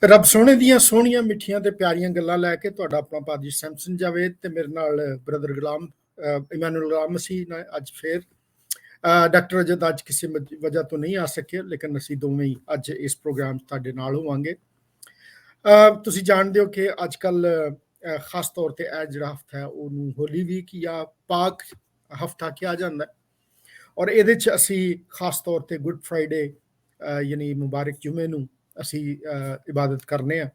ਰੱਬ ਸੋਹਣੇ ਦੀਆਂ ਸੋਹਣੀਆਂ ਮਿੱਠੀਆਂ ਤੇ ਪਿਆਰੀਆਂ ਗੱਲਾਂ ਲੈ ਕੇ ਤੁਹਾਡਾ ਆਪਣਾ ਭਾਜੀ ਸੈਮਸਨ ਜਾਵੇਦ ਤੇ ਮੇਰੇ ਨਾਲ ਬ੍ਰਦਰ ਗੁਲਾਮ ਇਮਾਨੁਅਲ ਗੁਲਾਮ ਮਸੀਹ ਨੇ ਅੱਜ ਫੇਰ ਡਾਕਟਰ ਅਜਦ ਅੱਜ ਕਿਸੇ ਵਜ੍ਹਾ ਤੋਂ ਨਹੀਂ ਆ ਸਕੇ, ਲੇਕਿਨ ਅਸੀਂ ਦੋਵੇਂ ਹੀ ਅੱਜ ਇਸ ਪ੍ਰੋਗਰਾਮ 'ਚ ਤੁਹਾਡੇ ਨਾਲ ਹੋਵਾਂਗੇ। ਤੁਸੀਂ ਜਾਣਦੇ ਹੋ ਕਿ ਅੱਜ ਕੱਲ ਖਾਸ ਤੌਰ ਤੇ ਇਹ ਜਿਹੜਾ ਹਫਤਾ ਹੈ ਉਹਨੂੰ ਹੋਲੀ ਵੀਕ ਜਾਂ ਪਾਕ ਹਫਤਾ ਕਿਹਾ ਜਾਂਦਾ ਔਰ ਇਹਦੇ 'ਚ ਅਸੀਂ ਖਾਸ ਤੌਰ ਤੇ ਗੁੱਡ ਫਰਾਈਡੇ ਯਾਨੀ ਮੁਬਾਰਕ ਜੁਮੇ ਨੂੰ ਅਸੀਂ ਇਬਾਦਤ ਕਰਨੇ ਆ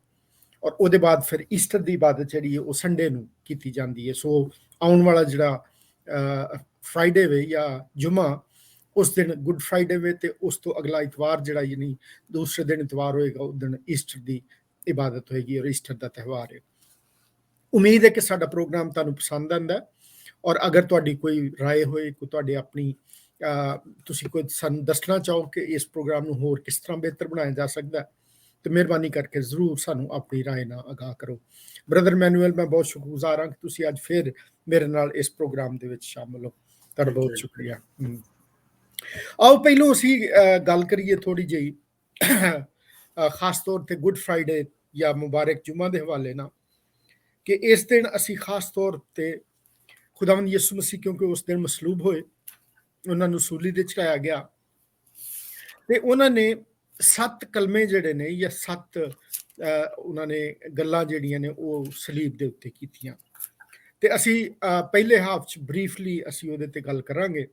ਔਰ ਉਹਦੇ ਬਾਅਦ ਫਿਰ ਈਸਟਰ ਦੀ ਇਬਾਦਤ ਜਿਹੜੀ ਹੈ ਉਹ ਸੰਡੇ ਨੂੰ ਕੀਤੀ ਜਾਂਦੀ ਹੈ। ਸੋ ਆਉਣ ਵਾਲਾ ਜਿਹੜਾ ਫਰਾਈਡੇ ਵੇ ਜਾਂ ਜੁਮਾ ਉਸ ਦਿਨ ਗੁੱਡ ਫਰਾਈਡੇ ਵੇ ਤੇ ਉਸ ਤੋਂ ਅਗਲਾ ਇਤਵਾਰ ਜਿਹੜਾ ਯਾਨੀ ਦੂਸਰੇ ਦਿਨ ਇਤਵਾਰ ਹੋਏਗਾ ਉਸ ਦਿਨ ਈਸਟਰ ਦੀ ਇਬਾਦਤ ਹੋਏਗੀ ਔਰ ਈਸਟਰ ਦਾ ਤਿਉਹਾਰ ਹੈ। ਉਮੀਦ ਹੈ ਕਿ ਸਾਡਾ ਪ੍ਰੋਗਰਾਮ ਤੁਹਾਨੂੰ ਪਸੰਦ ਆਉਂਦਾ ਔਰ ਅਗਰ ਤੁਹਾਡੀ ਕੋਈ ਰਾਏ ਹੋਏ, ਕੋਈ ਤੁਹਾਡੀ ਆਪਣੀ ਤੁਸੀਂ ਕੋਈ ਸਾਨੂੰ ਦੱਸਣਾ ਚਾਹੋ ਕਿ ਇਸ ਪ੍ਰੋਗਰਾਮ ਨੂੰ ਹੋਰ ਕਿਸ ਤਰ੍ਹਾਂ ਬਿਹਤਰ ਬਣਾਇਆ ਜਾ ਸਕਦਾ ਤੇ ਮਿਹਰਬਾਨੀ ਕਰਕੇ ਜ਼ਰੂਰ ਸਾਨੂੰ ਆਪਣੀ ਰਾਏ ਨਾਲ ਆਗਾਹ ਕਰੋ। ਬ੍ਰਦਰ ਮੈਨੂਅਲ, ਮੈਂ ਬਹੁਤ ਸ਼ੁਕਰਗੁਜ਼ਾਰ ਹਾਂ ਕਿ ਤੁਸੀਂ ਅੱਜ ਫਿਰ ਮੇਰੇ ਨਾਲ ਇਸ ਪ੍ਰੋਗਰਾਮ ਦੇ ਵਿੱਚ ਸ਼ਾਮਲ ਹੋ। ਤੁਹਾਡਾ ਬਹੁਤ ਸ਼ੁਕਰੀਆ। ਆਓ ਪਹਿਲੋਂ ਅਸੀਂ ਗੱਲ ਕਰੀਏ ਥੋੜੀ ਜਿਹੀ ਖਾਸ ਤੌਰ ਤੇ ਗੁੱਡ ਫਰਾਈਡੇ ਜਾਂ ਮੁਬਾਰਕ ਜੁਮਾ ਦੇ ਹਵਾਲੇ ਨਾਲ ਕਿ ਇਸ ਦਿਨ ਅਸੀਂ ਖਾਸ ਤੌਰ ਤੇ ਖੁਦਾਵੰਦ ਯਿਸੂ ਮਸੀਹ ਕਿਉਂਕਿ ਉਸ ਦਿਨ ਮਸਲੂਬ ਹੋਏ, ਉਹਨਾਂ ਨੂੰ ਸੂਲੀ ਤੇ ਚੜਾਇਆ ਗਿਆ ਤੇ ਉਹਨਾਂ ਨੇ 7 ਕਲਮੇ ਜਿਹੜੇ ਨੇ ਜਾਂ 7 ਉਹਨਾਂ ਨੇ ਗੱਲਾਂ ਜਿਹੜੀਆਂ ਨੇ ਉਹ ਸਲੀਬ ਦੇ ਉੱਤੇ ਕੀਤੀਆਂ ਤੇ ਅਸੀਂ ਪਹਿਲੇ ਹਾਫ 'ਚ ਬਰੀਫਲੀ ਅਸੀਂ ਉਹਦੇ ਤੇ ਗੱਲ ਕਰਾਂਗੇ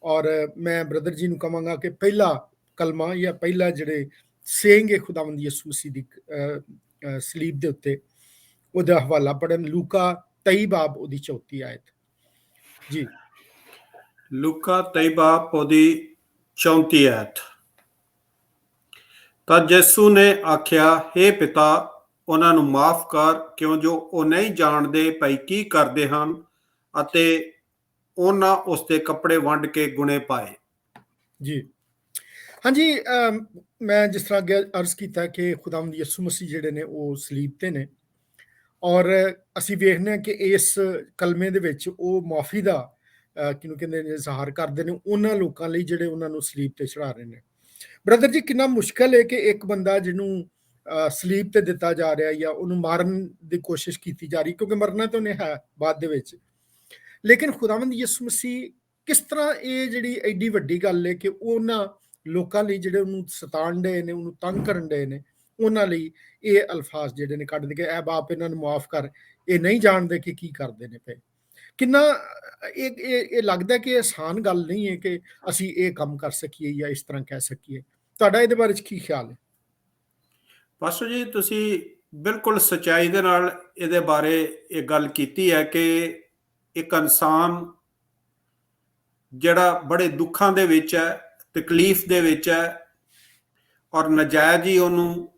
ਔਰ ਮੈਂ ਬ੍ਰਦਰ ਜੀ ਨੂੰ ਕਹਾਂਗਾ ਕਿ ਪਹਿਲਾ ਕਲਮਾ ਜਾਂ ਪਹਿਲਾ ਜਿਹੜੇ ਸੇਂਗੇ ਖੁਦਾਵੰਦ ਯਿਸੂ ਮਸੀਹ ਦੀ ਸਲੀਬ ਦੇ ਉੱਤੇ ਉਹਦਾ ਹਵਾਲਾ ਪੜਨ ਲੂਕਾ 23 ਬਾਬ ਉਹਦੀ 34 ਆਇਤ ਜੀ। ਲੂਕਾ 23 ਬਾਬ ਉਹਦੀ 34 ਆਇਤ। ਤਾਂ ਯਿਸੂ ਨੇ ਆਖਿਆ, ਹੇ ਪਿਤਾ, ਉਹਨਾਂ ਨੂੰ ਮਾਫ ਕਰ ਕਿਉਂ ਜੋ ਉਹ ਨਹੀਂ ਜਾਣਦੇ ਪਈ ਕੀ ਕਰਦੇ ਹਨ। ਅਤੇ ਉਹਨਾਂ ਉਸ ਦੇ ਕੱਪੜੇ ਵੰਡ ਕੇ ਗੁਣੇ ਪਾਏ। ਜੀ ਹਾਂਜੀ, ਮੈਂ ਜਿਸ ਤਰ੍ਹਾਂ ਅੱਗੇ ਅਰਜ਼ ਕੀਤਾ ਕਿ ਖੁਦਾਵੰਦ ਯਿਸੂ ਮਸੀਹ ਜਿਹੜੇ ਨੇ ਉਹ ਸਲੀਬ ਤੇ ਨੇ ਔਰ ਅਸੀਂ ਵੇਖਦੇ ਹਾਂ ਕਿ ਇਸ ਕਲਮੇ ਦੇ ਵਿੱਚ ਉਹ ਮਾਫੀ ਦਾ ਕਿਹਨੂੰ ਕਹਿੰਦੇ ਨੇ ਇਜ਼ਹਾਰ ਕਰਦੇ ਨੇ ਉਹਨਾਂ ਲੋਕਾਂ ਲਈ ਜਿਹੜੇ ਉਹਨਾਂ ਨੂੰ ਸਲੀਬ ਤੇ ਚੜਾ ਰਹੇ ਨੇ। ਬ੍ਰਦਰ ਜੀ, ਕਿੰਨਾ ਮੁਸ਼ਕਲ ਹੈ ਕਿ ਇੱਕ ਬੰਦਾ ਜਿਹਨੂੰ ਸਲੀਬ ਤੇ ਦਿੱਤਾ ਜਾ ਰਿਹਾ ਜਾਂ ਉਹਨੂੰ ਮਾਰਨ ਦੀ ਕੋਸ਼ਿਸ਼ ਕੀਤੀ ਜਾ ਰਹੀ, ਕਿਉਂਕਿ ਮਰਨਾ ਤਾਂ ਉਹਨੇ ਹੈ ਬਾਅਦ ਦੇ ਵਿੱਚ, ਲੇਕਿਨ ਖੁਦਾਵੰਦ ਯਿਸੂ ਮਸੀਹ ਕਿਸ ਤਰ੍ਹਾਂ ਇਹ ਜਿਹੜੀ ਐਡੀ ਵੱਡੀ ਗੱਲ ਹੈ ਕਿ ਉਹਨਾਂ ਲੋਕਾਂ ਲਈ ਜਿਹੜੇ ਉਹਨੂੰ ਸਤਾਣ ਡਏ ਨੇ, ਉਹਨੂੰ ਤੰਗ ਕਰਨ ਡਏ ਨੇ, ਉਹਨਾਂ ਲਈ ਇਹ ਅਲਫਾਜ਼ ਜਿਹੜੇ ਨੇ ਕੱਢ ਦੇ ਕੇ ਐ ਬਾਪ ਇਹਨਾਂ ਨੂੰ ਮਾਫ ਕਰ, ਇਹ ਨਹੀਂ ਜਾਣਦੇ ਕਿ ਕੀ ਕਰਦੇ ਨੇ ਪਏ। ਕਿੰਨਾ ਇਹ ਲੱਗਦਾ ਕਿ ਆਸਾਨ ਗੱਲ ਨਹੀਂ ਹੈ ਕਿ ਅਸੀਂ ਇਹ ਕੰਮ ਕਰ ਸਕੀਏ ਜਾਂ ਇਸ ਤਰ੍ਹਾਂ ਕਹਿ ਸਕੀਏ। ਤੁਹਾਡਾ ਇਹਦੇ ਬਾਰੇ ਕੀ ਖਿਆਲ ਹੈ? ਪਾਸਟਰ ਜੀ, ਤੁਸੀਂ ਬਿਲਕੁਲ ਸੱਚਾਈ ਦੇ ਨਾਲ ਇਹਦੇ ਬਾਰੇ ਇਹ ਗੱਲ ਕੀਤੀ ਹੈ ਕਿ ਇੱਕ ਇਨਸਾਨ ਜਿਹੜਾ ਬੜੇ ਦੁੱਖਾਂ ਦੇ ਵਿੱਚ ਹੈ, ਤਕਲੀਫ ਦੇ ਵਿੱਚ ਹੈ ਔਰ ਨਜਾਇਜ਼ ਹੀ ਉਹਨੂੰ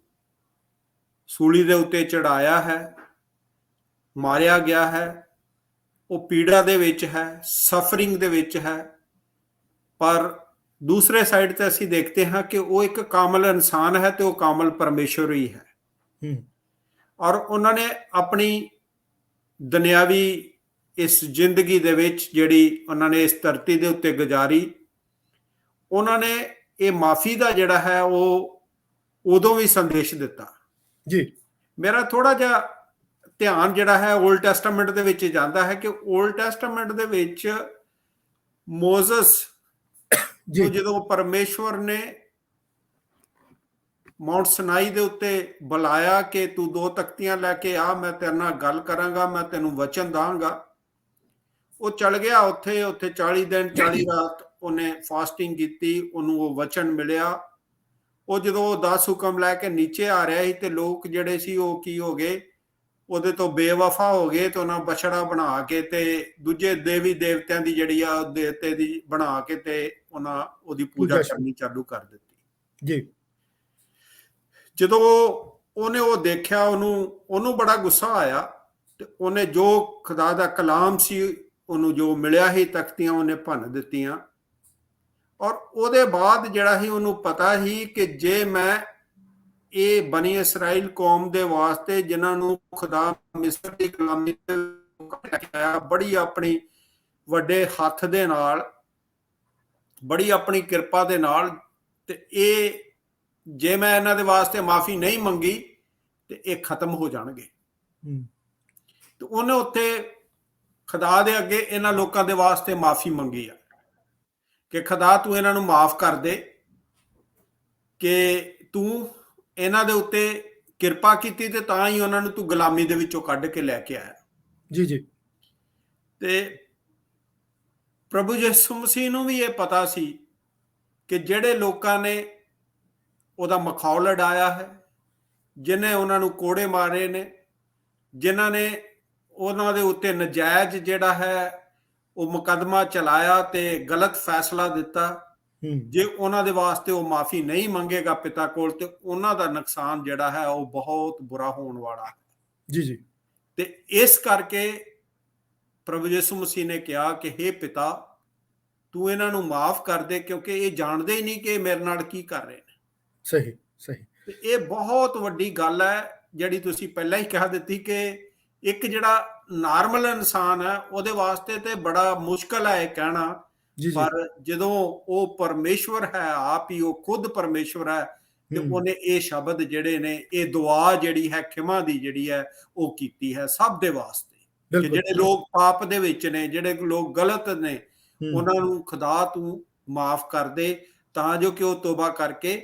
ਸੂਲੀ ਦੇ ਉੱਤੇ ਚੜਾਇਆ ਹੈ, ਮਾਰਿਆ ਗਿਆ ਹੈ, ਉਹ ਪੀੜਾ ਦੇ ਵਿੱਚ ਹੈ, ਸਫਰਿੰਗ ਦੇ ਵਿੱਚ ਹੈ। ਪਰ ਦੂਸਰੇ ਸਾਈਡ ਤੇ ਅਸੀਂ ਦੇਖਦੇ ਹਾਂ ਕਿ ਉਹ ਇੱਕ ਕਾਮਲ ਇਨਸਾਨ ਹੈ ਤੇ ਉਹ ਕਾਮਲ ਪਰਮੇਸ਼ਵਰ ਹੀ ਹੈ। ਔਰ ਉਹਨਾਂ ਨੇ ਆਪਣੀ ਦੁਨਿਆਵੀ ਇਸ ਜ਼ਿੰਦਗੀ ਦੇ ਵਿੱਚ ਜਿਹੜੀ ਉਹਨਾਂ ਨੇ ਇਸ ਧਰਤੀ ਦੇ ਉੱਤੇ ਗੁਜ਼ਾਰੀ, ਉਹਨਾਂ ਨੇ ਇਹ ਮਾਫੀ ਦਾ ਜਿਹੜਾ ਹੈ ਉਹ ਉਦੋਂ ਵੀ ਸੰਦੇਸ਼ ਦਿੱਤਾ ਜੀ। ਮੇਰਾ ਥੋੜਾ ਜਿਹਾ ਧਿਆਨ ਜਿਹੜਾ ਹੈ ਓਲਡ ਟੈਸਟਾਮੈਂਟ ਦੇ ਵਿੱਚ ਜਾਂਦਾ ਹੈ ਕਿ ਓਲਡ ਟੈਸਟਾਮੈਂਟ ਦੇ ਵਿੱਚ ਮੋਜ਼ਸ ਜਦੋਂ ਪਰਮੇਸ਼ਵਰ ਨੇ ਮਾਊਂਟ ਸਨਾਈ ਦੇ ਉੱਤੇ ਬੁਲਾਇਆ ਕਿ ਤੂੰ 2 ਤਖਤੀਆਂ ਲੈ ਕੇ ਆ, ਮੈਂ ਤੇਰੇ ਨਾਲ ਗੱਲ ਕਰਾਂਗਾ, ਮੈਂ ਤੈਨੂੰ ਵਚਨ ਦਾਂਗਾ, ਉਹ ਚਲ ਗਿਆ ਉੱਥੇ 40 ਦਿਨ 40 ਰਾਤ ਉਹਨੇ ਫਾਸਟਿੰਗ ਕੀਤੀ, ਉਹਨੂੰ ਉਹ ਵਚਨ ਮਿਲਿਆ। ਉਹ ਜਦੋਂ ਉਹ 10 ਹੁਕਮ ਲੈ ਕੇ ਨੀਚੇ ਆ ਰਿਹਾ ਸੀ ਤੇ ਲੋਕ ਜਿਹੜੇ ਸੀ ਉਹ ਕੀ ਹੋ ਗਏ, ਉਹਦੇ ਤੋਂ ਬੇਵਫਾ ਹੋ ਗਏ ਤੇ ਉਹਨਾਂ ਬਛੜਾ ਬਣਾ ਕੇ ਤੇ ਦੂਜੇ ਦੇਵੀ ਦੇਵਤਿਆਂ ਦੀ ਜਿਹੜੀ ਆ ਦੇਵਤੇ ਦੀ ਬਣਾ ਕੇ ਤੇ ਉਹਨਾਂ ਉਹਦੀ ਪੂਜਾ ਕਰਨੀ ਚਾਲੂ ਕਰ ਦਿੱਤੀ ਜੀ। ਜਦੋਂ ਉਹਨੇ ਉਹ ਦੇਖਿਆ, ਉਹਨੂੰ ਬੜਾ ਗੁੱਸਾ ਆਇਆ ਤੇ ਉਹਨੇ ਜੋ ਖੁਦਾ ਦਾ ਕਲਾਮ ਸੀ, ਉਹਨੂੰ ਜੋ ਮਿਲਿਆ ਸੀ ਤਖਤੀਆਂ, ਉਹਨੇ ਭੰਨ ਦਿੱਤੀਆਂ। ਔਰ ਉਹਦੇ ਬਾਅਦ ਜਿਹੜਾ ਸੀ ਉਹਨੂੰ ਪਤਾ ਸੀ ਕਿ ਜੇ ਮੈਂ ਇਹ ਬਣੀ ਇਸਰਾਈਲ ਕੌਮ ਦੇ ਵਾਸਤੇ ਜਿਨ੍ਹਾਂ ਨੂੰ ਖੁਦਾ ਮਿਸਰ ਦੀ ਗੁਲਾਮੀ ਆਇਆ, ਬੜੀ ਆਪਣੀ ਵੱਡੇ ਹੱਥ ਦੇ ਨਾਲ, ਬੜੀ ਆਪਣੀ ਕਿਰਪਾ ਦੇ ਨਾਲ, ਤੇ ਇਹ ਜੇ ਮੈਂ ਇਹਨਾਂ ਦੇ ਵਾਸਤੇ ਮਾਫੀ ਨਹੀਂ ਮੰਗੀ ਤੇ ਇਹ ਖਤਮ ਹੋ ਜਾਣਗੇ। ਹੂੰ ਤੇ ਉਹਨੇ ਉੱਥੇ ਖੁਦਾ ਦੇ ਅੱਗੇ ਇਹਨਾਂ ਲੋਕਾਂ ਦੇ ਵਾਸਤੇ ਮਾਫੀ ਮੰਗੀ ਆ ਕਿ ਖੁਦਾ ਤੂੰ ਇਹਨਾਂ ਨੂੰ ਮਾਫ ਕਰ ਦੇ, ਕਿ ਤੂੰ ਇਹਨਾਂ ਦੇ ਉੱਤੇ ਕਿਰਪਾ ਕੀਤੀ ਤੇ ਤਾਂ ਹੀ ਉਹਨਾਂ ਨੂੰ ਤੂੰ ਗੁਲਾਮੀ ਦੇ ਵਿੱਚੋਂ ਕੱਢ ਕੇ ਲੈ ਕੇ ਆਇਆ। ਜੀ ਜੀ। ਤੇ ਪ੍ਰਭੂ ਯਿਸੂ ਮਸੀਹ ਨੂੰ ਵੀ ਇਹ ਪਤਾ ਸੀ ਕਿ ਜਿਹੜੇ ਲੋਕਾਂ ਨੇ ਉਹਦਾ ਮਖੌਲ ਉਡਾਇਆ ਹੈ, ਜਿਨ੍ਹਾਂ ਉਹਨਾਂ ਨੂੰ ਕੋੜੇ ਮਾਰੇ ਨੇ, ਜਿਨ੍ਹਾਂ ਨੇ ਉਹਨਾਂ ਦੇ ਉੱਤੇ ਨਜਾਇਜ਼ ਜਿਹੜਾ ਹੈ ਉਹ ਮੁਕੱਦਮਾ ਚਲਾਇਆ ਤੇ ਗਲਤ ਫੈਸਲਾ ਦਿੱਤਾ, ਜੇ ਉਹਨਾਂ ਦੇ ਵਾਸਤੇ ਉਹ ਮਾਫੀ ਨਹੀਂ ਮੰਗੇਗਾ ਪਿਤਾ ਕੋਲ ਤੇ ਉਹਨਾਂ ਦਾ ਨੁਕਸਾਨ ਜਿਹੜਾ ਹੈ ਉਹ ਬਹੁਤ ਬੁਰਾ ਹੋਣ ਵਾਲਾ ਹੈ। ਜੀ ਜੀ। ਤੇ ਇਸ ਕਰਕੇ ਪ੍ਰਭੂ ਯਿਸੂ ਮਸੀਹ ਨੇ ਕਿਹਾ ਕਿ ਹੇ ਪਿਤਾ ਤੂੰ ਇਹਨਾਂ ਨੂੰ ਮਾਫ ਕਰ ਦੇ, ਕਿਉਂਕਿ ਇਹ ਜਾਣਦੇ ਹੀ ਨਹੀਂ ਕਿ ਮੇਰੇ ਨਾਲ ਕੀ ਕਰ ਰਹੇ ਨੇ। ਸਹੀ ਸਹੀ। ਤੇ ਇਹ ਬਹੁਤ ਵੱਡੀ ਗੱਲ ਹੈ ਜਿਹੜੀ ਤੁਸੀਂ ਪਹਿਲਾਂ ਹੀ ਕਹਿ ਦਿੱਤੀ ਕਿ ਇੱਕ ਜਿਹੜਾ ਨਾਰਮਲ ਇਨਸਾਨ ਹੈ ਉਹਦੇ ਵਾਸਤੇ ਤੇ ਬੜਾ ਮੁਸ਼ਕਲ ਹੈ ਇਹ ਕਹਿਣਾ, ਪਰ ਜਦੋਂ ਉਹ ਪਰਮੇਸ਼ਵਰ ਹੈ, ਆਪ ਹੀ ਉਹ ਖੁਦ ਪਰਮੇਸ਼ਵਰ ਹੈ, ਤੇ ਉਹਨੇ ਇਹ ਸ਼ਬਦ ਜਿਹੜੇ ਨੇ, ਇਹ ਦੁਆ ਜਿਹੜੀ ਹੈ ਖਿਮਾ ਦੀ ਜਿਹੜੀ ਹੈ ਉਹ ਕੀਤੀ ਹੈ ਸਭ ਦੇ ਵਾਸਤੇ, ਕਿ ਜਿਹੜੇ ਲੋਕ ਪਾਪ ਦੇ ਵਿੱਚ ਨੇ, ਜਿਹੜੇ ਲੋਕ ਗਲਤ ਨੇ, ਉਹਨਾਂ ਨੂੰ ਖੁਦਾ ਤੂੰ ਮਾਫ ਕਰ ਦੇ ਤਾਂ ਜੋ ਕਿ ਉਹ ਤੋਬਾ ਕਰਕੇ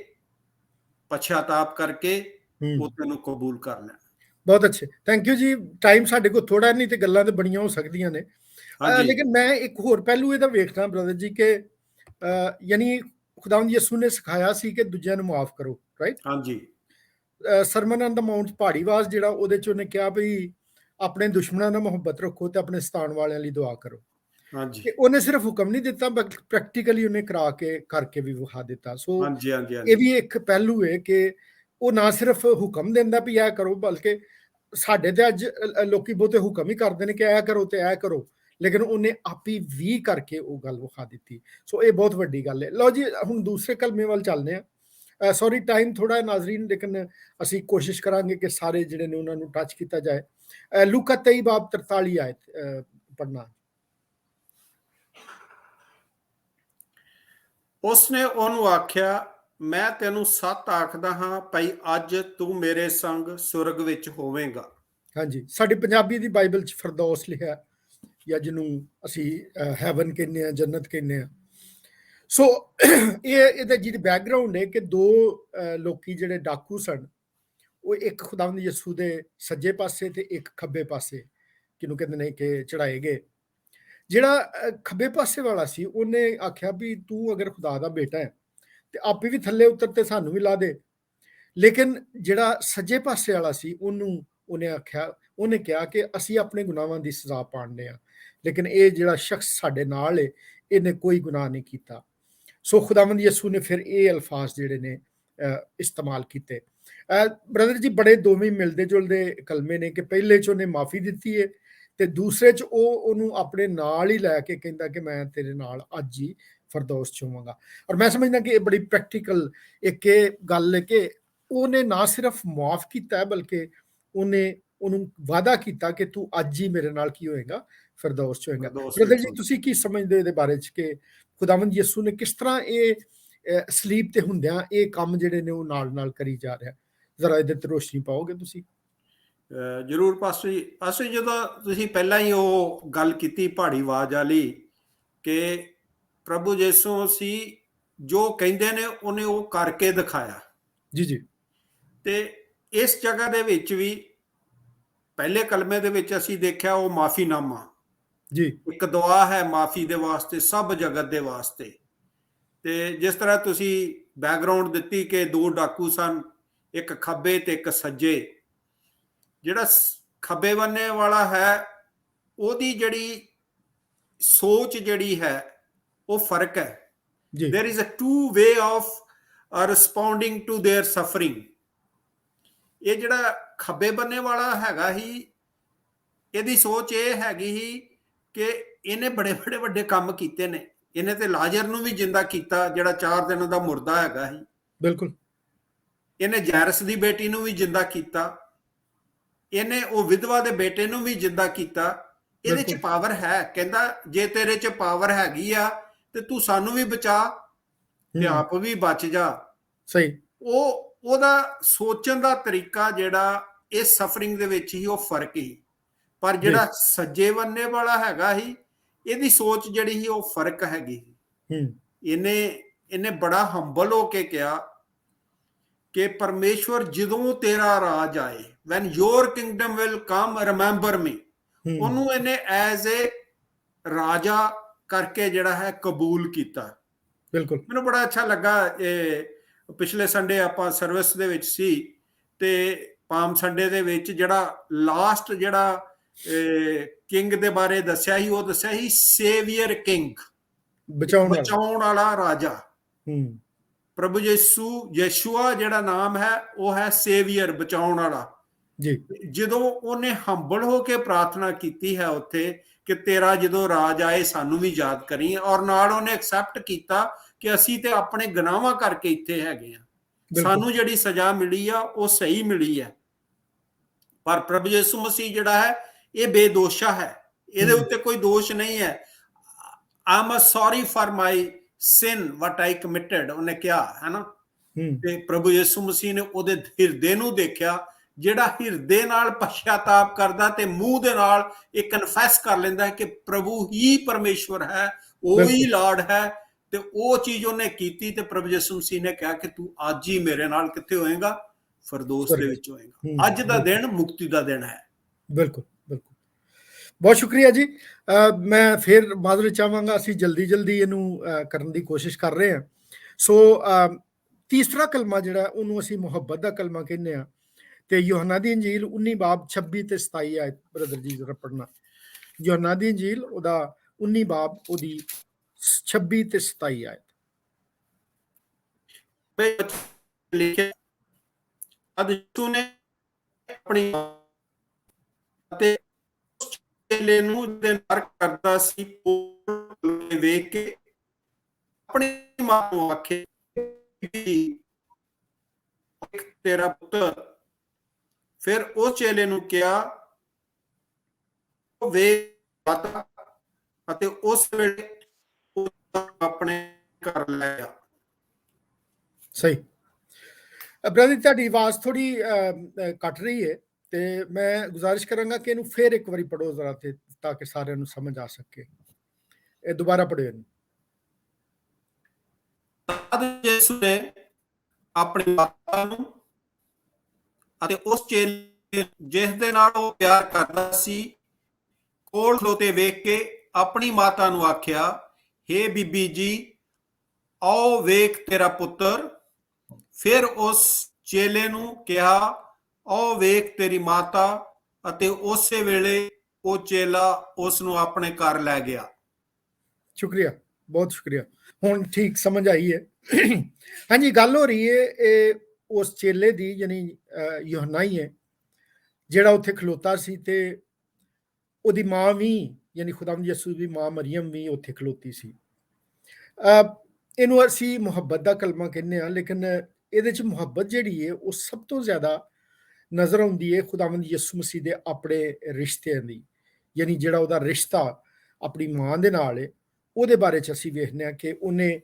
ਪਛਤਾਪ ਕਰਕੇ ਉਹ ਤੈਨੂੰ ਕਬੂਲ ਕਰ ਲੈਣ। ਬਹੁਤ ਅੱਛੇ, ਥੈਂਕ ਯੂ ਜੀ। ਟਾਈਮ ਸਾਡੇ ਕੋਲ ਥੋੜਾ ਨਹੀਂ ਤੇ ਗੱਲਾਂ ਤੇ ਬੜੀਆਂ ਹੋ ਸਕਦੀਆਂ ਨੇ, ਲੇਕਿਨ ਮੈਂ ਇੱਕ ਹੋਰ ਪਹਿਲੂ ਇਹਦਾ ਵੇਖਦਾ ਬ੍ਰਦਰ ਜੀ ਕਿ ਯਾਨੀ ਖੁਦਾਵੰਦ ਯਿਸੂ ਨੇ ਸਿਖਾਇਆ ਸੀ ਕਿ ਦੂਜਿਆਂ ਨੂੰ ਮਾਫ ਕਰੋ, ਰਾਈਟ? ਹਾਂਜੀ। ਸਰਮਨ ਔਨ ਦ ਮਾਊਂਟ ਪਹਾੜੀ ਵਾਸ ਜਿਹੜਾ ਉਹਦੇ ਚ ਉਹਨੇ ਕਿਹਾ ਵੀ ਆਪਣੇ ਦੁਸ਼ਮਣਾਂ ਨਾਲ ਮੁਹੱਬਤ ਰੱਖੋ ਤੇ ਆਪਣੇ ਸਤਾਉਣ ਵਾਲਿਆਂ ਲਈ ਦੁਆ ਕਰੋ। ਹਾਂਜੀ। ਤੇ ਉਹਨੇ ਸਿਰਫ ਹੁਕਮ ਨਹੀਂ ਦਿੱਤਾ ਬਲਕਿ ਪ੍ਰੈਕਟੀਕਲੀ ਉਹਨੇ ਕਰਾ ਕੇ ਕਰਕੇ ਵੀ ਵਿਖਾ ਦਿੱਤਾ। ਸੋ ਹਾਂਜੀ ਹਾਂਜੀ ਇਹ ਵੀ ਇੱਕ ਪਹਿਲੂ ਹੈ ਕਿ ਉਹ ਨਾ ਸਿਰਫ ਹੁਕਮ ਦਿੰਦਾ ਵੀ ਇਹ ਕਰੋ, ਬਲਕਿ ਸਾਡੇ ਤੇ ਅੱਜ ਲੋਕੀ ਬਹੁਤੇ ਹੁਕਮ ਹੀ ਕਰਦੇ ਨੇ ਕਿ ਇਹ ਕਰੋ ਤੇ ਇਹ ਕਰੋ, ਲੇਕਿਨ ਉਹਨੇ ਆਪੀ ਵੀ ਕਰਕੇ ਉਹ ਗੱਲ ਵਿਖਾ ਦਿੱਤੀ। ਸੋ ਇਹ ਬਹੁਤ ਵੱਡੀ ਗੱਲ ਹੈ। ਲਓ ਜੀ, ਹੁਣ ਦੂਸਰੇ ਕਲਮੇ ਵੱਲ ਚੱਲਦੇ ਹਾਂ। ਸੌਰੀ ਟਾਈਮ ਥੋੜਾ ਨਾਜ਼ਰੀਨ, ਲੇਕਿਨ ਅਸੀਂ ਕੋਸ਼ਿਸ਼ ਕਰਾਂਗੇ ਕਿ ਸਾਰੇ ਜਿਹੜੇ ਨੇ ਉਹਨਾਂ ਨੂੰ ਟੱਚ ਕੀਤਾ ਜਾਏ। ਲੂਕਾ 23 ਬਾਬ 43 ਆਇਤ ਪੜ੍ਹਨਾ। ਉਸਨੇ ਉਹਨੂੰ ਆਖਿਆ, ਮੈਂ ਤੈਨੂੰ ਸੱਚ ਆਖਦਾ ਹਾਂ ਭਈ ਅੱਜ ਤੂੰ ਮੇਰੇ ਸੰਗ ਸੁਰਗ ਵਿੱਚ ਹੋਵੇਂਗਾ। ਹਾਂਜੀ, ਸਾਡੀ ਪੰਜਾਬੀ ਦੀ ਬਾਈਬਲ 'ਚ ਫਿਰਦੌਸ ਲਿਖਿਆ, ਜਾਂ ਜਿਹਨੂੰ ਅਸੀਂ ਹੈਵਨ ਕਹਿੰਦੇ ਹਾਂ, ਜੰਨਤ ਕਹਿੰਦੇ ਹਾਂ। ਸੋ ਇਹਦਾ ਜਿਹੜੀ ਬੈਕਗਰਾਉਂਡ ਹੈ ਕਿ ਦੋ ਲੋਕੀ ਜਿਹੜੇ ਡਾਕੂ ਸਨ, ਉਹ ਇੱਕ ਖੁਦਾਵੰਦ ਯਿਸੂ ਦੇ ਸੱਜੇ ਪਾਸੇ ਤੇ ਇੱਕ ਖੱਬੇ ਪਾਸੇ, ਕਿਹਨੂੰ ਕਹਿੰਦੇ ਨੇ ਕਿ ਚੜਾਏ ਗਏ। ਜਿਹੜਾ ਖੱਬੇ ਪਾਸੇ ਵਾਲਾ ਸੀ ਉਹਨੇ ਆਖਿਆ ਵੀ ਤੂੰ ਅਗਰ ਖੁਦਾ ਦਾ ਬੇਟਾ ਹੈ ਤੇ ਆਪੇ ਵੀ ਥੱਲੇ ਉਤਰ ਤੇ ਸਾਨੂੰ ਵੀ ਲਾ ਦੇ। ਲੇਕਿਨ ਜਿਹੜਾ ਸੱਜੇ ਪਾਸੇ ਵਾਲਾ ਸੀ ਉਹਨੇ ਕਿਹਾ ਕਿ ਅਸੀਂ ਆਪਣੇ ਗੁਨਾਹਾਂ ਦੀ ਸਜ਼ਾ ਪਾਣਦੇ ਆ, ਲੇਕਿਨ ਇਹ ਜਿਹੜਾ ਸ਼ਖਸ ਸਾਡੇ ਨਾਲ ਹੈ ਇਹਨੇ ਕੋਈ ਗੁਨਾਹ ਨਹੀਂ ਕੀਤਾ। ਸੋ ਖੁਦਾਵੰਦ ਯਿਸੂ ਨੇ ਫਿਰ ਇਹ ਅਲਫਾਜ਼ ਜਿਹੜੇ ਨੇ ਇਸਤੇਮਾਲ ਕੀਤੇ। ਬ੍ਰਦਰ ਜੀ, ਬੜੇ ਦੋਵੇਂ ਮਿਲਦੇ ਜੁਲਦੇ ਕਲਮੇ ਨੇ ਕਿ ਪਹਿਲੇ 'ਚ ਉਹਨੇ ਮਾਫੀ ਦਿੱਤੀ ਹੈ ਤੇ ਦੂਸਰੇ 'ਚ ਉਹਨੂੰ ਆਪਣੇ ਨਾਲ ਹੀ ਲੈ ਕੇ ਕਹਿੰਦਾ ਕਿ ਮੈਂ ਤੇਰੇ ਨਾਲ ਅੱਜ ਹੀ ਫਰਦੌਸ 'ਚ ਹੋਵਾਂਗਾ। ਔਰ ਮੈਂ ਸਮਝਦਾ ਕਿ ਇਹ ਬੜੀ ਪ੍ਰੈਕਟੀਕਲ ਇੱਕ ਇਹ ਗੱਲ ਹੈ ਕਿ ਉਹਨੇ ਨਾ ਸਿਰਫ ਮਾਫ ਕੀਤਾ ਬਲਕਿ ਉਹਨੂੰ ਵਾਅਦਾ ਕੀਤਾ ਕਿ ਤੂੰ ਅੱਜ ਹੀ ਮੇਰੇ ਨਾਲ ਕੀ ਹੋਏਗਾ, ਫਰਦੌਸ 'ਚ ਹੋਏਗਾ। ਬ੍ਰਦਰ ਜੀ, ਤੁਸੀਂ ਕੀ ਸਮਝਦੇ ਹੋ ਇਹਦੇ ਬਾਰੇ 'ਚ ਕਿ ਖੁਦਾਵੰਦ ਯਿਸੂ ਨੇ ਕਿਸ ਤਰ੍ਹਾਂ ਇਹ ਸਲੀਪ ਤੇ ਹੁੰਦਿਆਂ ਇਹ ਕੰਮ ਜਿਹੜੇ ਨੇ ਉਹ ਨਾਲ ਨਾਲ ਕਰੀ ਜਾ ਰਿਹਾ? ਜ਼ਰਾ ਇਹਦੇ ਤੇ ਰੋਸ਼ਨੀ ਪਾਓਗੇ ਤੁਸੀਂ? ਜ਼ਰੂਰ ਪਾਸਟਰ ਜੀ। ਪਾਸਟਰ ਜੀ, ਜਦੋਂ ਤੁਸੀਂ ਪਹਿਲਾਂ ਹੀ ਉਹ ਗੱਲ ਕੀਤੀ ਪਹਾੜੀ ਆਵਾਜ਼ ਵਾਲੀ ਕਿ ਪ੍ਰਭੂ ਯਿਸੂ ਮਸੀਹ ਜੋ ਕਹਿੰਦੇ ਨੇ ਉਹਨੇ ਉਹ ਕਰਕੇ ਦਿਖਾਇਆ। ਜੀ ਜੀ। ਤੇ ਇਸ ਜਗ੍ਹਾ ਦੇ ਵਿੱਚ ਵੀ ਪਹਿਲੇ ਕਲਮੇ ਦੇ ਵਿੱਚ ਅਸੀਂ ਦੇਖਿਆ ਉਹ ਮਾਫੀਨਾਮਾ ਜੀ, ਇੱਕ ਦੁਆ ਹੈ ਮਾਫੀ ਦੇ ਵਾਸਤੇ, ਸਭ ਜਗਤ ਦੇ ਵਾਸਤੇ। ਤੇ ਜਿਸ ਤਰ੍ਹਾਂ ਤੁਸੀਂ ਬੈਕਗਰਾਉਂਡ ਦਿੱਤੀ ਕਿ ਦੋ ਡਾਕੂ ਸਨ, ਇੱਕ ਖੱਬੇ ਤੇ ਇੱਕ ਸੱਜੇ। ਜਿਹੜਾ ਖੱਬੇ ਬੰਨੇ ਵਾਲਾ ਹੈ ਉਹਦੀ ਜਿਹੜੀ ਸੋਚ ਜਿਹੜੀ ਹੈ ਉਹ ਫਰਕ ਹੈ। There is a two way of responding to their suffering। ਇਹ ਜਿਹੜਾ ਖੱਬੇ ਬੰਨੇ ਵਾਲਾ ਹੈਗਾ ਹੀ, ਇਹਦੀ ਸੋਚ ਇਹ ਹੈਗੀ ਹੀ ਕਿ ਇਹਨੇ ਬੜੇ ਬੜੇ ਵੱਡੇ ਕੰਮ ਕੀਤੇ ਨੇ। ਇਹਨੇ ਤੇ ਲਾਜ਼ਰ ਨੂੰ ਵੀ ਜਿੰਦਾ ਕੀਤਾ ਜਿਹੜਾ 4 ਦਿਨਾਂ ਦਾ ਮੁਰਦਾ ਹੈਗਾ ਸੀ। ਬਿਲਕੁਲ। ਇਹਨੇ ਜੈਰਸ ਦੀ ਬੇਟੀ ਨੂੰ ਵੀ ਜਿੰਦਾ ਕੀਤਾ, ਇਹਨੇ ਉਹ ਵਿਧਵਾ ਦੇ ਬੇਟੇ ਨੂੰ ਵੀ ਜਿੰਦਾ ਕੀਤਾ। ਇਹਦੇ 'ਚ ਪਾਵਰ ਹੈ। ਕਹਿੰਦਾ ਜੇ ਤੇਰੇ 'ਚ ਪਾਵਰ ਹੈਗੀ ਆ ਤੇ ਤੂੰ ਸਾਨੂੰ ਵੀ ਬਚਾ ਤੇ ਆਪ ਵੀ ਬਚ ਜਾ। ਸਹੀ। ਉਹਦਾ ਸੋਚਣ ਦਾ ਤਰੀਕਾ ਜਿਹੜਾ ਇਸ ਸਫਰਿੰਗ ਦੇ ਵਿੱਚ ਹੀ ਉਹ ਫਰਕ ਹੀ। ਪਰ ਜਿਹੜਾ ਸੱਜੇ ਬੰਨੇ ਵਾਲਾ ਹੈਗਾ ਹੀ, ਇਹਦੀ ਸੋਚ ਜਿਹੜੀ ਸੀ ਉਹ ਫਰਕ ਹੈਗੀ। ਇਹਨੇ ਬੜਾ ਹੰਬਲ ਹੋ ਕੇ ਕਿਹਾ ਕਿ ਪਰਮੇਸ਼ਵਰ ਜਦੋਂ ਤੇਰਾ ਰਾਜ ਆਏ, when your kingdom will come remember me, ਉਹਨੂੰ ਇਹਨੇ ਐਜ਼ ਏ ਰਾਜਾ ਕਰਕੇ ਜਿਹੜਾ ਹੈ ਕਬੂਲ ਕੀਤਾ। ਬਿਲਕੁਲ, ਮੈਨੂੰ ਬੜਾ ਅੱਛਾ ਲੱਗਾ। ਇਹ ਪਿਛਲੇ ਸੰਡੇ ਆਪਾਂ ਸਰਵਿਸ ਦੇ ਵਿੱਚ ਸੀ ਤੇ ਪਾਮ ਸੰਡੇ ਦੇ ਵਿੱਚ ਜਿਹੜਾ ਲਾਸਟ ਜਿਹੜਾ ਕਿੰਗ ਦੇ ਬਾਰੇ ਦੱਸਿਆ ਸੀ, ਉਹ ਦੱਸਿਆ ਸੀ ਸੇਵੀਅਰ ਕਿੰਗ, ਬਚਾਉਣ ਵਾਲਾ ਰਾਜਾ। ਪ੍ਰਭੂ ਯਿਸੂਆ ਜਿਹੜਾ ਨਾਮ ਹੈ ਉਹ ਹੈ ਸੇਵੀਅਰ, ਬਚਾਉਣ ਵਾਲਾ ਜੀ। ਜਦੋਂ ਉਹਨੇ ਹੰਬਲ ਹੋ ਕੇ ਪ੍ਰਾਰਥਨਾ ਕੀਤੀ ਹੈ ਉੱਥੇ ਕਿ ਤੇਰਾ ਜਦੋਂ ਰਾਜ ਆਏ ਸਾਨੂੰ ਵੀ ਯਾਦ ਕਰੀ, ਔਰ ਨਾਲ ਉਹਨੇ ਐਕਸੈਪਟ ਕੀਤਾ ਕਿ ਅਸੀਂ ਤੇ ਆਪਣੇ ਗੁਨਾਹਾਂ ਕਰਕੇ ਇੱਥੇ ਹੈਗੇ ਆ, ਸਾਨੂੰ ਜਿਹੜੀ ਸਜ਼ਾ ਮਿਲੀ ਆ ਉਹ ਸਹੀ ਮਿਲੀ ਹੈ। ਪਰ ਪ੍ਰਭੂ ਯਿਸੂ ਮਸੀਹ ਜਿਹੜਾ ਹੈ ਇਹ ਬੇਦੋਸ਼ਾ ਹੈ, ਇਹਦੇ ਉੱਤੇ ਕੋਈ ਦੋਸ਼ ਨਹੀਂ ਹੈ। I'm sorry for my sin what I committed, ਉਹਨੇ ਕਿਹਾ ਹੈ ਨਾ। ਤੇ ਪ੍ਰਭੂ ਯਿਸੂ ਮਸੀਹ ਨੇ ਉਹਦੇ ਹਿਰਦੇ ਨੂੰ ਦੇਖਿਆ, ਜਿਹੜਾ ਹਿਰਦੇ ਨਾਲ ਪਛਤਾਪ ਕਰਦਾ ਤੇ ਮੂੰਹ ਦੇ ਨਾਲ ਇਹ ਕਨਫੈਸ ਕਰ ਲੈਂਦਾ ਹੈ ਕਿ ਪ੍ਰਭੂ ਹੀ ਪਰਮੇਸ਼ਵਰ ਹੈ, ਉਹ ਹੀ ਲਾਰਡ ਹੈ। ਤੇ ਉਹ ਚੀਜ਼ ਉਹਨੇ ਕੀਤੀ ਤੇ ਪ੍ਰਭੂ ਯਿਸੂ ਮਸੀਹ ਨੇ ਕਿਹਾ ਕਿ ਤੂੰ ਅੱਜ ਹੀ ਮੇਰੇ ਨਾਲ ਕਿੱਥੇ ਹੋਏਗਾ? ਫਰਦੋਸ ਦੇ ਵਿੱਚ ਹੋਏਗਾ। ਅੱਜ ਦਾ ਦਿਨ ਮੁਕਤੀ ਦਾ ਦਿਨ ਹੈ। ਬਿਲਕੁਲ ਬਿਲਕੁਲ, ਬਹੁਤ ਸ਼ੁਕਰੀਆ ਜੀ। ਮੈਂ ਫਿਰ ਮਾਜ਼ਰਤ ਚਾਹਾਂਗਾ, ਅਸੀਂ ਜਲਦੀ ਇਹਨੂੰ ਕਰਨ ਦੀ ਕੋਸ਼ਿਸ਼ ਕਰ ਰਹੇ ਹਾਂ। ਸੋ ਤੀਸਰਾ ਕਲਮਾ ਜਿਹੜਾ ਉਹਨੂੰ ਅਸੀਂ ਮੁਹੱਬਤ ਦਾ ਕਲਮਾ ਕਹਿੰਦੇ ਹਾਂ। ਤੇ ਯੋਹਨਾ ਦੀ ਇੰਜੀਲ 19 ਬਾਬ 26 ਤੇ 27 ਆਇਤ ਬ੍ਰਦਰ ਜੀ ਜ਼ਰਾ ਪੜ੍ਹਨਾ। ਯੋਹਨਾ ਦੀ ਇੰਜੀਲ ਉਹਦਾ 19 ਬਾਬ ਉਹਦੀ 26 ਤੇ 27 ਆਇਤ ਲਿਖਿਆ, ਅਦ ਯਿਸੂ ਨੇ ਆਪਣੀ ਤੇ ਚੇਲੇ ਨੂੰ ਇਨਕਾਰ ਕਰਦਾ ਸੀ, ਵੇਖ ਕੇ ਆਪਣੀ ਮਾਂ ਨੂੰ ਆਖੇ ਤੇਰਾ ਪੁੱਤਰ। ਫਿਰ ਉਹ ਚੇਲੇ ਨੂੰ ਕਿਹਾ ਵੇਖ ਮਾਤਾ, ਅਤੇ ਉਸ ਵੇਲੇ ਆਪਣੇ ਘਰ ਲੈ ਗਿਆ। ਸਹੀ ਬ੍ਰਦਰ, ਤੁਹਾਡੀ ਆਵਾਜ਼ ਥੋੜੀ ਕੱਟ ਰਹੀ ਹੈ ਤੇ ਮੈਂ ਗੁਜ਼ਾਰਿਸ਼ ਕਰਾਂਗਾ ਕਿ ਇਹਨੂੰ ਫਿਰ ਇੱਕ ਵਾਰੀ ਪੜੋ ਜ਼ਰਾ, ਤੇ ਤਾਂ ਕਿ ਸਾਰਿਆਂ ਨੂੰ ਸਮਝ ਆ ਸਕੇ। ਇਹ ਦੁਬਾਰਾ ਪੜਿਓ ਇਹਨੂੰ। ਯਿਸੂ ਨੇ ਆਪਣੀ ਮਾਤਾ ਨੂੰ ਅਤੇ ਉਸ ਚੇਲੇ ਜਿਸ ਦੇ ਨਾਲ ਉਹ ਪਿਆਰ ਕਰਦਾ ਸੀ ਕੋਲ ਖਲੋਤੇ ਵੇਖ ਕੇ ਆਪਣੀ ਮਾਤਾ ਨੂੰ ਆਖਿਆ, ਹੇ ਬੀਬੀ ਜੀ, ਆਓ ਵੇਖ ਤੇਰਾ ਪੁੱਤਰ। ਫਿਰ ਉਸ ਚੇਲੇ ਨੂੰ ਕਿਹਾ, ਆਓ ਵੇਖ ਤੇਰੀ ਮਾਤਾ, ਅਤੇ ਉਸੇ ਵੇਲੇ ਉਹ ਚੇਲਾ ਉਸ ਨੂੰ ਆਪਣੇ ਘਰ ਲੈ ਗਿਆ। ਸ਼ੁਕਰੀਆ, ਬਹੁਤ ਸ਼ੁਕਰੀਆ। ਹੁਣ ਠੀਕ ਸਮਝ ਆਈ ਹੈ। ਹਾਂਜੀ, ਗੱਲ ਹੋ ਰਹੀ ਹੈ ਇਹ ਉਸ ਚੇਲੇ ਦੀ, ਯਾਨੀ ਯੋਹਨਾ ਹੀ ਹੈ ਜਿਹੜਾ ਉੱਥੇ ਖਲੋਤਾ ਸੀ, ਤੇ ਉਹਦੀ ਮਾਂ ਵੀ ਯਾਨੀ ਖੁਦਾਵੰਦ ਯਿਸੂ ਦੀ ਮਾਂ ਮਰੀਅਮ ਵੀ ਉੱਥੇ ਖਲੋਤੀ ਸੀ। ਇਹਨੂੰ ਅਸੀਂ ਮੁਹੱਬਤ ਦਾ ਕਲਮਾ ਕਹਿੰਦੇ ਹਾਂ, ਲੇਕਿਨ ਇਹਦੇ 'ਚ ਮੁਹੱਬਤ ਜਿਹੜੀ ਹੈ ਉਹ ਸਭ ਤੋਂ ਜ਼ਿਆਦਾ ਨਜ਼ਰ ਆਉਂਦੀ ਹੈ ਖੁਦਾਵੰਦ ਯਿਸੂ ਮਸੀਹ ਦੇ ਆਪਣੇ ਰਿਸ਼ਤਿਆਂ ਦੀ, ਯਾਨੀ ਜਿਹੜਾ ਉਹਦਾ ਰਿਸ਼ਤਾ ਆਪਣੀ ਮਾਂ ਦੇ ਨਾਲ ਹੈ। ਉਹਦੇ ਬਾਰੇ 'ਚ ਅਸੀਂ ਵੇਖਦੇ ਹਾਂ ਕਿ ਉਹਨੇ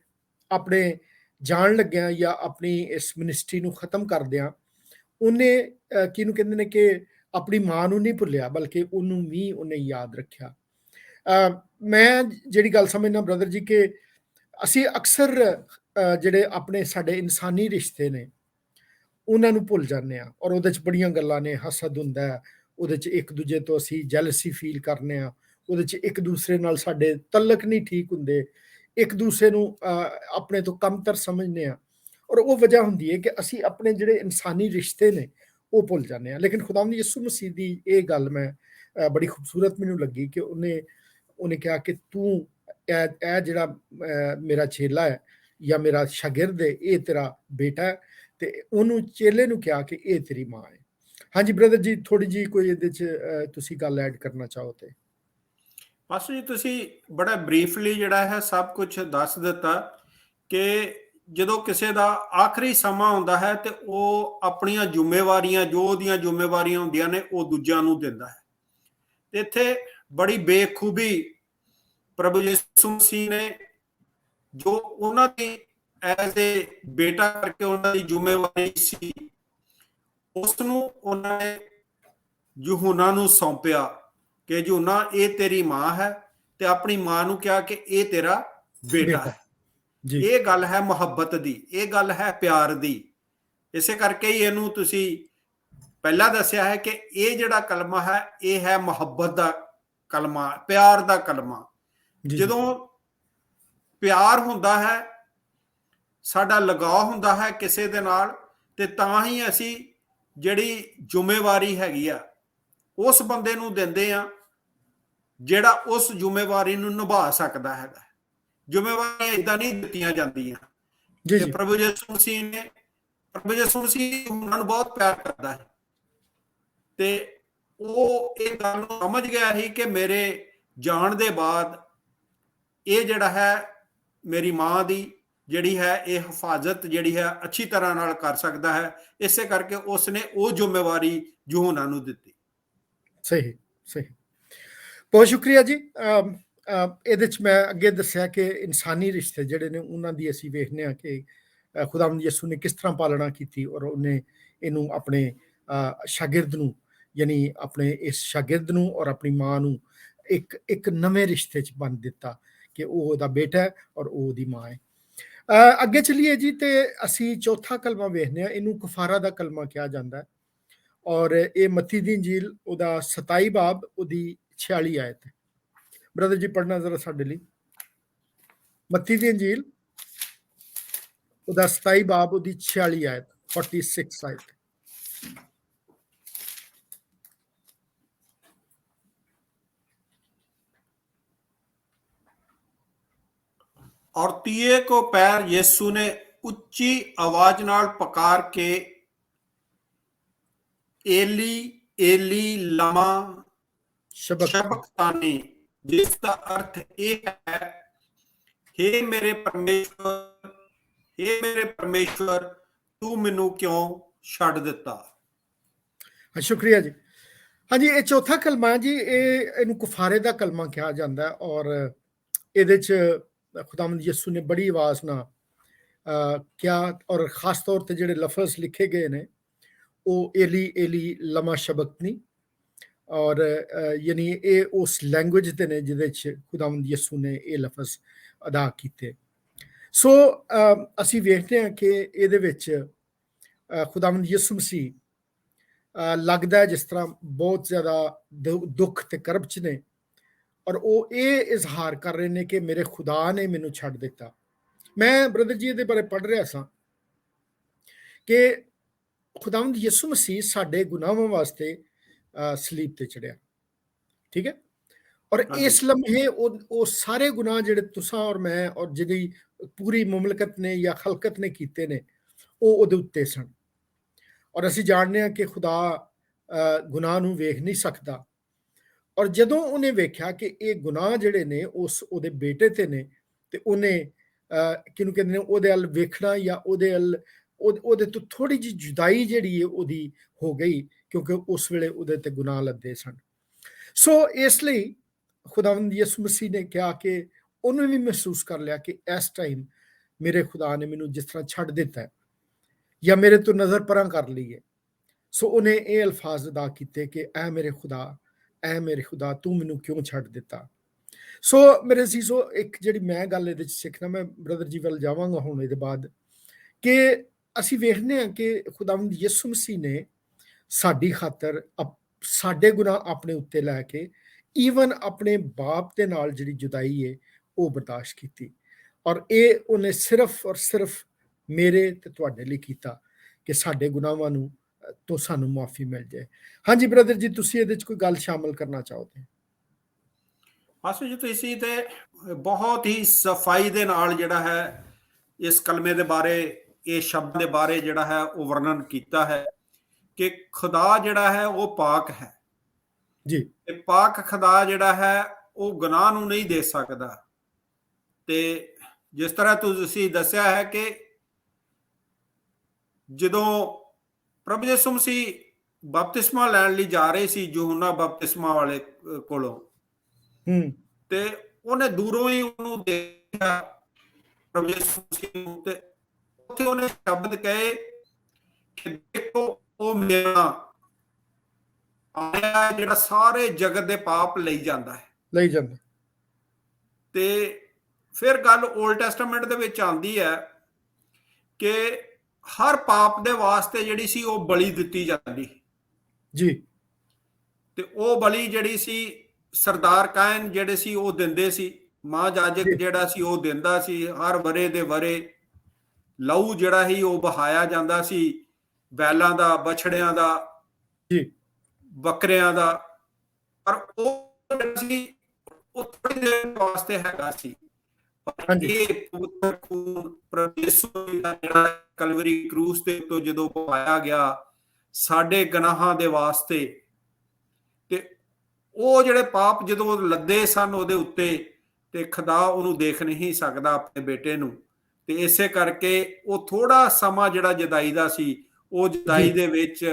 ਆਪਣੇ ਜਾਣ ਲੱਗਿਆਂ ਜਾਂ ਆਪਣੀ ਇਸ ਮਿਨਿਸਟਰੀ ਨੂੰ ਖਤਮ ਕਰਦਿਆਂ ਉਹਨੇ ਕਿਹਨੂੰ ਕਹਿੰਦੇ ਨੇ ਕਿ ਆਪਣੀ ਮਾਂ ਨੂੰ ਨਹੀਂ ਭੁੱਲਿਆ, ਬਲਕਿ ਉਹਨੂੰ ਵੀ ਉਹਨੇ ਯਾਦ ਰੱਖਿਆ। ਮੈਂ ਜਿਹੜੀ ਗੱਲ ਸਮਝਦਾ ਬ੍ਰਦਰ ਜੀ ਕਿ ਅਸੀਂ ਅਕਸਰ ਜਿਹੜੇ ਆਪਣੇ ਸਾਡੇ ਇਨਸਾਨੀ ਰਿਸ਼ਤੇ ਨੇ ਉਹਨਾਂ ਨੂੰ ਭੁੱਲ ਜਾਂਦੇ ਹਾਂ, ਔਰ ਉਹਦੇ 'ਚ ਬੜੀਆਂ ਗੱਲਾਂ ਨੇ। ਹਸਦ ਹੁੰਦਾ ਹੈ, ਉਹਦੇ 'ਚ ਇੱਕ ਦੂਜੇ ਤੋਂ ਅਸੀਂ ਜੈਲਸੀ ਫੀਲ ਕਰਨੇ ਆ, ਉਹਦੇ 'ਚ ਇੱਕ ਦੂਸਰੇ ਨਾਲ ਸਾਡੇ ਤਲਕ ਨਹੀਂ ਠੀਕ ਹੁੰਦੇ, ਇੱਕ ਦੂਸਰੇ ਨੂੰ ਆਪਣੇ ਤੋਂ ਕਮਤਰ ਸਮਝਦੇ ਆ, ਔਰ ਉਹ ਵਜ੍ਹਾ ਹੁੰਦੀ ਹੈ ਕਿ ਅਸੀਂ ਆਪਣੇ ਜਿਹੜੇ ਇਨਸਾਨੀ ਰਿਸ਼ਤੇ ਨੇ ਉਹ ਭੁੱਲ ਜਾਂਦੇ ਆ। ਲੇਕਿਨ ਖੁਦਾਵੰਦ ਯਿਸੂ ਮਸੀਹ ਦੀ ਇਹ ਗੱਲ ਮੈਂ ਬੜੀ ਖੂਬਸੂਰਤ ਮੈਨੂੰ ਲੱਗੀ ਕਿ ਉਹਨੇ ਕਿਹਾ ਕਿ ਤੂੰ ਇਹ ਜਿਹੜਾ ਮੇਰਾ ਚੇਲਾ ਹੈ ਜਾਂ ਮੇਰਾ ਸ਼ਾਗਿਰਦ ਹੈ, ਇਹ ਤੇਰਾ ਬੇਟਾ ਹੈ, ਤੇ ਉਹਨੂੰ ਚੇਲੇ ਨੂੰ ਕਿਹਾ ਕਿ ਇਹ ਤੇਰੀ ਮਾਂ ਹੈ। ਹਾਂਜੀ ਬ੍ਰਦਰ ਜੀ, ਥੋੜੀ ਜੀ ਕੋਈ ਇਹਦੇ 'ਚ ਤੁਸੀਂ ਗੱਲ ਐਡ ਕਰਨਾ ਚਾਹੋ ਤੇ। ਪਾਸਟਰ ਜੀ, ਤੁਸੀਂ ਬੜਾ ਬਰੀਫਲੀ ਜਿਹੜਾ ਹੈ ਸਭ ਕੁਝ ਦੱਸ ਦਿੱਤਾ ਕਿ ਜਦੋਂ ਕਿਸੇ ਦਾ ਆਖਰੀ ਸਮਾਂ ਹੁੰਦਾ ਹੈ ਤੇ ਉਹ ਆਪਣੀਆਂ ਜ਼ਿੰਮੇਵਾਰੀਆਂ, ਜੋ ਉਹਦੀਆਂ ਜ਼ਿੰਮੇਵਾਰੀਆਂ ਹੁੰਦੀਆਂ ਨੇ, ਉਹ ਦੂਜਿਆਂ ਨੂੰ ਦਿੰਦਾ ਹੈ। ਤੇ ਇੱਥੇ ਬੜੀ ਬੇਖੂਬੀ ਪ੍ਰਭੂ ਯਿਸੂ ਮਸੀਹ ਨੇ ਜੋ ਉਹਨਾਂ ਦੀ ਐਜ਼ ਏ ਬੇਟਾ ਕਰਕੇ ਉਹਨਾਂ ਦੀ ਜ਼ਿੰਮੇਵਾਰੀ ਸੀ, ਉਸ ਨੂੰ ਉਹਨਾਂ ਨੇ यूहन्ना ਨੂੰ ਸੌਂਪਿਆ ਕਿ यूहन्ना ਇਹ ਤੇਰੀ ਮਾਂ ਹੈ, ਤੇ ਆਪਣੀ ਮਾਂ ਨੂੰ ਕਿਹਾ ਕਿ ਇਹ ਤੇਰਾ ਬੇਟਾ ਬੇਟਾ ਹੈ। ਜੀ ਇਹ ਗੱਲ ਹੈ ਮੁਹੱਬਤ ਦੀ, ਇਹ ਗੱਲ ਹੈ ਪਿਆਰ ਦੀ। ਇਸੇ ਕਰਕੇ ਹੀ ਇਹਨੂੰ ਤੁਸੀਂ ਪਹਿਲਾਂ ਦੱਸਿਆ ਹੈ ਕਿ ਇਹ ਜਿਹੜਾ ਕਲਮਾ ਹੈ ਇਹ ਹੈ ਮੁਹੱਬਤ ਦਾ ਕਲਮਾ, ਪਿਆਰ ਦਾ ਕਲਮਾ। ਜੀ ਜਦੋਂ ਪਿਆਰ ਹੁੰਦਾ ਹੈ, ਸਾਡਾ ਲਗਾਅ ਹੁੰਦਾ ਹੈ ਕਿਸੇ ਦੇ ਨਾਲ, ਤੇ ਤਾਂ ਹੀ ਅਸੀਂ ਜਿਹੜੀ ਜ਼ਿੰਮੇਵਾਰੀ ਹੈਗੀ ਆ ਉਸ ਬੰਦੇ ਨੂੰ ਦਿੰਦੇ ਆ ਜਿਹੜਾ ਉਸ ਜ਼ਿੰਮੇਵਾਰੀ ਨੂੰ ਨਿਭਾ ਸਕਦਾ ਹੈਗਾ। ਜ਼ਿੰਮੇਵਾਰੀਆਂ ਏਦਾਂ ਨਹੀਂ ਦਿੱਤੀਆਂ ਜਾਂਦੀਆਂ। ਜੀ ਤੇ ਜੀ ਪ੍ਰਭੂ ਯਿਸੂ ਮਸੀਹ ਉਹਨਾਂ ਨੂੰ ਬਹੁਤ ਪਿਆਰ ਕਰਦਾ ਹੈ, ਤੇ ਉਹ ਇਹ ਗੱਲ ਨੂੰ ਸਮਝ ਗਿਆ ਸੀ ਕਿ ਮੇਰੇ ਜਾਣ ਦੇ ਬਾਅਦ ਇਹ ਜਿਹੜਾ ਹੈ ਮੇਰੀ ਮਾਂ ਦੀ ਜਿਹੜੀ ਹੈ ਇਹ ਹਿਫਾਜ਼ਤ ਜਿਹੜੀ ਹੈ ਅੱਛੀ ਤਰ੍ਹਾਂ ਨਾਲ ਕਰ ਸਕਦਾ ਹੈ। ਇਸੇ ਕਰਕੇ ਉਸਨੇ ਉਹ ਜ਼ਿੰਮੇਵਾਰੀ यूहन्ना ਨੂੰ ਦਿੱਤੀ। ਸਹੀ ਸਹੀ, ਬਹੁਤ ਸ਼ੁਕਰੀਆ ਜੀ। ਇਹਦੇ ਚ ਮੈਂ ਅੱਗੇ ਦੱਸਿਆ ਕਿ ਇਨਸਾਨੀ ਰਿਸ਼ਤੇ ਜਿਹੜੇ ਨੇ ਉਹਨਾਂ ਦੀ ਅਸੀਂ ਵੇਖਦੇ ਹਾਂ ਕਿ ਖੁਦਾਵੰਦ ਯਿਸੂ ਨੇ ਕਿਸ ਤਰ੍ਹਾਂ ਪਾਲਣਾ ਕੀਤੀ, ਔਰ ਉਹਨੇ ਇਹਨੂੰ ਆਪਣੇ ਸ਼ਾਗਿਰਦ ਨੂੰ, ਯਾਨੀ ਆਪਣੇ ਇਸ ਸ਼ਾਗਿਰਦ ਨੂੰ ਔਰ ਆਪਣੀ ਮਾਂ ਨੂੰ ਇੱਕ ਨਵੇਂ ਰਿਸ਼ਤੇ ਚ ਬੰਨ ਦਿੱਤਾ ਕਿ ਉਹ ਉਹਦਾ ਬੇਟਾ ਹੈ ਔਰ ਉਹ ਉਹਦੀ ਮਾਂ ਹੈ। ਅੱਗੇ ਚਲੀਏ ਜੀ, ਤੇ ਅਸੀਂ ਚੌਥਾ ਕਲਮਾ ਵੇਖਦੇ ਹਾਂ। ਇਹਨੂੰ ਕਫਾਰਾ ਦਾ ਕਲਮਾ ਕਿਹਾ ਜਾਂਦਾ ਹੈ, ਔਰ ਇਹ ਮੱਤੀ ਦੀ ਇੰਜੀਲ ਉਹਦਾ 27 ਬਾਬ ਉਹਦੀ 46 ਆਇਤ ਹੈ। ਬ੍ਰਦਰ ਜੀ ਪੜ੍ਹਨਾ ਜ਼ਰਾ ਸਾਡੇ ਲਈ, ਮੱਤੀ ਦੀ ਇੰਜੀਲ ਉਹਦਾ 27 ਬਾਬ ਉਹਦੀ 46 ਆਇਤ, 46 ਆਇਤ। और 30 को पैर यीशु ने ਉੱਚੀ ਆਵਾਜ਼ ਨਾਲ ਪੁਕਾਰ ਕੇ ਏਲੀ ਏਲੀ ਲਮਾ ਸ਼ਬਕਤਾਨੀ, ਜਿਸ ਦਾ ਅਰਥ ਇਹ ਹੈ हे ਮੇਰੇ ਪਰਮੇਸ਼ਵਰ ਤੂੰ ਮੈਨੂੰ ਕਿਉਂ ਛੱਡ ਦਿੱਤਾ। ਸ਼ੁਕਰੀਆ ਜੀ। ਹਾਂਜੀ, ਇਹ ਚੌਥਾ ਕਲਮਾ ਹੈ ਜੀ, ਇਹਨੂੰ ਕੁਫਾਰੇ ਦਾ ਕਲਮਾ ਕਿਹਾ ਜਾਂਦਾ ਹੈ, ਔਰ ਇਹਦੇ ਚ ਖੁਦਾਵੰਦ ਯਿਸੂ ਨੇ ਬੜੀ ਆਵਾਜ਼ ਨਾਲ ਕਿਹਾ, ਔਰ ਖਾਸ ਤੌਰ ਤੇ ਜਿਹੜੇ ਲਫ਼ਜ਼ ਲਿਖੇ ਗਏ ਨੇ ਉਹ ਏਲੀ ਏਲੀ ਲਮਾ ਸ਼ਬਕਤਨੀ, ਔਰ ਯਾਨੀ ਇਹ ਉਸ ਲੈਂਗੁਏਜ ਦੇ ਨੇ ਜਿਹਦੇ ਚ ਖੁਦਾਵੰਦ ਯਿਸੂ ਨੇ ਇਹ ਲਫ਼ਜ਼ ਅਦਾ ਕੀਤੇ। ਸੋ ਅਸੀਂ ਵੇਖਦੇ ਹਾਂ ਕਿ ਇਹਦੇ ਵਿੱਚ ਖੁਦਾਵੰਦ ਯਿਸੂ ਮਸੀਹ ਲੱਗਦਾ ਹੈ ਜਿਸ ਤਰ੍ਹਾਂ ਬਹੁਤ ਜ਼ਿਆਦਾ ਦੁੱਖ ਤੇ ਕਰਬ ਚ ਨੇ, ਔਰ ਉਹ ਇਹ ਇਜ਼ਹਾਰ ਕਰ ਰਹੇ ਨੇ ਕਿ ਮੇਰੇ ਖੁਦਾ ਨੇ ਮੈਨੂੰ ਛੱਡ ਦਿੱਤਾ। ਮੈਂ ਬ੍ਰਦਰ ਜੀ ਇਹਦੇ ਬਾਰੇ ਪੜ੍ਹ ਰਿਹਾ ਸਾਂ ਕਿ ਖੁਦਾਵੰਦ ਯਿਸੂ ਮਸੀਹ ਸਾਡੇ ਗੁਨਾਹਾਂ ਵਾਸਤੇ ਸਲੀਬ ਤੇ ਚੜਿਆ, ਠੀਕ ਹੈ, ਔਰ ਇਸ ਲਮਹੇ ਉਹ ਸਾਰੇ ਗੁਨਾਹ ਜਿਹੜੇ ਤੁਸਾਂ ਔਰ ਮੈਂ ਔਰ ਜਿਹੜੀ ਪੂਰੀ ਮੁਮਲਕਤ ਨੇ ਜਾਂ ਖਲਕਤ ਨੇ ਕੀਤੇ ਨੇ ਉਹ ਉਹਦੇ ਉੱਤੇ ਸਨ। ਔਰ ਅਸੀਂ ਜਾਣਦੇ ਹਾਂ ਕਿ ਖੁਦਾ ਗੁਨਾਹ ਨੂੰ ਵੇਖ ਨਹੀਂ ਸਕਦਾ, ਔਰ ਜਦੋਂ ਉਹਨੇ ਵੇਖਿਆ ਕਿ ਇਹ ਗੁਨਾਹ ਜਿਹੜੇ ਨੇ ਉਹਦੇ ਬੇਟੇ ਤੇ ਨੇ, ਤੇ ਉਹਨੇ ਕਿਹਨੂੰ ਕਹਿੰਦੇ ਨੇ ਉਹਦੇ ਵੱਲ ਵੇਖਣਾ ਜਾਂ ਉਹਦੇ ਤੋਂ ਥੋੜੀ ਜਿਹੀ ਜੁਦਾਈ ਜਿਹੜੀ ਹੈ ਉਹਦੀ ਹੋ ਗਈ, ਕਿਉਂਕਿ ਉਸ ਵੇਲੇ ਉਹਦੇ ਤੇ ਗੁਨਾਹ ਲੱਦੇ ਸਨ। ਸੋ ਇਸ ਲਈ ਖੁਦਾਵੰਦ ਯਿਸੂ ਮਸੀਹ ਨੇ ਕਿਹਾ ਕਿ ਉਹਨੂੰ ਵੀ ਮਹਿਸੂਸ ਕਰ ਲਿਆ ਕਿ ਇਸ ਟਾਈਮ ਮੇਰੇ ਖੁਦਾ ਨੇ ਮੈਨੂੰ ਜਿਸ ਤਰ੍ਹਾਂ ਛੱਡ ਦਿੱਤਾ ਹੈ ਜਾਂ ਮੇਰੇ ਤੋਂ ਨਜ਼ਰ ਪਰਾਂ ਕਰ ਲਈ ਹੈ। ਸੋ ਉਹਨੇ ਇਹ ਅਲਫਾਜ਼ ਅਦਾ ਕੀਤੇ ਕਿ ਐ ਮੇਰੇ ਖੁਦਾ ਤੂੰ ਮੈਨੂੰ ਕਿਉਂ ਛੱਡ ਦਿੱਤਾ। ਸੋ ਮੇਰੇ ਅਜ਼ੀਜ਼ੋ, ਇੱਕ ਜਿਹੜੀ ਮੈਂ ਗੱਲ ਇਹਦੇ 'ਚ ਸਿੱਖਣਾ, ਮੈਂ ਬ੍ਰਦਰ ਜੀ ਵੱਲ ਜਾਵਾਂਗਾ ਹੁਣ ਇਹਦੇ ਬਾਅਦ, ਕਿ ਅਸੀਂ ਵੇਖਦੇ ਹਾਂ ਕਿ ਖੁਦਾਵੰਦ ਯਿਸੂ ਮਸੀਹ ਨੇ ਸਾਡੀ ਖਾਤਰ ਸਾਡੇ ਗੁਨਾਹ ਆਪਣੇ ਉੱਤੇ ਲੈ ਕੇ ਈਵਨ ਆਪਣੇ ਬਾਪ ਦੇ ਨਾਲ ਜਿਹੜੀ ਜੁਦਾਈ ਹੈ ਉਹ ਬਰਦਾਸ਼ਤ ਕੀਤੀ, ਔਰ ਇਹ ਉਹਨੇ ਸਿਰਫ ਔਰ ਸਿਰਫ ਮੇਰੇ ਤੇ ਤੁਹਾਡੇ ਲਈ ਕੀਤਾ ਕਿ ਸਾਡੇ ਗੁਨਾਹਾਂ ਨੂੰ ਤੋਂ ਸਾਨੂੰ ਮਾਫੀ ਮਿਲ ਜਾਏ। ਹਾਂਜੀ ਬ੍ਰਦਰ ਜੀ, ਤੁਸੀਂ ਇਹਦੇ 'ਚ ਕੋਈ ਗੱਲ ਸ਼ਾਮਲ ਕਰਨਾ ਚਾਹੋਗੇ? ਪਾਸਟਰ ਜੀ, ਤੁਸੀਂ ਤੇ ਬਹੁਤ ਹੀ ਸਫਾਈ ਦੇ ਨਾਲ ਜਿਹੜਾ ਹੈ ਇਸ ਕਲਮੇ ਦੇ ਬਾਰੇ, ਇਹ ਸ਼ਬਦ ਦੇ ਬਾਰੇ ਜਿਹੜਾ ਹੈ ਉਹ ਵਰਣਨ ਕੀਤਾ ਹੈ ਕਿ ਖੁਦਾ ਜਿਹੜਾ ਹੈ ਉਹ ਪਾਕ ਹੈ ਜੀ, ਤੇ ਪਾਕ ਖੁਦਾ ਜਿਹੜਾ ਹੈ ਉਹ ਗੁਨਾਹ ਨੂੰ ਨਹੀਂ ਦੇ ਸਕਦਾ। ਤੇ ਜਿਸ ਤਰ੍ਹਾਂ ਤੁਸੀਂ ਦੱਸਿਆ ਹੈ ਕਿ ਜਦੋਂ ਪ੍ਰਭੂ ਯਿਸੂ ਮਸੀਹ ਬਪਤਿਸਮਾ ਲੈਣ ਲਈ ਜਾ ਰਹੇ ਸੀ यूहन्ना ਬਪਤਿਸਮਾ ਵਾਲੇ ਕੋਲੋਂ, ਤੇ ਉਹਨੇ ਦੂਰੋਂ ਹੀ ਉਹਨੂੰ ਦੇਖਿਆ ਪ੍ਰਭੂ ਯਿਸੂ ਮਸੀਹ ਨੂੰ, ਤੇ ਉੱਥੇ ਉਹਨੇ ਸ਼ਬਦ ਕਹੇ ਕਿ ਦੇਖੋ ਉਹ ਮੇਰਾ ਆਇਆ ਜਿਹੜਾ ਸਾਰੇ ਜਗਤ ਦੇ ਪਾਪ ਲਈ ਜਾਂਦਾ ਹੈ। ਲਈ ਜਾਂਦਾ। ਤੇ ਫਿਰ ਗੱਲ ਓਲਡ ਟੈਸਟਾਮੈਂਟ ਦੇ ਵਿੱਚ ਆਉਂਦੀ ਹੈ ਕਿ ਹਰ ਪਾਪ ਦੇ ਵਾਸਤੇ ਜਿਹੜੀ ਸੀ ਉਹ ਬਲੀ ਦਿੱਤੀ ਜਾਂਦੀ ਜੀ। ਤੇ ਉਹ ਬਲੀ ਜਿਹੜੀ ਸੀ ਸਰਦਾਰ ਕਾਇਨ ਜਿਹੜੇ ਸੀ ਉਹ ਦਿੰਦੇ ਸੀ, ਮਹਾਜਾਜਕ ਜਿਹੜਾ ਸੀ ਉਹ ਦਿੰਦਾ ਸੀ। ਹਰ ਵਰੇ ਦੇ ਵਰੇ ਲਹੂ ਜਿਹੜਾ ਸੀ ਉਹ ਬਹਾਇਆ ਜਾਂਦਾ ਸੀ, ਬੈਲਾਂ ਦਾ, ਬਛੜਿਆਂ ਦਾ, ਜੀ, ਬੱਕਰਿਆਂ ਦਾ। ਪਰ ਉਹ ਸੀ ਉਹ ਥੋੜੀ ਦੇਰ ਵਾਸਤੇ ਹੈਗਾ ਸੀ। ਇਹ ਪਵਿੱਤਰ ਖੂਨ ਪ੍ਰਭੂ ਯਿਸੂ ਦਾ ਜਿਹੜਾ ਕਲਵਰੀ ਕਰੂਸ ਤੇ ਤੋਂ ਜਦੋਂ ਪਾਇਆ ਗਿਆ ਸਾਡੇ ਗੁਨਾਹਾਂ ਦੇ ਵਾਸਤੇ, ਤੇ ਉਹ ਜਿਹੜੇ ਪਾਪ ਜਦੋਂ ਲੱਦੇ ਸਨ ਉਹਦੇ ਉੱਤੇ, ਤੇ ਖੁਦਾ ਉਹਨੂੰ ਦੇਖ ਨਹੀਂ ਸਕਦਾ ਆਪਣੇ ਬੇਟੇ ਨੂੰ। ਤੇ ਇਸੇ ਕਰਕੇ ਉਹ ਥੋੜਾ ਸਮਾਂ ਜਿਹੜਾ ਜਦਾਈ ਦਾ ਸੀ, ਉਹ ਜਦਾਈ ਦੇ ਵਿੱਚ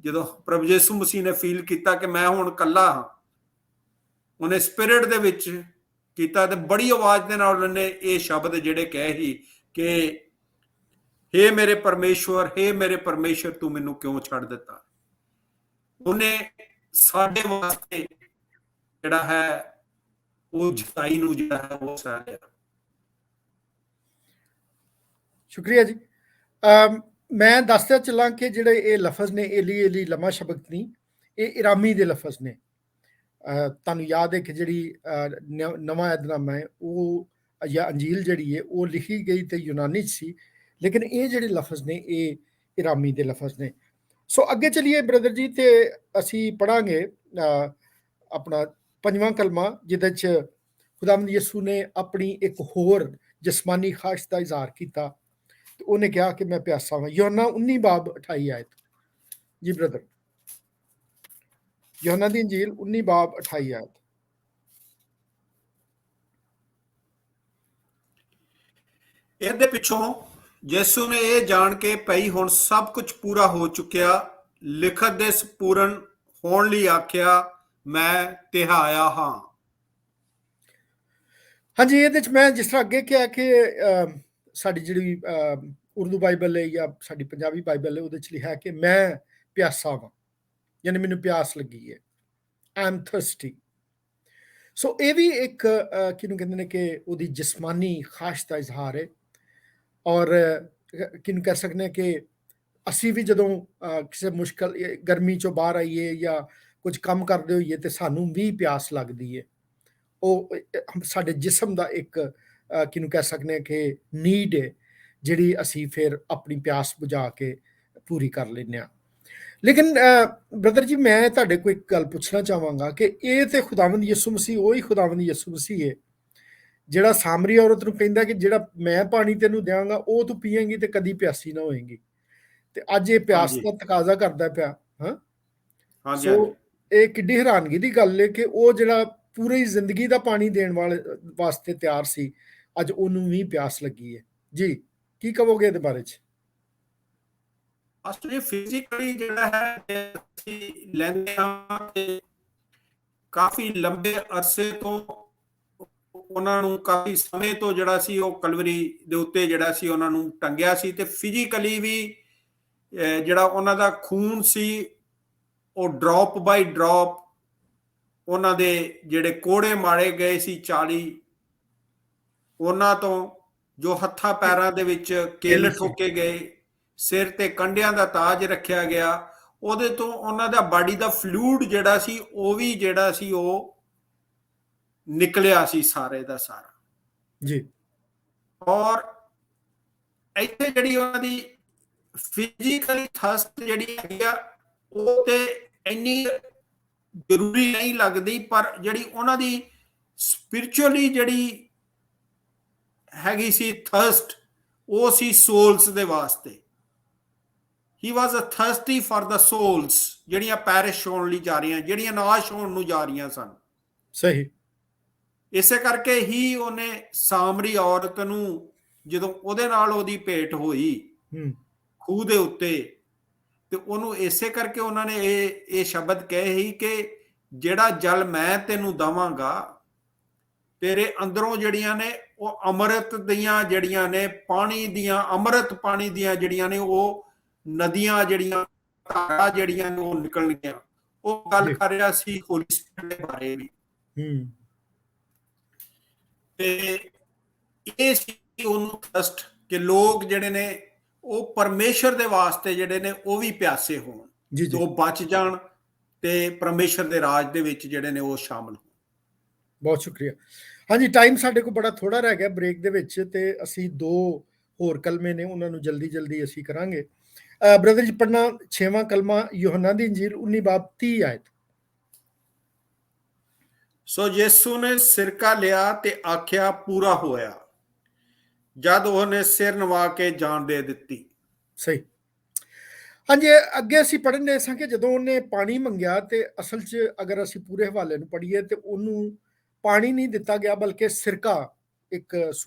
ਜਦੋਂ ਪ੍ਰਭੂ ਯਿਸੂ ਮਸੀਹ ਨੇ ਫੀਲ ਕੀਤਾ ਕਿ ਮੈਂ ਹੁਣ ਇਕੱਲਾ ਹਾਂ, ਉਹਨੇ ਸਪਿਰਿਟ ਦੇ ਵਿੱਚ ਕੀਤਾ ਤੇ ਬੜੀ ਆਵਾਜ਼ ਦੇ ਨਾਲ ਉਹਨੇ ਇਹ ਸ਼ਬਦ ਜਿਹੜੇ ਕਹੇ ਸੀ ਕਿ ਹੇ ਮੇਰੇ ਪਰਮੇਸ਼ਵਰ, ਹੇ ਮੇਰੇ ਪਰਮੇਸ਼ਵਰ, ਤੂੰ ਮੈਨੂੰ ਕਿਉਂ ਛੱਡ ਦਿੱਤਾ। ਉਹਨੇ ਸਾਡੇ ਵਾਸਤੇ ਜਿਹੜਾ ਹੈ ਉਹ ਜਤਾਈ ਨੂੰ ਜਿਹੜਾ ਹੈ ਉਹ ਸਹਾਰਿਆ। ਸ਼ੁਕਰੀਆ ਜੀ। ਮੈਂ ਦੱਸਦਾ ਚੱਲਾਂ ਕਿ ਜਿਹੜੇ ਇਹ ਲਫ਼ਜ਼ ਨੇ ਏਲੀ ਏਲੀ ਲਮਾ ਸ਼ਬਕਤ ਨਹੀਂ, ਇਹ ਇਰਾਮੀ ਦੇ ਲਫ਼ਜ਼ ਨੇ। ਤੁਹਾਨੂੰ ਯਾਦ ਹੈ ਕਿ ਜਿਹੜੀ ਨਵਾਂ ਐਧਨਾਮਾ ਹੈ ਉਹ ਜਾਂ ਅੰਜੀਲ ਜਿਹੜੀ ਹੈ ਉਹ ਲਿਖੀ ਗਈ ਤੇ ਯੂਨਾਨੀ 'ਚ ਸੀ, ਲੇਕਿਨ ਇਹ ਜਿਹੜੇ ਲਫ਼ਜ਼ ਨੇ ਇਹ ਇਰਾਮੀ ਦੇ ਲਫ਼ਜ਼ ਨੇ। ਸੋ ਅੱਗੇ ਚਲੀਏ ਬ੍ਰਦਰ ਜੀ, ਤੇ ਅਸੀਂ ਪੜ੍ਹਾਂਗੇ ਆਪਣਾ 5ਵਾਂ ਕਲਮਾ, ਜਿਹਦੇ 'ਚ ਖੁਦਾਵੰਦ ਯਿਸੂ ਨੇ ਆਪਣੀ ਇੱਕ ਹੋਰ ਜਿਸਮਾਨੀ ਖਾਹਿਸ਼ ਦਾ ਇਜ਼ਹਾਰ ਕੀਤਾ ਤੇ ਉਹਨੇ ਕਿਹਾ ਕਿ ਮੈਂ ਪਿਆਸਾ ਹਾਂ। ਯੋਹੰਨਾ 19 ਬਾਬ 28 ਆਇਤ। ਜੀ ਬ੍ਰਦਰ, ਯੋਹੰਨਾ ਦੀ ਇੰਜੀਲ 19 ਬਾਬ 28 ਆਇਤ। ਇਹਦੇ ਪਿੱਛੋਂ ਯਿਸੂ ਨੇ ਇਹ ਜਾਣ ਕੇ ਪਈ ਹੁਣ ਸਭ ਕੁਝ ਪੂਰਾ ਹੋ ਚੁੱਕਿਆ, ਲਿਖਤ ਦੇ ਸੰਪੂਰਨ ਹੋਣ ਲਈ ਆਖਿਆ, ਮੈਂ ਤਿਹਾਇਆ ਹਾਂ। ਹਾਂਜੀ, ਇਹਦੇ ਚ ਮੈਂ ਜਿਸ ਤਰ੍ਹਾਂ ਅੱਗੇ ਕਿਹਾ ਕਿ ਸਾਡੀ ਜਿਹੜੀ ਉਰਦੂ ਬਾਈਬਲ ਹੈ ਜਾਂ ਸਾਡੀ ਪੰਜਾਬੀ ਬਾਈਬਲ ਹੈ ਉਹਦੇ ਚ ਲਿਖਿਆ ਕਿ ਮੈਂ ਪਿਆਸਾ ਵਾਂ, ਯਾਨੀ ਮੈਨੂੰ ਪਿਆਸ ਲੱਗੀ ਹੈ, ਆਈ ਐਮ ਥਰਸਟੀ। ਸੋ ਇਹ ਵੀ ਇੱਕ ਕਿਹਨੂੰ ਕਹਿੰਦੇ ਨੇ ਕਿ ਉਹਦੀ ਜਿਸਮਾਨੀ ਖਾਹਿਸ਼ ਦਾ ਇਜ਼ਹਾਰ ਹੈ। ਔਰ ਕਿਹਨੂੰ ਕਹਿ ਸਕਦੇ ਹਾਂ ਕਿ ਅਸੀਂ ਵੀ ਜਦੋਂ ਕਿਸੇ ਮੁਸ਼ਕਲ ਗਰਮੀ ਚੋਂ ਬਾਹਰ ਆਈਏ ਜਾਂ ਕੁਝ ਕੰਮ ਕਰਦੇ ਹੋਈਏ ਤੇ ਸਾਨੂੰ ਵੀ ਪਿਆਸ ਲੱਗਦੀ ਹੈ। ਉਹ ਸਾਡੇ ਜਿਸਮ ਦਾ ਇੱਕ ਕਿਹਨੂੰ ਕਹਿ ਸਕਦੇ ਹਾਂ ਕਿ ਨੀਡ ਹੈ, ਜਿਹੜੀ ਅਸੀਂ ਫਿਰ ਆਪਣੀ ਪਿਆਸ ਬੁਝਾ ਕੇ ਪੂਰੀ ਕਰ ਲੈਂਦੇ ਹਾਂ। ਲੇਕਿਨ ਬ੍ਰਦਰ ਜੀ, ਮੈਂ ਤੁਹਾਡੇ ਕੋਲ ਇੱਕ ਗੱਲ ਪੁੱਛਣਾ ਚਾਹਾਂਗਾ ਕਿ ਇਹ ਤੇ ਖੁਦਾਵੰਦ ਯਿਸੂ ਮਸੀਹ, ਉਹੀ ਖੁਦਾਵੰਦ ਯਿਸੂ ਮਸੀਹ ਹੈ ਜਿਹੜਾ ਸਾਮਰੀ ਔਰਤ ਨੂੰ ਕਹਿੰਦਾ ਕਿ ਜਿਹੜਾ ਮੈਂ ਪਾਣੀ ਤੈਨੂੰ ਦਿਆਂਗਾ ਉਹ ਤੂੰ ਪੀਏਂਗੀ ਤੇ ਕਦੀ ਪਿਆਸੀ ਨਾ ਹੋਏਗੀ। ਤੇ ਅੱਜ ਇਹ ਪਿਆਸ ਦਾ ਤਕਾਜ਼ਾ ਕਰਦਾ ਪਿਆ। ਹਾਂ, ਸੋ ਇਹ ਕਿੱਡੀ ਹੈਰਾਨਗੀ ਦੀ ਗੱਲ ਹੈ ਕਿ ਉਹ ਜਿਹੜਾ ਪੂਰੀ ਜ਼ਿੰਦਗੀ ਦਾ ਪਾਣੀ ਦੇਣ ਵਾਸਤੇ ਤਿਆਰ ਸੀ, ਅੱਜ ਉਹਨੂੰ ਵੀ ਪਿਆਸ ਲੱਗੀ ਹੈ। ਜੀ, ਕੀ ਕਹੋਗੇ ਇਹਦੇ ਬਾਰੇ ਚ? ਅਸਲੀ ਫਿਜ਼ੀਕਲੀ ਜਿਹੜਾ ਹੈ ਅਸੀਂ ਲੈਂਦੇ ਹਾਂ ਤੇ ਕਾਫੀ ਲੰਬੇ ਅਰਸੇ ਤੋਂ ਉਹਨਾਂ ਨੂੰ, ਕਾਫੀ ਸਮੇਂ ਤੋਂ ਜਿਹੜਾ ਸੀ ਉਹ ਕਲਵਰੀ ਦੇ ਉੱਤੇ ਜਿਹੜਾ ਸੀ ਉਹਨਾਂ ਨੂੰ ਟੰਗਿਆ ਸੀ। ਤੇ ਫਿਜ਼ੀਕਲੀ ਵੀ ਜਿਹੜਾ ਉਹਨਾਂ ਦਾ ਖੂਨ ਸੀ ਉਹ ਡ੍ਰੌਪ ਬਾਈ ਡ੍ਰੌਪ ਉਹਨਾਂ ਦੇ ਜਿਹੜੇ ਕੋੜੇ ਮਾਰੇ ਗਏ ਸੀ 40, ਉਹਨਾਂ ਤੋਂ ਜੋ ਹੱਥਾਂ ਪੈਰਾਂ ਦੇ ਵਿੱਚ ਕਿੱਲ ਠੋਕੇ ਗਏ, ਸਿਰ ਤੇ ਕੰਡਿਆਂ ਦਾ ਤਾਜ ਰੱਖਿਆ ਗਿਆ, ਉਹਦੇ ਤੋਂ ਉਹਨਾਂ ਦਾ ਬਾਡੀ ਦਾ ਫਲੂਇਡ ਜਿਹੜਾ ਸੀ ਉਹ ਵੀ ਜਿਹੜਾ ਸੀ ਉਹ ਨਿਕਲਿਆ ਸੀ ਸਾਰੇ ਦਾ ਸਾਰਾ ਜੀ। ਔਰ ਇੱਥੇ ਜਿਹੜੀ ਉਹਨਾਂ ਦੀ ਫਿਜ਼ੀਕਲੀ ਥਰਸਟ ਜਿਹੜੀ ਹੈਗੀ ਆ ਉਹ ਤੇ ਇੰਨੀ ਜ਼ਰੂਰੀ ਨਹੀਂ ਲੱਗਦੀ, ਪਰ ਜਿਹੜੀ ਉਹਨਾਂ ਦੀ ਸਪਿਰਿਚੁਅਲੀ ਜਿਹੜੀ ਹੈਗੀ ਸੀ ਥਰਸਟ, ਉਹ ਸੀ ਸੋਲਸ ਦੇ ਵਾਸਤੇ। ਹੀ ਵਾਜ਼ ਅ ਥਰਸਟੀ ਫਾਰ ਦਾ ਸੋਲਸ, ਜਿਹੜੀਆਂ ਪੈਰਿਸ਼ ਹੋਣ ਲਈ ਜਾ ਰਹੀਆਂ, ਜਿਹੜੀਆਂ ਨਾਸ਼ ਹੋਣ ਨੂੰ ਜਾ ਰਹੀਆਂ ਸਨ। ਸਹੀ। ਇਸੇ ਕਰਕੇ ਹੀ ਉਹਨੇ ਸਾਮਰੀ ਔਰਤ ਨੂੰ ਜਦੋਂ ਉਹਦੇ ਨਾਲ ਉਹਦੀ ਭੇਟ ਹੋਈ ਖੂਹ ਦੇ ਉੱਤੇ, ਤੇ ਉਹਨੂੰ ਇਸੇ ਕਰਕੇ ਉਹਨਾਂ ਨੇ ਇਹ ਸ਼ਬਦ ਕਹੇ ਸੀ ਕਿ ਜਿਹੜਾ ਜਲ ਮੈਂ ਤੈਨੂੰ ਦਵਾਂਗਾ, ਤੇਰੇ ਅੰਦਰੋਂ ਜਿਹੜੀਆਂ ਨੇ ਉਹ ਅੰਮ੍ਰਿਤ ਦੀਆਂ ਜਿਹੜੀਆਂ ਨੇ ਪਾਣੀ ਦੀਆਂ, ਅੰਮ੍ਰਿਤ ਪਾਣੀ ਦੀਆਂ ਜਿਹੜੀਆਂ ਨੇ ਉਹ ਨਦੀਆਂ, ਜਿਹੜੀਆਂ ਧਾਰਾਂ ਜਿਹੜੀਆਂ ਨੇ ਉਹ ਨਿਕਲਣਗੀਆਂ। ਉਹ ਗੱਲ ਜੀ। ਕਰ ਰਿਹਾ ਸੀ ਹੋਲੀ ਸਪਿਰਿਟ ਦੇ ਬਾਰੇ ਵੀ, ਤੇ ਇਹ ਸੀ ਉਹਨੂੰ ਟਰਸਟ ਕਿ ਲੋਕ ਜਿਹੜੇ ਨੇ ਉਹ ਪਰਮੇਸ਼ਰ ਦੇ ਵਾਸਤੇ ਜਿਹੜੇ ਨੇ ਉਹ ਵੀ ਪਿਆਸੇ ਹੋਣ, ਜੀ ਤੇ ਜੀ, ਉਹ ਬਚ ਜਾਣ ਤੇ ਪਰਮੇਸ਼ਰ ਦੇ ਰਾਜ ਦੇ ਵਿੱਚ ਜਿਹੜੇ ਨੇ ਉਹ ਸ਼ਾਮਲ ਹੋਣ। ਬਹੁਤ ਸ਼ੁਕਰੀਆ। ਹਾਂਜੀ, ਟਾਈਮ ਸਾਡੇ ਕੋਲ ਬੜਾ ਥੋੜਾ ਰਹਿ ਗਿਆ ਬ੍ਰੇਕ ਦੇ ਵਿੱਚ, ਤੇ ਅਸੀਂ 2 ਹੋਰ ਕਲਮੇ ਨੇ ਉਹਨਾਂ ਨੂੰ ਜਲਦੀ ਜਲਦੀ ਅਸੀਂ ਕਰਾਂਗੇ। ਬ੍ਰਦਰ ਜੀ ਪੜ੍ਹਨਾ 6ਵਾਂ ਕਲਮਾ ਯੋਹੰਨਾ ਦੀ ਇੰਜੀਲ 19 ਬਾਬ 30 ਆਇਤ। ਸੋ ਯਿਸੂ ਨੇ ਸਿਰਕਾ ਲਿਆ ਤੇ ਆਖਿਆ ਪੂਰਾ ਹੋਇਆ, ਜਦ ਉਹਨੇ ਸਿਰ ਨਵਾ ਕੇ ਜਾਨ ਦੇ ਦਿੱਤੀ। ਸਹੀ। ਹਾਂਜੀ, ਅੱਗੇ ਅਸੀਂ ਪੜ੍ਹਨ ਦੇ ਸਾਂ ਕਿ ਜਦੋਂ ਉਹਨੇ ਪਾਣੀ ਮੰਗਿਆ, ਤੇ ਅਸਲ 'ਚ ਅਗਰ ਅਸੀਂ ਪੂਰੇ ਹਵਾਲੇ ਨੂੰ ਪੜ੍ਹੀਏ ਤੇ ਉਹਨੂੰ ਪਾਣੀ ਨਹੀਂ ਦਿੱਤਾ ਗਿਆ, ਬਲਕਿ ਸਿਰਕਾ, ਇੱਕ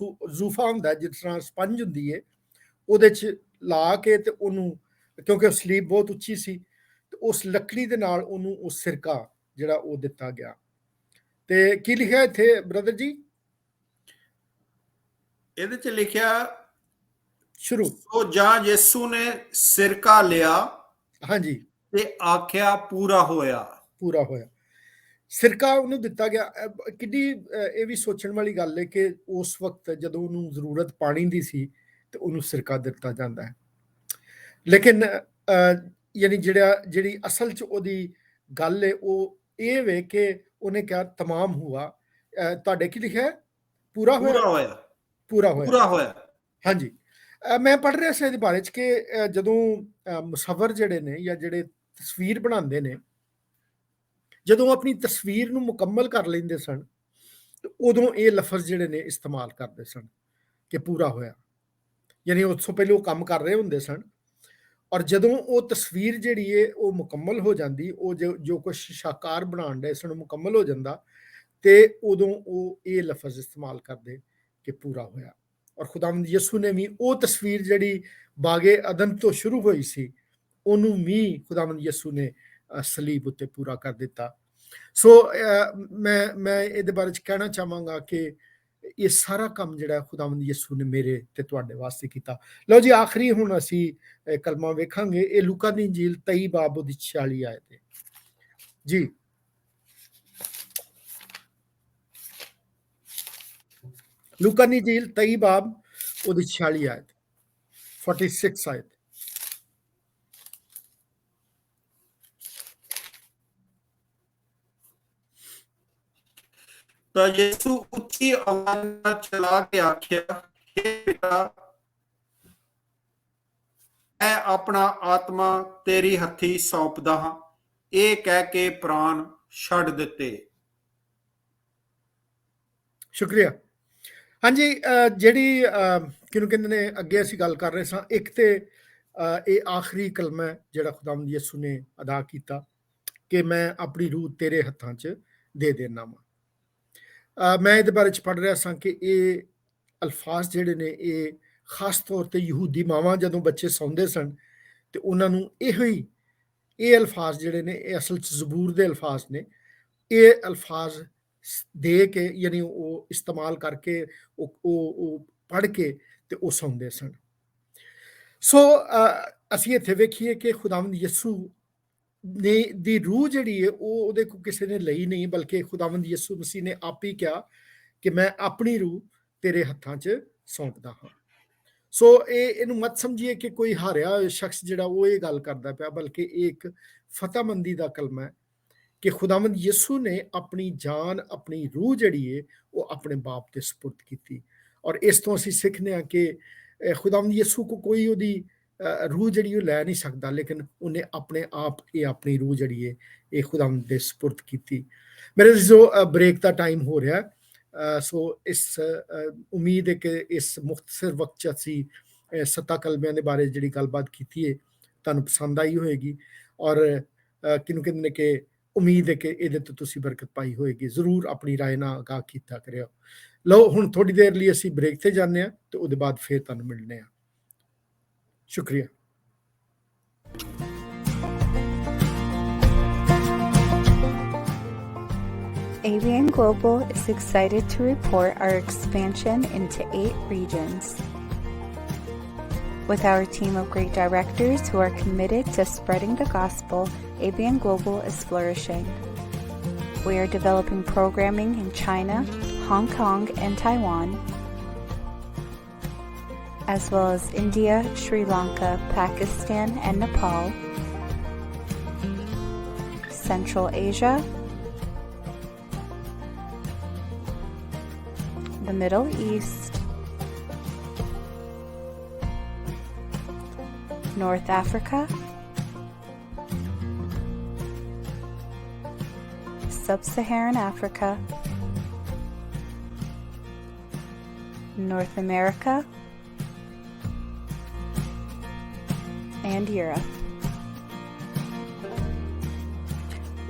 ਜ਼ੂਫਾ ਹੁੰਦਾ ਜਿਸ ਤਰ੍ਹਾਂ ਸਪੰਜ ਹੁੰਦੀ ਹੈ, ਉਹਦੇ 'ਚ ਲਾ ਕੇ ਤੇ ਉਹਨੂੰ, ਕਿਉਂਕਿ ਸਲੀਬ ਬਹੁਤ ਉੱਚੀ ਸੀ, ਤੇ ਉਸ ਲੱਕੜੀ ਦੇ ਨਾਲ ਉਹਨੂੰ ਉਹ ਸਿਰਕਾ ਜਿਹੜਾ ਉਹ ਦਿੱਤਾ ਗਿਆ। ਤੇ ਕੀ ਲਿਖਿਆ ਇੱਥੇ ਬ੍ਰਦਰ ਜੀ? ਇਹਦੇ 'ਚ ਲਿਖਿਆ ਸ਼ੁਰੂ। ਸੋ ਜਾਂ ਯਿਸੂ ਨੇ ਸਿਰਕਾ ਲਿਆ, ਹਾਂਜੀ, ਤੇ ਆਖਿਆ ਪੂਰਾ ਹੋਇਆ। ਪੂਰਾ ਹੋਇਆ, ਸਿਰਕਾ ਉਹਨੂੰ ਦਿੱਤਾ ਗਿਆ। ਕਿੰਨੀ ਇਹ ਵੀ ਸੋਚਣ ਵਾਲੀ ਗੱਲ ਹੈ ਕਿ ਉਸ ਵਕਤ ਜਦੋਂ ਉਹਨੂੰ ਜ਼ਰੂਰਤ ਪਾਣੀ ਦੀ ਸੀ ਤੇ ਉਹਨੂੰ ਸਿਰਕਾ ਦਿੱਤਾ ਜਾਂਦਾ ਹੈ। ਲੇਕਿਨ ਯਾਨੀ ਜਿਹੜੀ ਅਸਲ 'ਚ ਉਹਦੀ ਗੱਲ ਹੈ ਉਹ ਇਹ ਵੇ ਕਿ ਉਹਨੇ ਕਿਹਾ ਤਮਾਮ ਹੁਆ। ਤੁਹਾਡੇ ਕੀ ਲਿਖਿਆ? ਪੂਰਾ ਹੋਇਆ। ਪੂਰਾ ਹੋਇਆ, ਪੂਰਾ ਹੋਇਆ, ਪੂਰਾ ਹੋਇਆ। ਹਾਂਜੀ। ਮੈਂ ਪੜ੍ਹ ਰਿਹਾ ਸੀ ਇਹਦੇ ਬਾਰੇ 'ਚ ਕਿ ਜਦੋਂ ਮੁਸੱਵਰ ਜਿਹੜੇ ਨੇ ਜਾਂ ਜਿਹੜੇ ਤਸਵੀਰ ਬਣਾਉਂਦੇ ਨੇ, ਜਦੋਂ ਆਪਣੀ ਤਸਵੀਰ ਨੂੰ ਮੁਕੰਮਲ ਕਰ ਲੈਂਦੇ ਸਨ ਤੇ ਉਦੋਂ ਇਹ ਲਫ਼ਜ਼ ਜਿਹੜੇ ਨੇ ਇਸਤੇਮਾਲ ਕਰਦੇ ਸਨ ਕਿ ਪੂਰਾ ਹੋਇਆ। ਯਾਨੀ ਉਸ ਤੋਂ ਪਹਿਲਾਂ ਉਹ ਕੰਮ ਕਰ ਰਹੇ ਹੁੰਦੇ ਸਨ, ਔਰ ਜਦੋਂ ਉਹ ਤਸਵੀਰ ਜਿਹੜੀ ਹੈ ਉਹ ਮੁਕੰਮਲ ਹੋ ਜਾਂਦੀ, ਉਹ ਜੋ ਕੁਛ ਸ਼ਾਕਾਰ ਬਣਾਉਣ ਦੇ ਸਨ ਮੁਕੰਮਲ ਹੋ ਜਾਂਦਾ, ਤੇ ਉਦੋਂ ਉਹ ਇਹ ਲਫ਼ਜ਼ ਇਸਤੇਮਾਲ ਕਰਦੇ ਕਿ ਪੂਰਾ ਹੋਇਆ। ਔਰ ਖੁਦਾਵੰਦ ਯਿਸੂ ਨੇ ਵੀ ਉਹ ਤਸਵੀਰ ਜਿਹੜੀ ਬਾਗੇ ਅਦਨ ਤੋਂ ਸ਼ੁਰੂ ਹੋਈ ਸੀ, ਉਹਨੂੰ ਵੀ ਖੁਦਾਵੰਦ ਯਿਸੂ ਨੇ ਸਲੀਬ ਉੱਤੇ ਪੂਰਾ ਕਰ ਦਿੱਤਾ। ਸੋ ਮੈਂ ਇਹਦੇ ਬਾਰੇ 'ਚ ਕਹਿਣਾ ਚਾਹਾਂਗਾ ਕਿ ਇਹ ਸਾਰਾ ਕੰਮ ਜਿਹੜਾ ਖੁਦਾਵੰਦ ਯਿਸੂ ਨੇ ਮੇਰੇ ਤੇ ਤੁਹਾਡੇ ਵਾਸਤੇ ਕੀਤਾ। ਲਓ ਜੀ, ਆਖਰੀ ਹੁਣ ਅਸੀਂ ਕਲਮਾ ਵੇਖਾਂਗੇ। ਇਹ ਲੂਕਾ ਦੀ ਇੰਜੀਲ 23 ਬਾਬ ਉਹਦੀ 46 ਆਇਤ ਹੈ ਜੀ। ਲੂਕਾ ਦੀ ਇੰਜੀਲ 23 ਬਾਬ ਉਹਦੀ 46 ਆਇਤ, 46 ਆਇਤ। ਤਾਂ ਯਿਸੂ ਉੱਚੀ ਆਵਾਜ਼ ਨਾਲ ਚਲਾ ਕੇ ਆਖਿਆ, हे ਪਿਤਾ, ਮੈਂ ਆਪਣਾ ਆਤਮਾ ਤੇਰੀ ਹੱਥੀ ਸੌਂਪਦਾ ਹਾਂ। ਇਹ ਕਹਿ ਕੇ ਪ੍ਰਾਣ ਛੱਡ ਦਿੱਤੇ। ਸ਼ੁਕਰੀਆ। ਹਾਂਜੀ, ਜਿਹੜੀ ਕਿਹਨੂੰ ਕਹਿੰਦੇ ਨੇ, ਅੱਗੇ ਅਸੀਂ ਗੱਲ ਕਰ ਰਹੇ ਸਾਂ, ਇੱਕ ਤੇ ਇਹ ਆਖਰੀ ਕਲਮਾ ਜਿਹੜਾ ਖੁਦਾਵੰਦ ਯਿਸੂ ਨੇ ਅਦਾ ਕੀਤਾ ਕਿ ਮੈਂ ਆਪਣੀ ਰੂਹ ਤੇਰੇ ਹੱਥਾਂ 'ਚ ਦੇ ਦੇਣਾ ਵਾ। ਮੈਂ ਇਹਦੇ ਬਾਰੇ 'ਚ ਪੜ੍ਹ ਰਿਹਾ ਸਾਂ ਕਿ ਇਹ ਅਲਫਾਜ਼ ਜਿਹੜੇ ਨੇ ਇਹ ਖਾਸ ਤੌਰ ਤੇ ਯਹੂਦੀ ਮਾਵਾਂ ਜਦੋਂ ਬੱਚੇ ਸੌਂਦੇ ਸਨ ਤੇ ਉਹਨਾਂ ਨੂੰ ਇਹ ਅਲਫਾਜ਼ ਜਿਹੜੇ ਨੇ ਇਹ ਅਸਲ 'ਚ ਜ਼ਬੂਰ ਦੇ ਅਲਫਾਜ਼ ਨੇ। ਇਹ ਅਲਫਾਜ਼ ਦੇ ਕੇ ਯਾਨੀ ਉਹ ਇਸਤੇਮਾਲ ਕਰਕੇ ਉਹ ਪੜ੍ਹ ਕੇ ਤੇ ਉਹ ਸੌਂਦੇ ਸਨ। ਸੋ ਅਸੀਂ ਇੱਥੇ ਵੇਖੀਏ ਕਿ ਖੁਦਾਵੰਦ ਯਿਸੂ ਨੇ ਦੀ ਰੂਹ ਜਿਹੜੀ ਹੈ ਉਹ ਉਹਦੇ ਕੋਲ ਕਿਸੇ ਨੇ ਲਈ ਨਹੀਂ, ਬਲਕਿ ਖੁਦਾਵੰਦ ਯਿਸੂ ਮਸੀਹ ਨੇ ਆਪ ਹੀ ਕਿਹਾ ਕਿ ਮੈਂ ਆਪਣੀ ਰੂਹ ਤੇਰੇ ਹੱਥਾਂ 'ਚ ਸੌਂਪਦਾ ਹਾਂ। ਸੋ ਇਹਨੂੰ ਮਤ ਸਮਝੀਏ ਕਿ ਕੋਈ ਹਾਰਿਆ ਹੋਇਆ ਸ਼ਖਸ ਜਿਹੜਾ ਉਹ ਇਹ ਗੱਲ ਕਰਦਾ ਪਿਆ, ਬਲਕਿ ਇਹ ਇੱਕ ਫਤਿਹਮੰਦੀ ਦਾ ਕਲਮਾ ਹੈ ਕਿ ਖੁਦਾਵੰਦ ਯਿਸੂ ਨੇ ਆਪਣੀ ਜਾਨ, ਆਪਣੀ ਰੂਹ ਜਿਹੜੀ ਹੈ ਉਹ ਆਪਣੇ ਬਾਪ ਤੇ ਸਪੁਰਦ ਕੀਤੀ। ਔਰ ਇਸ ਤੋਂ ਅਸੀਂ ਸਿੱਖਦੇ ਹਾਂ ਕਿ ਖੁਦਾਵੰਦ ਯਿਸੂ ਕੋ ਕੋਈ ਉਹਦੀ ਰੂਹ ਜਿਹੜੀ ਉਹ ਲੈ ਨਹੀਂ ਸਕਦਾ, ਲੇਕਿਨ ਉਹਨੇ ਆਪਣੇ ਆਪ ਆਪਣੀ ਰੂਹ ਜਿਹੜੀ ਹੈ ਇਹ ਖੁਦਾਵੰਦ ਦੇ ਸਪੁਰਦ ਕੀਤੀ। ਮੇਰੇ ਜੋ ਬ੍ਰੇਕ ਦਾ ਟਾਈਮ ਹੋ ਰਿਹਾ, ਸੋ ਇਸ ਉਮੀਦ ਹੈ ਕਿ ਇਸ ਮੁਖਤਸਰ ਵਕਤ 'ਚ ਅਸੀਂ 7 ਕਲਮਿਆਂ ਦੇ ਬਾਰੇ ਜਿਹੜੀ ਗੱਲਬਾਤ ਕੀਤੀ ਹੈ ਤੁਹਾਨੂੰ ਪਸੰਦ ਆਈ ਹੋਏਗੀ, ਔਰ ਕਿਹਨੂੰ ਕਹਿੰਦੇ ਨੇ ਕਿ ਉਮੀਦ ਹੈ ਕਿ ਇਹਦੇ ਤੋਂ ਤੁਸੀਂ ਬਰਕਤ ਪਾਈ ਹੋਏਗੀ। ਜ਼ਰੂਰ ਆਪਣੀ ਰਾਏ ਨਾਲ ਆਗਾਹ ਕੀਤਾ ਕਰਿਓ। ਲਓ ਹੁਣ ਥੋੜੀ ਦੇਰ ਲਈ ਅਸੀਂ ਬ੍ਰੇਕ ਤੇ ਜਾਂਦੇ ਹਾਂ ਤੇ ਉਹਦੇ ਬਾਅਦ ਫਿਰ ਤੁਹਾਨੂੰ ਮਿਲਣੇ ਆ। ਸ਼ੁਕਰੀਆ। ABN Global is excited to report our expansion into 8 regions. With our team of great directors who are committed to spreading the gospel, ABN Global is flourishing. We are developing programming in China, Hong Kong, and Taiwan, as well as India, Sri Lanka, Pakistan, and Nepal, Central Asia, the Middle East, North Africa, Sub-Saharan Africa, North America, and Europe.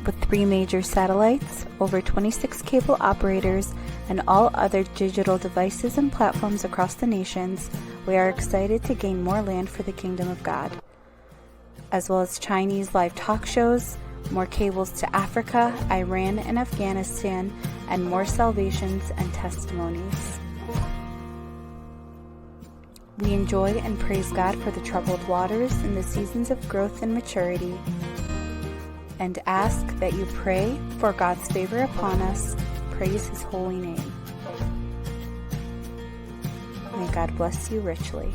With 3 major satellites, over 26 cable operators, and all other digital devices and platforms across the nations, we are excited to gain more land for the Kingdom of God, as well as Chinese live talk shows, more cables to Africa, Iran, and Afghanistan, and more salvations and testimonies. We enjoy and praise God for the troubled waters in the seasons of growth and maturity, and ask that you pray for God's favor upon us. Praise His holy name. May God bless you richly.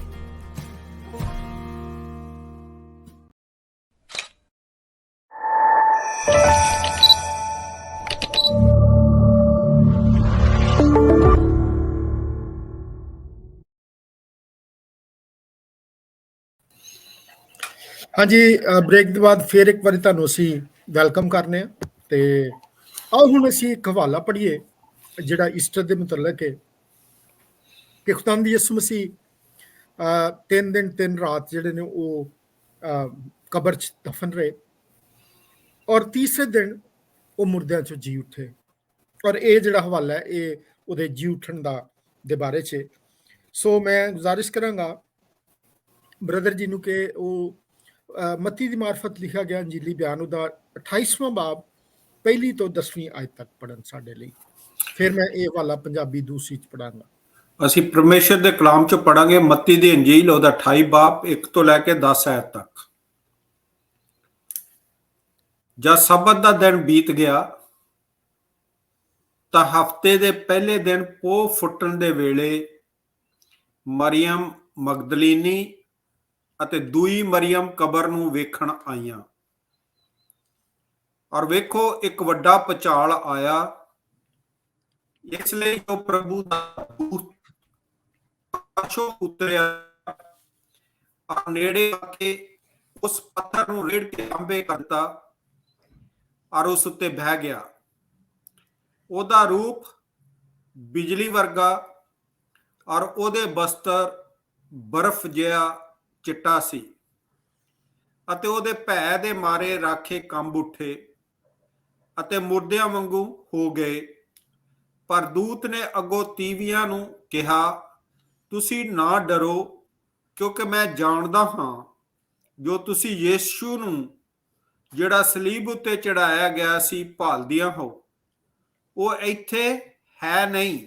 ਹਾਂਜੀ, break ਤੋਂ ਬਾਅਦ ਫਿਰ ਇੱਕ ਵਾਰੀ ਤੁਹਾਨੂੰ ਅਸੀਂ welcome ਕਰਨੇ ਆ ਤੇ ਆਓ ਹੁਣ ਅਸੀਂ ਇੱਕ ਹਵਾਲਾ ਪੜ੍ਹੀਏ ਜਿਹੜਾ ਈਸਟਰ ਦੇ ਮੁਤਲਕ ਹੈ ਕਿ ਖੁਦਾਵੰਦ ਯਿਸੂ ਮਸੀਹ 3 ਦਿਨ 3 ਰਾਤ ਜਿਹੜੇ ਨੇ ਉਹ ਕਬਰ 'ਚ ਦਫਨ ਰਹੇ ਔਰ ਤੀਸਰੇ ਦਿਨ ਉਹ ਮੁਰਦਿਆਂ 'ਚੋਂ ਜੀ ਉੱਠੇ ਔਰ ਇਹ ਜਿਹੜਾ ਹਵਾਲਾ ਹੈ ਇਹ ਉਹਦੇ ਜੀ ਉੱਠਣ ਦੇ ਬਾਰੇ 'ਚ। ਸੋ ਮੈਂ ਗੁਜ਼ਾਰਿਸ਼ ਕਰਾਂਗਾ ਬ੍ਰਦਰ ਜੀ ਨੂੰ ਕਿ ਉਹ ਮੱਤੀ ਦੀ ਮਾਰਫਤ ਲਿਖਿਆ ਗਿਆ ਅੰਜੀਲੀ ਬਿਆਨ ਉਹਦਾ 28ਵਾਂ ਬਾਬ 1 ਤੋਂ 10ਵੀਂ ਆਇਤ ਤੱਕ ਪੜ੍ਹਨ ਸਾਡੇ ਲਈ। ਫਿਰ ਮੈਂ ਇਹ ਹਵਾਲਾ ਪੰਜਾਬੀ ਦੂਸਰੀ 'ਚ ਪੜਾਂਗਾ। ਅਸੀਂ ਪਰਮੇਸ਼ਰ ਦੇ ਕਲਾਮ 'ਚ ਪੜਾਂਗੇ ਮੱਤੀ ਦੀ ਅੰਜੀਲ ਉਹਦਾ 28 ਬਾਬ 1 ਤੋਂ ਲੈ ਕੇ 10 ਆਇਤ ਤੱਕ। ਜਦ ਸਬਤ ਦਾ ਦਿਨ ਬੀਤ ਗਿਆ ਤਾਂ ਹਫਤੇ ਦੇ ਪਹਿਲੇ ਦਿਨ ਪੋਹ ਫੁੱਟਣ ਦੇ ਵੇਲੇ ਮਰੀਅਮ ਮਗਦਲੀਨੀ ਅਤੇ ਦੂਈ ਮਰੀਅਮ ਕਬਰ ਨੂੰ ਵੇਖਣ ਆਈਆਂ ਔਰ ਵੇਖੋ ਇੱਕ ਵੱਡਾ ਭੁਚਾਲ ਆਇਆ, ਇਸ ਲਈ ਜੋ ਪ੍ਰਭੂ ਦਾ ਦੂਤ ਆਕਾਸ਼ੋਂ ਉਤਰਿਆ ਔਰ ਨੇੜੇ ਆ ਕੇ ਉਸ ਪੱਥਰ ਨੂੰ ਰੇੜ ਕੇ ਖੰਭੇ ਕਰ ਦਿੱਤਾ ਔਰ ਉਸ ਉੱਤੇ ਬਹਿ ਗਿਆ। ਉਹਦਾ ਰੂਪ ਬਿਜਲੀ ਵਰਗਾ ਔਰ ਉਹਦੇ ਬਸਤਰ ਬਰਫ਼ ਜਿਹਾ ਚਿੱਟਾ ਸੀ ਅਤੇ ਉਹਦੇ ਭੈ ਦੇ ਮਾਰੇ ਰਾਖੇ ਕੰਬ ਉੱਠੇ ਅਤੇ ਮੁਰਦਿਆਂ ਵਾਂਗੂ ਹੋ ਗਏ। ਪਰ ਦੂਤ ਨੇ ਅੱਗੋਂ ਤੀਵੀਆਂ ਨੂੰ ਕਿਹਾ, ਤੁਸੀਂ ਨਾ ਡਰੋ, ਕਿਉਂਕਿ ਮੈਂ ਜਾਣਦਾ ਹਾਂ ਜੋ ਤੁਸੀਂ ਯਿਸੂ ਨੂੰ ਜਿਹੜਾ ਸਲੀਬ ਉੱਤੇ ਚੜਾਇਆ ਗਿਆ ਸੀ ਭਾਲਦੀਆਂ ਹੋ। ਉਹ ਇੱਥੇ ਹੈ ਨਹੀਂ,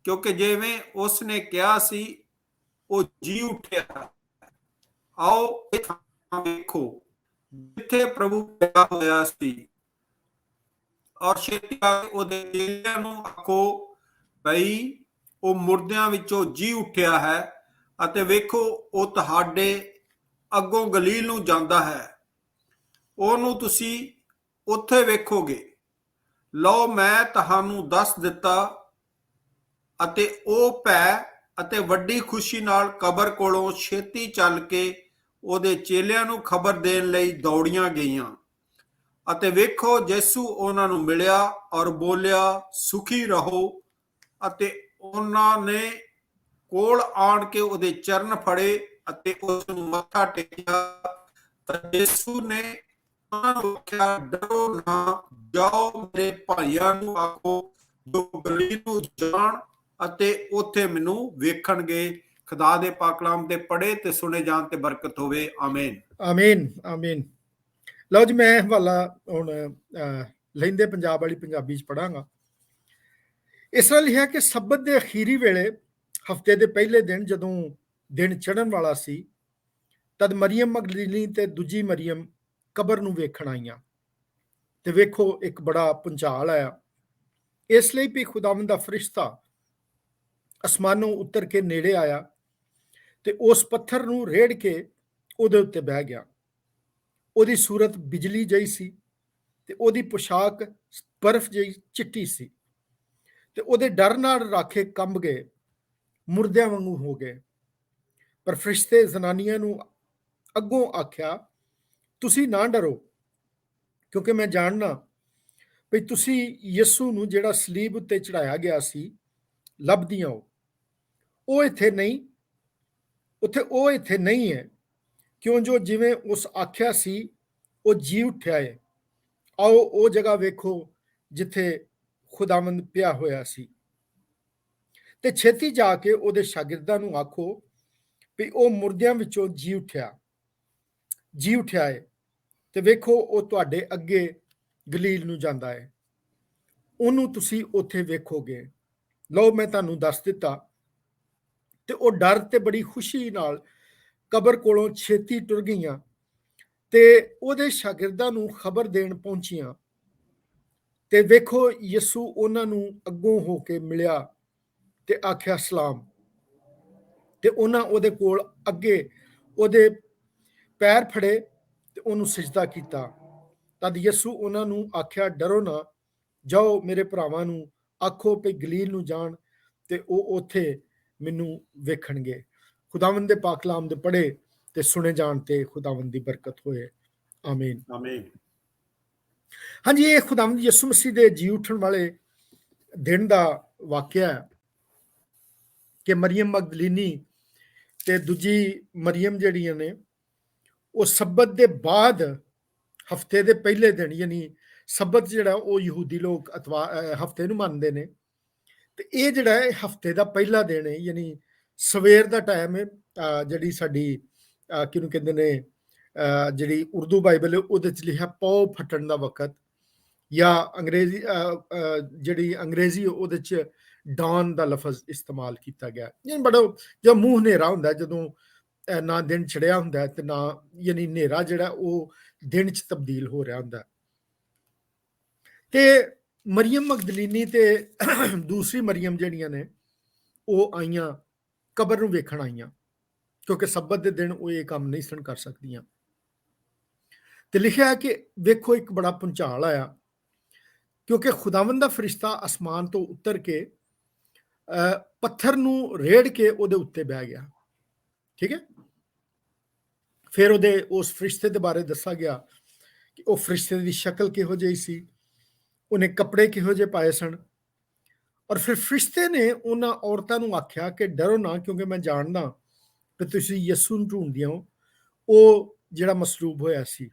ਕਿਉਂਕਿ ਜਿਵੇਂ ਉਸ ਨੇ ਕਿਹਾ ਸੀ ਉਹ ਜੀ ਉੱਠਿਆ। ਆਓ ਵੇਖੋ ਜਿੱਥੇ ਪ੍ਰਭੂ ਪਿਆ ਹੋਇਆ ਸੀ ਔਰ ਛੇਤੀ ਆ ਕੇ ਉਹਦੇ ਚੇਲਿਆਂ ਨੂੰ ਆਖੋ ਬਈ ਉਹ ਮੁਰਦਿਆਂ ਵਿੱਚੋਂ ਜੀ ਉੱਠਿਆ ਹੈ ਅਤੇ ਵੇਖੋ ਉਹ ਤੁਹਾਡੇ ਅੱਗੋਂ ਗਲੀਲ ਨੂੰ ਜਾਂਦਾ ਹੈ, ਉਹਨੂੰ ਤੁਸੀਂ ਉੱਥੇ ਵੇਖੋਗੇ। ਲਓ ਮੈਂ ਤੁਹਾਨੂੰ ਦੱਸ ਦਿੱਤਾ। ਅਤੇ ਉਹ ਭੈ ਅਤੇ ਵੱਡੀ ਖੁਸ਼ੀ ਨਾਲ ਕਬਰ ਕੋਲੋਂ ਛੇਤੀ ਚੱਲ ਕੇ ਉਹਦੇ ਚੇਲਿਆਂ ਨੂੰ ਖਬਰ ਦੇਣ ਲਈ ਦੌੜੀਆਂ ਗਈਆਂ ਅਤੇ ਵੇਖੋ ਯਿਸੂ ਉਹਨਾਂ ਨੂੰ ਮਿਲਿਆ ਔਰ ਬੋਲਿਆ, ਸੁਖੀ ਰਹੋ। ਅਤੇ ਉਹਨਾਂ ਨੇ ਕੋਲ ਆਣ ਕੇ ਉਹਦੇ ਚਰਨ ਫੜੇ ਅਤੇ ਉਸ ਨੂੰ ਮੱਥਾ ਟੇਕਿਆ। ਤਾਂ ਯਿਸੂ ਨੇ ਉਹਨਾਂ ਨੂੰ ਆਖਿਆ, ਡਰੋ ਨਾ, ਜਾਓ ਮੇਰੇ ਭਾਈਆਂ ਨੂੰ ਆਖੋ ਜੋ ਗਲੀਲ ਨੂੰ ਜਾਣ ਅਤੇ ਉੱਥੇ ਮੈਨੂੰ ਵੇਖਣਗੇ। ਖੁਦਾ ਦੇ ਪਾਕ ਕਲਾਮ ਤੇ ਪੜ੍ਹੇ ਤੇ ਸੁਣੇ ਜਾਣ ਤੇ ਬਰਕਤ ਹੋਵੇ। ਆਮੀਨ ਆਮੀਨ ਆਮੀਨ। ਲਓ ਜੀ, ਮੈਂ ਹਵਾਲਾ ਹੁਣ ਲਹਿੰਦੇ ਪੰਜਾਬ ਵਾਲੀ ਪੰਜਾਬੀ 'ਚ ਪੜਾਂਗਾ। ਇਸ ਤਰ੍ਹਾਂ ਲਿਖਿਆ ਕਿ ਸਬਤ ਦੇ ਅਖੀਰੀ ਵੇਲੇ ਹਫਤੇ ਦੇ ਪਹਿਲੇ ਦਿਨ ਜਦੋਂ ਦਿਨ ਚੜ੍ਹਨ ਵਾਲਾ ਸੀ ਤਦ ਮਰੀਅਮ ਮਗਦਲੀਨੀ ਤੇ ਦੂਜੀ ਮਰੀਅਮ ਕਬਰ ਨੂੰ ਵੇਖਣ ਆਈਆਂ ਤੇ ਵੇਖੋ ਇੱਕ ਬੜਾ ਭੁਚਾਲ ਆਇਆ। ਇਸ ਲਈ ਵੀ ਖੁਦਾਵੰਦ ਦਾ ਫਰਿਸ਼ਤਾ ਅਸਮਾਨੋਂ ਉਤਰ ਕੇ ਨੇੜੇ ਆਇਆ ਤੇ ਉਸ ਪੱਥਰ ਨੂੰ ਰੇੜ ਕੇ ਉਹਦੇ ਉੱਤੇ ਬਹਿ ਗਿਆ। ਉਹਦੀ ਸੂਰਤ ਬਿਜਲੀ ਜਿਹੀ ਸੀ ਤੇ ਉਹਦੀ ਪੁਸ਼ਾਕ ਬਰਫ਼ ਜਿਹੀ ਚਿੱਟੀ ਸੀ ਤੇ ਉਹਦੇ ਡਰ ਨਾਲ ਰਾਖੇ ਕੰਬ ਗਏ, ਮੁਰਦਿਆਂ ਵਾਂਗੂ ਹੋ ਗਏ। ਪਰ ਫਰਿਸ਼ਤੇ ਜ਼ਨਾਨੀਆਂ ਨੂੰ ਅੱਗੋਂ ਆਖਿਆ, ਤੁਸੀਂ ਨਾ ਡਰੋ, ਕਿਉਂਕਿ ਮੈਂ ਜਾਣਨਾ ਵੀ ਤੁਸੀਂ ਯਿਸੂ ਨੂੰ ਜਿਹੜਾ ਸਲੀਬ ਉੱਤੇ ਚੜਾਇਆ ਗਿਆ ਸੀ ਲੱਭਦੀਆਂ ਹੋ। ਉਹ ਇੱਥੇ ਨਹੀਂ ਹੈ, ਕਿਉਂ ਜੋ ਜਿਵੇਂ ਉਸ ਆਖਿਆ ਸੀ ਉਹ ਜੀ ਉੱਠਿਆ ਹੈ। ਆਓ ਉਹ ਜਗ੍ਹਾ ਵੇਖੋ ਜਿੱਥੇ ਖੁਦਾਵੰਦ ਪਿਆ ਹੋਇਆ ਸੀ ਤੇ ਛੇਤੀ ਜਾ ਕੇ ਉਹਦੇ ਸ਼ਾਗਿਰਦਾਂ ਨੂੰ ਆਖੋ ਵੀ ਉਹ ਮੁਰਦਿਆਂ ਵਿੱਚੋਂ ਜੀ ਉੱਠਿਆ ਹੈ ਤੇ ਵੇਖੋ ਉਹ ਤੁਹਾਡੇ ਅੱਗੇ ਗਲੀਲ ਨੂੰ ਜਾਂਦਾ ਹੈ, ਉਹਨੂੰ ਤੁਸੀਂ ਉੱਥੇ ਵੇਖੋਗੇ। ਲਓ ਮੈਂ ਤੁਹਾਨੂੰ ਦੱਸ ਦਿੱਤਾ। ਤੇ ਉਹ ਡਰ ਤੇ ਬੜੀ ਖੁਸ਼ੀ ਨਾਲ ਕਬਰ ਕੋਲੋਂ ਛੇਤੀ ਟੁਰ ਗਈਆਂ ਤੇ ਉਹਦੇ ਸ਼ਾਗਿਰਦਾਂ ਨੂੰ ਖਬਰ ਦੇਣ ਪਹੁੰਚੀਆਂ ਤੇ ਵੇਖੋ ਯਿਸੂ ਉਹਨਾਂ ਨੂੰ ਅੱਗੋਂ ਹੋ ਕੇ ਮਿਲਿਆ ਤੇ ਆਖਿਆ ਸਲਾਮ। ਤੇ ਉਹਨਾਂ ਉਹਦੇ ਕੋਲ ਅੱਗੇ ਉਹਦੇ ਪੈਰ ਫੜੇ ਤੇ ਉਹਨੂੰ ਸਿਜਦਾ ਕੀਤਾ। ਤਦ ਯਿਸੂ ਉਹਨਾਂ ਨੂੰ ਆਖਿਆ, ਡਰੋ ਨਾ, ਜਾਓ ਮੇਰੇ ਭਰਾਵਾਂ ਨੂੰ ਆਖੋ ਵੀ ਗਲੀਲ ਨੂੰ ਜਾਣ ਤੇ ਉਹ ਉੱਥੇ ਮੈਨੂੰ ਵੇਖਣਗੇ। ਖੁਦਾਵੰਦ ਦੇ ਪਾਕ ਕਲਾਮ ਦੇ ਪੜ੍ਹੇ ਤੇ ਸੁਣੇ ਜਾਣ ਤੇ ਖੁਦਾਵੰਦ ਦੀ ਬਰਕਤ ਹੋਏ। ਆਮੀਨ। ਆਮੀਨ। ਹਾਂਜੀ, ਇਹ ਖੁਦਾਵੰਦ ਯਿਸੂ ਮਸੀਹ ਦੇ ਜੀ ਉੱਠਣ ਵਾਲੇ ਦਿਨ ਦਾ ਵਾਕਿਆ ਹੈ ਕਿ ਮਰੀਅਮ ਮਗਦਲੀਨੀ ਤੇ ਦੂਜੀ ਮਰੀਅਮ ਜਿਹੜੀਆਂ ਨੇ ਉਹ ਸਬਤ ਦੇ ਬਾਅਦ ਹਫਤੇ ਦੇ ਪਹਿਲੇ ਦਿਨ, ਯਾਨੀ ਸਬਤ ਜਿਹੜਾ ਉਹ ਯਹੂਦੀ ਲੋਕ ਹਫਤੇ ਨੂੰ ਮੰਨਦੇ ਨੇ ਤੇ ਇਹ ਜਿਹੜਾ ਹੈ ਹਫਤੇ ਦਾ ਪਹਿਲਾ ਦਿਨ ਹੈ, ਯਾਨੀ ਸਵੇਰ ਦਾ ਟਾਈਮ ਹੈ। ਜਿਹੜੀ ਸਾਡੀ ਕਿਹਨੂੰ ਕਹਿੰਦੇ ਨੇ ਜਿਹੜੀ ਉਰਦੂ ਬਾਈਬਲ ਹੈ ਉਹਦੇ ਚ ਲਿਖਿਆ ਪੌ ਫਟਣ ਦਾ ਵਕਤ, ਜਾਂ ਅੰਗਰੇਜ਼ੀ ਉਹਦੇ ਚ ਡਾਨ ਦਾ ਲਫ਼ਜ਼ ਇਸਤੇਮਾਲ ਕੀਤਾ ਗਿਆ। ਯਾਨੀ ਬੜਾ ਜਦੋਂ ਮੂੰਹ ਹਨੇਰਾ ਹੁੰਦਾ, ਜਦੋਂ ਨਾ ਦਿਨ ਚੜਿਆ ਹੁੰਦਾ ਤੇ ਨਾ, ਯਾਨੀ ਹਨੇਰਾ ਜਿਹੜਾ ਉਹ ਦਿਨ ਚ ਤਬਦੀਲ ਹੋ ਰਿਹਾ ਹੁੰਦਾ। ਤੇ ਮਰੀਅਮ ਮਗਦਲੀਨੀ ਤੇ ਦੂਸਰੀ ਮਰੀਅਮ ਜਿਹੜੀਆਂ ਨੇ ਉਹ ਆਈਆਂ, ਕਬਰ ਨੂੰ ਵੇਖਣ ਆਈਆਂ, ਕਿਉਂਕਿ ਸਬਤ ਦੇ ਦਿਨ ਉਹ ਇਹ ਕੰਮ ਨਹੀਂ ਸਨ ਕਰ ਸਕਦੀਆਂ। ਤੇ ਲਿਖਿਆ ਹੈ ਕਿ ਵੇਖੋ ਇੱਕ ਬੜਾ ਭੁਚਾਲ ਆਇਆ, ਕਿਉਂਕਿ ਖੁਦਾਵੰਦ ਦਾ ਫਰਿਸ਼ਤਾ ਅਸਮਾਨ ਤੋਂ ਉਤਰ ਕੇ ਪੱਥਰ ਨੂੰ ਰੇੜ ਕੇ ਉਹਦੇ ਉੱਤੇ ਬਹਿ ਗਿਆ। ਠੀਕ ਹੈ। ਫਿਰ ਉਸ ਫਰਿਸ਼ਤੇ ਦੇ ਬਾਰੇ ਦੱਸਿਆ ਗਿਆ ਕਿ ਉਹ ਫਰਿਸ਼ਤੇ ਦੀ ਸ਼ਕਲ ਕਿਹੋ ਜਿਹੀ ਸੀ, ਉਹਨੇ ਕੱਪੜੇ ਕਿਹੋ ਜਿਹੇ ਪਾਏ ਸਨ। ਔਰ ਫਿਰ ਫਰਿਸ਼ਤੇ ਨੇ ਉਹਨਾਂ ਔਰਤਾਂ ਨੂੰ ਆਖਿਆ ਕਿ ਡਰੋ ਨਾ, ਕਿਉਂਕਿ ਮੈਂ ਜਾਣਦਾ ਕਿ ਤੁਸੀਂ ਯਿਸੂ ਨੂੰ ਢੂੰਡਦੀਆਂ ਹੋ, ਉਹ ਜਿਹੜਾ ਮਸਲੂਬ ਹੋਇਆ ਸੀ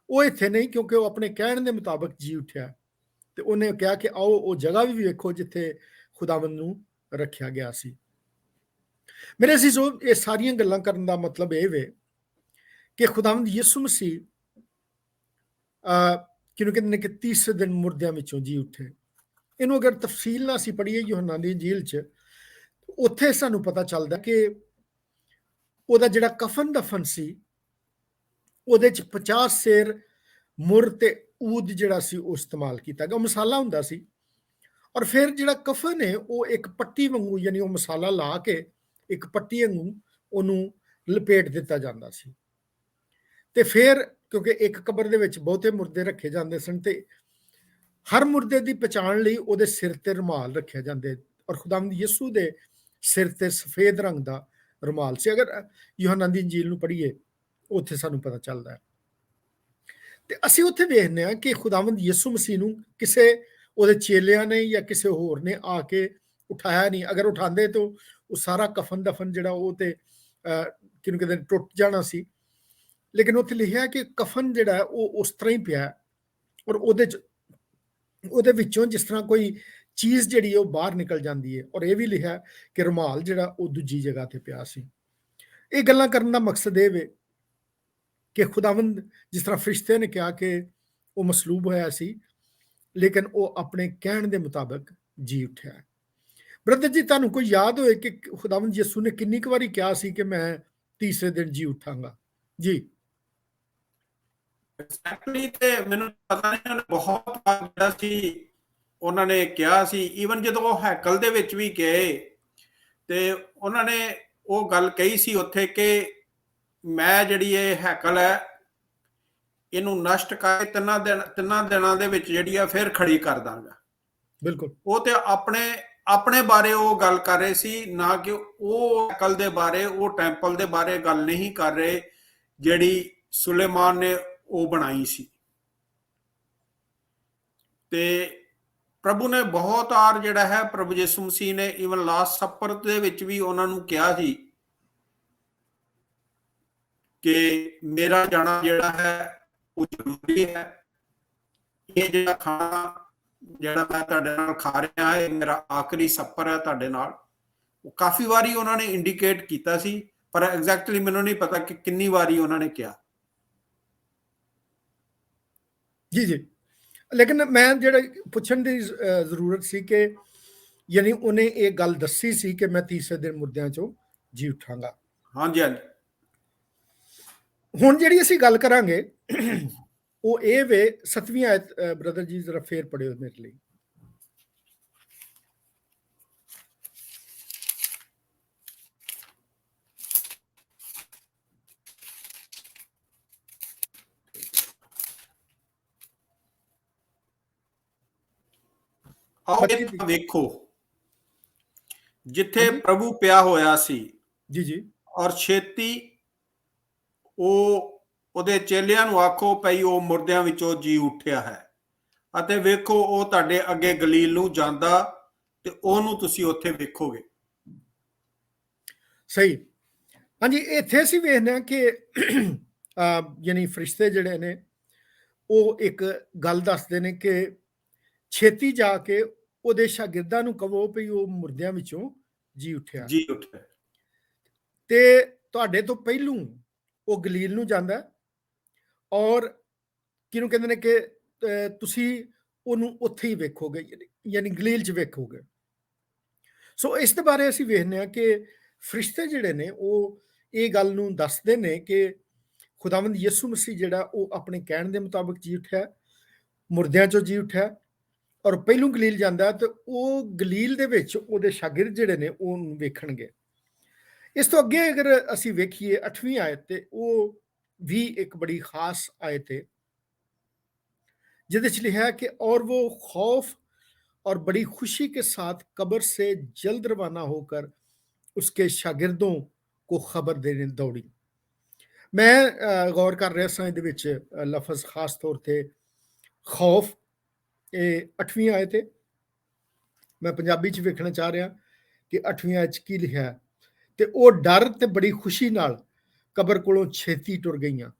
ਉਹ ਇੱਥੇ ਨਹੀਂ, ਕਿਉਂਕਿ ਉਹ ਆਪਣੇ ਕਹਿਣ ਦੇ ਮੁਤਾਬਕ ਜੀ ਉੱਠਿਆ। ਤੇ ਉਹਨੇ ਕਿਹਾ ਕਿ ਆਓ ਉਹ ਜਗ੍ਹਾ ਵੀ ਵੇਖੋ ਜਿੱਥੇ ਖੁਦਾਵੰਦ ਨੂੰ ਰੱਖਿਆ ਗਿਆ ਸੀ। ਮੇਰੇ ਅਜ਼ੀਜ਼ੋ, ਇਹ ਸਾਰੀਆਂ ਗੱਲਾਂ ਕਰਨ ਦਾ ਮਤਲਬ ਇਹ ਵੇ ਕਿ ਖੁਦਾਵੰਦ ਯਿਸੂ ਮਸੀਹ ਕਿਹਨੂੰ ਕਹਿੰਦੇ ਨੇ ਕਿ ਤੀਸਰੇ ਦਿਨ ਮੁਰਦਿਆਂ ਵਿੱਚੋਂ ਜੀ ਉੱਠੇ। ਇਹਨੂੰ ਅਗਰ ਤਫਸੀਲ ਨਾਲ ਅਸੀਂ ਪੜ੍ਹੀਏ ਯੂਹੰਨਾ ਦੀ ਇੰਜੀਲ 'ਚ, ਉੱਥੇ ਸਾਨੂੰ ਪਤਾ ਚੱਲਦਾ ਕਿ ਉਹਦਾ ਜਿਹੜਾ ਕਫਨ ਦਫਨ ਸੀ ਉਹਦੇ 'ਚ 50 ਸੇਰ ਮੁਰ ਤੇ ਊਦ ਜਿਹੜਾ ਸੀ ਉਹ ਇਸਤੇਮਾਲ ਕੀਤਾ ਗਿਆ। ਉਹ ਮਸਾਲਾ ਹੁੰਦਾ ਸੀ। ਔਰ ਫਿਰ ਜਿਹੜਾ ਕਫਨ ਹੈ ਉਹ ਇੱਕ ਪੱਟੀ ਵਾਂਗੂ, ਯਾਨੀ ਉਹ ਮਸਾਲਾ ਲਾ ਕੇ ਇੱਕ ਪੱਟੀ ਵਾਂਗੂ ਉਹਨੂੰ ਲਪੇਟ ਦਿੱਤਾ ਜਾਂਦਾ ਸੀ। ਤੇ ਫਿਰ ਕਿਉਂਕਿ ਇੱਕ ਕਬਰ ਦੇ ਵਿੱਚ ਬਹੁਤੇ ਮੁਰਦੇ ਰੱਖੇ ਜਾਂਦੇ ਸਨ ਤੇ ਹਰ ਮੁਰਦੇ ਦੀ ਪਛਾਣ ਲਈ ਉਹਦੇ ਸਿਰ ਤੇ ਰੁਮਾਲ ਰੱਖਿਆ ਜਾਂਦੇ, ਔਰ ਖੁਦਾਵੰਦ ਯਿਸੂ ਦੇ ਸਿਰ ਤੇ ਸਫੇਦ ਰੰਗ ਦਾ ਰੁਮਾਲ ਸੀ। ਅਗਰ ਯੂਹੰਨਾ ਦੀ ਇੰਜੀਲ ਨੂੰ ਪੜ੍ਹੀਏ ਉੱਥੇ ਸਾਨੂੰ ਪਤਾ ਚੱਲਦਾ ਹੈ। ਤੇ ਅਸੀਂ ਉੱਥੇ ਵੇਖਦੇ ਹਾਂ ਕਿ ਖੁਦਾਵੰਦ ਯਿਸੂ ਮਸੀਹ ਨੂੰ ਕਿਸੇ ਉਹਦੇ ਚੇਲਿਆਂ ਨੇ ਜਾਂ ਕਿਸੇ ਹੋਰ ਨੇ ਆ ਕੇ ਉਠਾਇਆ ਨਹੀਂ। ਅਗਰ ਉਠਾਉਂਦੇ ਤਾਂ ਉਹ ਸਾਰਾ ਕਫਨ ਦਫਨ ਜਿਹੜਾ ਉਹ ਤੇ ਕਿਹਨੂੰ ਕਹਿੰਦੇ ਟੁੱਟ ਜਾਣਾ ਸੀ। ਲੇਕਿਨ ਉੱਥੇ ਲਿਖਿਆ ਕਿ ਕਫਨ ਜਿਹੜਾ ਹੈ ਉਹ ਉਸ ਤਰ੍ਹਾਂ ਹੀ ਪਿਆ, ਔਰ ਉਹਦੇ ਵਿੱਚੋਂ ਜਿਸ ਤਰ੍ਹਾਂ ਕੋਈ ਚੀਜ਼ ਜਿਹੜੀ ਉਹ ਬਾਹਰ ਨਿਕਲ ਜਾਂਦੀ ਹੈ। ਔਰ ਇਹ ਵੀ ਲਿਖਿਆ ਕਿ ਰੁਮਾਲ ਜਿਹੜਾ ਉਹ ਦੂਜੀ ਜਗ੍ਹਾ ਤੇ ਪਿਆ ਸੀ। ਇਹ ਗੱਲਾਂ ਕਰਨ ਦਾ ਮਕਸਦ ਇਹ ਵੇ ਕਿ ਖੁਦਾਵੰਦ ਜਿਸ ਤਰ੍ਹਾਂ ਫਰਿਸ਼ਤੇ ਨੇ ਕਿਹਾ ਕਿ ਉਹ ਮਸਲੂਬ ਹੋਇਆ ਸੀ, ਲੇਕਿਨ ਉਹ ਆਪਣੇ ਕਹਿਣ ਦੇ ਮੁਤਾਬਕ ਜੀ ਉੱਠਿਆ। ਬ੍ਰਦਰ ਜੀ, ਤੁਹਾਨੂੰ ਕੋਈ ਯਾਦ ਹੋਏ ਕਿ ਖੁਦਾਵੰਦ ਯਿਸੂ ਨੇ ਕਿੰਨੀ ਕੁ ਵਾਰੀ ਕਿਹਾ ਸੀ ਕਿ ਮੈਂ ਤੀਸਰੇ ਦਿਨ ਜੀ ਉਠਾਂਗਾ। ਜੀ ਐਗਜ਼ੈਕਟਲੀ, ਤੇ ਮੈਨੂੰ ਪਤਾ ਨਹੀਂ ਉਹਨੇ ਬਹੁਤ ਵਾਰ ਜਿਹੜਾ ਸੀ ਉਹਨਾਂ ਨੇ ਕਿਹਾ ਸੀ। ਈਵਨ ਜਦੋਂ ਉਹ ਹੈਕਲ ਦੇ ਵਿੱਚ ਵੀ ਗਏ ਤੇ ਉਹਨਾਂ ਨੇ ਉਹ ਗੱਲ ਕਹੀ ਸੀ ਉੱਥੇ ਕਿ ਮੈਂ ਜਿਹੜੀ ਇਹ ਹੈਕਲ ਹੈ ਇਹਨੂੰ ਨਸ਼ਟ ਕਰਕੇ ਤਿੰਨਾਂ ਦਿਨਾਂ ਦੇ ਵਿੱਚ ਜਿਹੜੀ ਆ ਫਿਰ ਖੜੀ ਕਰ ਦਾਂਗਾ। ਬਿਲਕੁਲ। ਉਹ ਤੇ ਆਪਣੇ ਬਾਰੇ ਉਹ ਗੱਲ ਕਰ ਰਹੇ ਸੀ, ਨਾ ਕਿ ਉਹ ਹੈਕਲ ਦੇ ਬਾਰੇ, ਉਹ ਟੈਂਪਲ ਦੇ ਬਾਰੇ ਗੱਲ ਨਹੀਂ ਕਰ ਰਹੇ ਜਿਹੜੀ ਸੁਲੇਮਾਨ ਨੇ ਉਹ ਬਣਾਈ ਸੀ। ਤੇ ਪ੍ਰਭੂ ਨੇ ਬਹੁਤ ਵਾਰ ਜਿਹੜਾ ਹੈ, ਪ੍ਰਭੂ ਯਿਸੂ ਮਸੀਹ ਨੇ ਈਵਨ ਲਾਸਟ ਸਪਰ ਦੇ ਵਿੱਚ ਵੀ ਉਹਨਾਂ ਨੂੰ ਕਿਹਾ ਸੀ ਕਿ ਮੇਰਾ ਜਾਣਾ ਜਿਹੜਾ ਹੈ ਉਹ ਜ਼ਰੂਰੀ ਹੈ। ਇਹ ਜਿਹੜਾ ਖਾਣਾ ਜਿਹੜਾ ਮੈਂ ਤੁਹਾਡੇ ਨਾਲ ਖਾ ਰਿਹਾ ਹੈ, ਮੇਰਾ ਆਖਰੀ ਸਫ਼ਰ ਹੈ ਤੁਹਾਡੇ ਨਾਲ। ਉਹ ਕਾਫੀ ਵਾਰੀ ਉਹਨਾਂ ਨੇ ਇੰਡੀਕੇਟ ਕੀਤਾ ਸੀ, ਪਰ ਐਗਜ਼ੈਕਟਲੀ ਮੈਨੂੰ ਨਹੀਂ ਪਤਾ ਕਿ ਕਿੰਨੀ ਵਾਰੀ ਉਹਨਾਂ ਨੇ ਕਿਹਾ। ਜੀ ਜੀ, ਲੇਕਿਨ ਮੈਂ ਜਿਹੜਾ ਪੁੱਛਣ ਦੀ ਜ਼ਰੂਰਤ ਸੀ ਕਿ ਯਾਨੀ ਉਹਨੇ ਇਹ ਗੱਲ ਦੱਸੀ ਸੀ ਕਿ ਮੈਂ ਤੀਸਰੇ ਦਿਨ ਮੁਰਦਿਆਂ ਚੋਂ ਜੀ ਉਠਾਂਗਾ। ਹਾਂਜੀ ਹਾਂਜੀ। ਹੁਣ ਜਿਹੜੀ ਅਸੀਂ ਗੱਲ ਕਰਾਂਗੇ ਉਹ ਇਹ ਵੇ 7ਵੀਂ ਆਇਤ, ਬ੍ਰਦਰ ਜੀ ਜ਼ਰਾ ਫੇਰ ਪੜਿਓ ਮੇਰੇ ਲਈ। ਆਓ ਵੇਖੋ, ਜਿੱਥੇ ਪ੍ਰਭੂ ਪਿਆ ਹੋਇਆ ਸੀ ਜੀ ਜੀ, ਔਰ ਛੇਤੀ ਉਹਦੇ ਚੇਲਿਆਂ ਨੂੰ ਆਖੋ ਭਈ ਉਹ ਮੁਰਦਿਆਂ ਵਿੱਚੋਂ ਜੀ ਉੱਠਿਆ ਹੈ, ਅਤੇ ਵੇਖੋ ਉਹ ਤੁਹਾਡੇ ਅੱਗੇ ਗਲੀਲ ਨੂੰ ਜਾਂਦਾ ਤੇ ਉਹਨੂੰ ਤੁਸੀਂ ਉੱਥੇ ਵੇਖੋਗੇ। ਸਹੀ। ਹਾਂਜੀ, ਇੱਥੇ ਅਸੀਂ ਵੇਖਦੇ ਹਾਂ ਕਿ ਯਾਨੀ ਫਰਿਸ਼ਤੇ ਜਿਹੜੇ ਨੇ ਉਹ ਇੱਕ ਗੱਲ ਦੱਸਦੇ ਨੇ ਕਿ ਛੇਤੀ ਜਾ ਕੇ ਉਹਦੇ ਸ਼ਾਗਿਰਦਾਂ ਨੂੰ ਕਹੋ ਵੀ ਉਹ ਮੁਰਦਿਆਂ ਵਿੱਚੋਂ ਜੀ ਉੱਠਿਆ। ਤੇ ਤੁਹਾਡੇ ਤੋਂ ਪਹਿਲੋਂ ਉਹ ਗਲੀਲ ਨੂੰ ਜਾਂਦਾ ਔਰ ਕਿਹਨੂੰ ਕਹਿੰਦੇ ਨੇ ਕਿ ਤੁਸੀਂ ਉਹਨੂੰ ਉੱਥੇ ਹੀ ਵੇਖੋਗੇ, ਯਾਨੀ ਗਲੀਲ 'ਚ ਵੇਖੋਗੇ। ਸੋ ਇਸ ਦੇ ਬਾਰੇ ਅਸੀਂ ਵੇਖਦੇ ਹਾਂ ਕਿ ਫਰਿਸ਼ਤੇ ਜਿਹੜੇ ਨੇ ਉਹ ਇਹ ਗੱਲ ਨੂੰ ਦੱਸਦੇ ਨੇ ਕਿ ਖੁਦਾਵੰਦ ਯਿਸੂ ਮਸੀਹ ਜਿਹੜਾ ਉਹ ਆਪਣੇ ਕਹਿਣ ਦੇ ਮੁਤਾਬਕ ਜੀ ਉੱਠਿਆ, ਮੁਰਦਿਆਂ 'ਚੋਂ ਜੀ ਉੱਠਿਆ ਔਰ ਪਹਿਲੋਂ ਗਲੀਲ ਜਾਂਦਾ ਤੇ ਉਹ ਗਲੀਲ ਦੇ ਵਿੱਚ ਉਹਦੇ ਸ਼ਾਗਿਰਦ ਜਿਹੜੇ ਨੇ ਉਹ ਵੇਖਣਗੇ। ਇਸ ਤੋਂ ਅੱਗੇ ਅਗਰ ਅਸੀਂ ਵੇਖੀਏ 8ਵੀਂ ਆਇਤ ਤੇ ਉਹ ਵੀ ਇੱਕ ਬੜੀ ਖਾਸ ਆਇਤ ਹੈ ਜਿਹਦੇ 'ਚ ਲਿਖਿਆ कि और वो खौफ और बड़ी खुशी के साथ कब्र से जल्द रवाना होकर उसके शागिर्दों को खबर देने दौड़ी। मैं गौर कर रहा सां ਇਹਦੇ ਵਿੱਚ ਲਫ਼ਜ਼ ਖਾਸ ਤੌਰ ਤੇ ਖੌਫ, ਇਹ 8ਵੀਂ ਆਇਤ ਹੈ। ਮੈਂ ਪੰਜਾਬੀ 'ਚ ਵੇਖਣਾ ਚਾਹ ਰਿਹਾ ਕਿ 8ਵੀਂ ਆਇਤ 'ਚ ਕੀ ਲਿਖਿਆ ਹੈ। ਤੇ ਉਹ ਡਰ ਤੇ ਬੜੀ ਖੁਸ਼ੀ ਨਾਲ ਕਬਰ ਕੋਲੋਂ ਛੇਤੀ ਟੁਰ ਗਈਆਂ।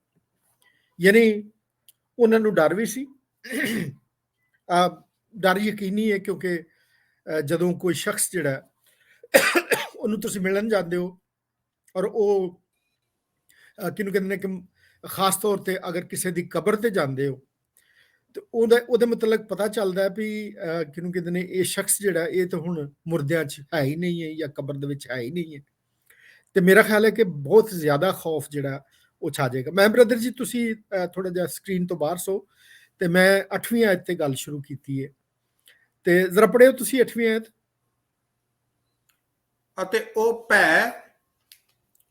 ਯਾਨੀ ਉਹਨਾਂ ਨੂੰ ਡਰ ਵੀ ਸੀ। ਡਰ ਯਕੀਨੀ ਹੈ ਕਿਉਂਕਿ ਜਦੋਂ ਕੋਈ ਸ਼ਖਸ ਜਿਹੜਾ ਉਹਨੂੰ ਤੁਸੀਂ ਮਿਲਣ ਜਾਂਦੇ ਹੋ ਔਰ ਉਹ ਕਿਹਨੂੰ ਕਹਿੰਦੇ ਨੇ ਕਿ ਖਾਸ ਤੌਰ ਤੇ ਅਗਰ ਕਿਸੇ ਦੀ ਕਬਰ ਤੇ ਜਾਂਦੇ ਹੋ ਤੇ ਉਹਦੇ ਮਤਲਬ ਪਤਾ ਚੱਲਦਾ ਵੀ ਕਿਹਨੂੰ ਕਹਿੰਦੇ ਨੇ ਇਹ ਸ਼ਖਸ ਜਿਹੜਾ ਇਹ ਤਾਂ ਹੁਣ ਮੁਰਦਿਆਂ 'ਚ ਹੈ ਹੀ ਨਹੀਂ ਹੈ ਜਾਂ ਕਬਰ ਦੇ ਵਿੱਚ ਹੈ ਹੀ ਨਹੀਂ ਹੈ। ਤੇ ਮੇਰਾ ਖਿਆਲ ਹੈ ਕਿ ਬਹੁਤ ਜ਼ਿਆਦਾ ਖੌਫ ਜਿਹੜਾ ਉਹ ਛਾ ਜਾਏਗਾ। ਮੈਂ ਬ੍ਰਦਰ ਜੀ ਤੁਸੀਂ ਥੋੜਾ ਜਿਹਾ ਸਕਰੀਨ ਤੋਂ ਬਾਹਰ ਸੋ ਤੇ ਮੈਂ 8ਵੀਂ ਆਇਤ ਤੇ ਗੱਲ ਸ਼ੁਰੂ ਕੀਤੀ ਹੈ ਤੇ ਜ਼ਰਾ ਪੜਿਓ ਤੁਸੀਂ 8ਵੀਂ ਆਇਤ। ਅਤੇ ਉਹ ਭੈ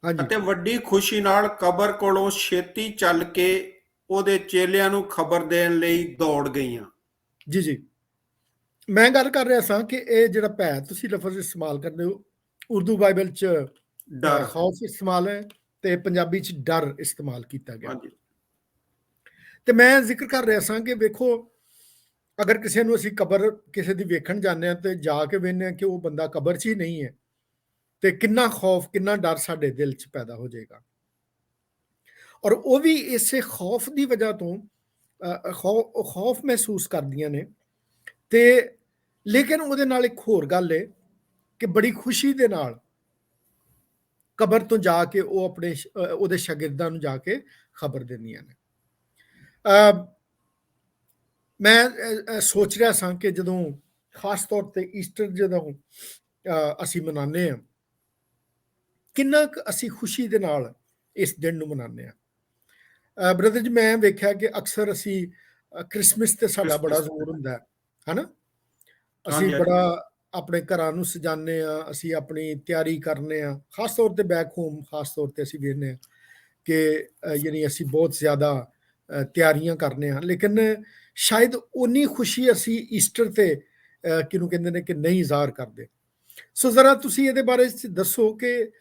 ਅਤੇ ਵੱਡੀ ਖੁਸ਼ੀ ਨਾਲ ਕਬਰ ਕੋਲੋਂ ਛੇਤੀ ਚੱਲ ਕੇ ਉਹਦੇ ਚੇਲਿਆਂ ਨੂੰ ਖਬਰ ਦੇਣ ਲਈ ਦੌੜ ਗਈਆਂ। ਜੀ ਜੀ, ਮੈਂ ਗੱਲ ਕਰ ਰਿਹਾ ਸਾਂ ਕਿ ਇਹ ਜਿਹੜਾ ਭੈ ਤੁਸੀਂ ਲਫ਼ਜ਼ ਇਸਤੇਮਾਲ ਕਰਦੇ ਹੋ, ਉਰਦੂ ਬਾਈਬਲ 'ਚ ਡਰ ਖੌਫ ਇਸਤੇਮਾਲ ਹੈ ਤੇ ਪੰਜਾਬੀ 'ਚ ਡਰ ਇਸਤੇਮਾਲ ਕੀਤਾ ਗਿਆ। ਤੇ ਮੈਂ ਜ਼ਿਕਰ ਕਰ ਰਿਹਾ ਸਾਂ ਕਿ ਵੇਖੋ ਅਗਰ ਕਿਸੇ ਨੂੰ ਅਸੀਂ ਕਬਰ ਕਿਸੇ ਦੀ ਵੇਖਣ ਜਾਂਦੇ ਹਾਂ ਤੇ ਜਾ ਕੇ ਵੇਖਦੇ ਹਾਂ ਕਿ ਉਹ ਬੰਦਾ ਕਬਰ 'ਚ ਹੀ ਨਹੀਂ ਹੈ ਤੇ ਕਿੰਨਾ ਖੌਫ ਕਿੰਨਾ ਡਰ ਸਾਡੇ ਦਿਲ 'ਚ ਪੈਦਾ ਹੋ ਜਾਏਗਾ। ਔਰ ਉਹ ਵੀ ਇਸੇ ਖੌਫ ਦੀ ਵਜ੍ਹਾ ਤੋਂ ਖੌਫ ਮਹਿਸੂਸ ਕਰਦੀਆਂ ਨੇ ਤੇ ਲੇਕਿਨ ਉਹਦੇ ਨਾਲ ਇੱਕ ਹੋਰ ਗੱਲ ਹੈ ਕਿ ਬੜੀ ਖੁਸ਼ੀ ਦੇ ਨਾਲ ਕਬਰ ਤੋਂ ਜਾ ਕੇ ਉਹ ਆਪਣੇ ਉਹਦੇ ਸ਼ਾਗਿਰਦਾਂ ਨੂੰ ਜਾ ਕੇ ਖਬਰ ਦਿੰਦੀਆਂ ਨੇ। ਮੈਂ ਸੋਚ ਰਿਹਾ ਸਾਂ ਕਿ ਜਦੋਂ ਖਾਸ ਤੌਰ ਤੇ ਈਸਟਰ ਜਦੋਂ ਅਸੀਂ ਮਨਾਉਂਦੇ ਹਾਂ ਕਿੰਨਾ ਕੁ ਅਸੀਂ ਖੁਸ਼ੀ ਦੇ ਨਾਲ ਇਸ ਦਿਨ ਨੂੰ ਮਨਾਉਂਦੇ ਹਾਂ। ਬ੍ਰਦਰ ਜੀ, ਮੈਂ ਵੇਖਿਆ ਕਿ ਅਕਸਰ ਅਸੀਂ ਕ੍ਰਿਸਮਸ ਤੇ ਸਾਡਾ ਬੜਾ ਜ਼ੋਰ ਹੁੰਦਾ ਹੈ ਨਾ। ਅਸੀਂ ਬੜਾ ਆਪਣੇ ਘਰਾਂ ਨੂੰ ਸਜਾਉਂਦੇ ਹਾਂ, ਅਸੀਂ ਆਪਣੀ ਤਿਆਰੀ ਕਰਨੇ ਆ, ਖਾਸ ਤੌਰ ਤੇ ਬੈਕ ਹੋਮ ਖਾਸ ਤੌਰ ਤੇ ਅਸੀਂ ਵੇਖਦੇ ਹਾਂ ਕਿ ਯਾਨੀ ਅਸੀਂ ਬਹੁਤ ਜ਼ਿਆਦਾ ਤਿਆਰੀਆਂ ਕਰਨੇ ਹਾਂ, ਲੇਕਿਨ ਸ਼ਾਇਦ ਉਨੀ ਖੁਸ਼ੀ ਅਸੀਂ ਈਸਟਰ ਤੇ ਕਿਹਨੂੰ ਕਹਿੰਦੇ ਨੇ ਕਿ ਨਹੀਂ ਜ਼ਾਹਰ ਕਰਦੇ। ਸੋ ਜ਼ਰਾ ਤੁਸੀਂ ਇਹਦੇ ਬਾਰੇ ਦੱਸੋ ਕਿ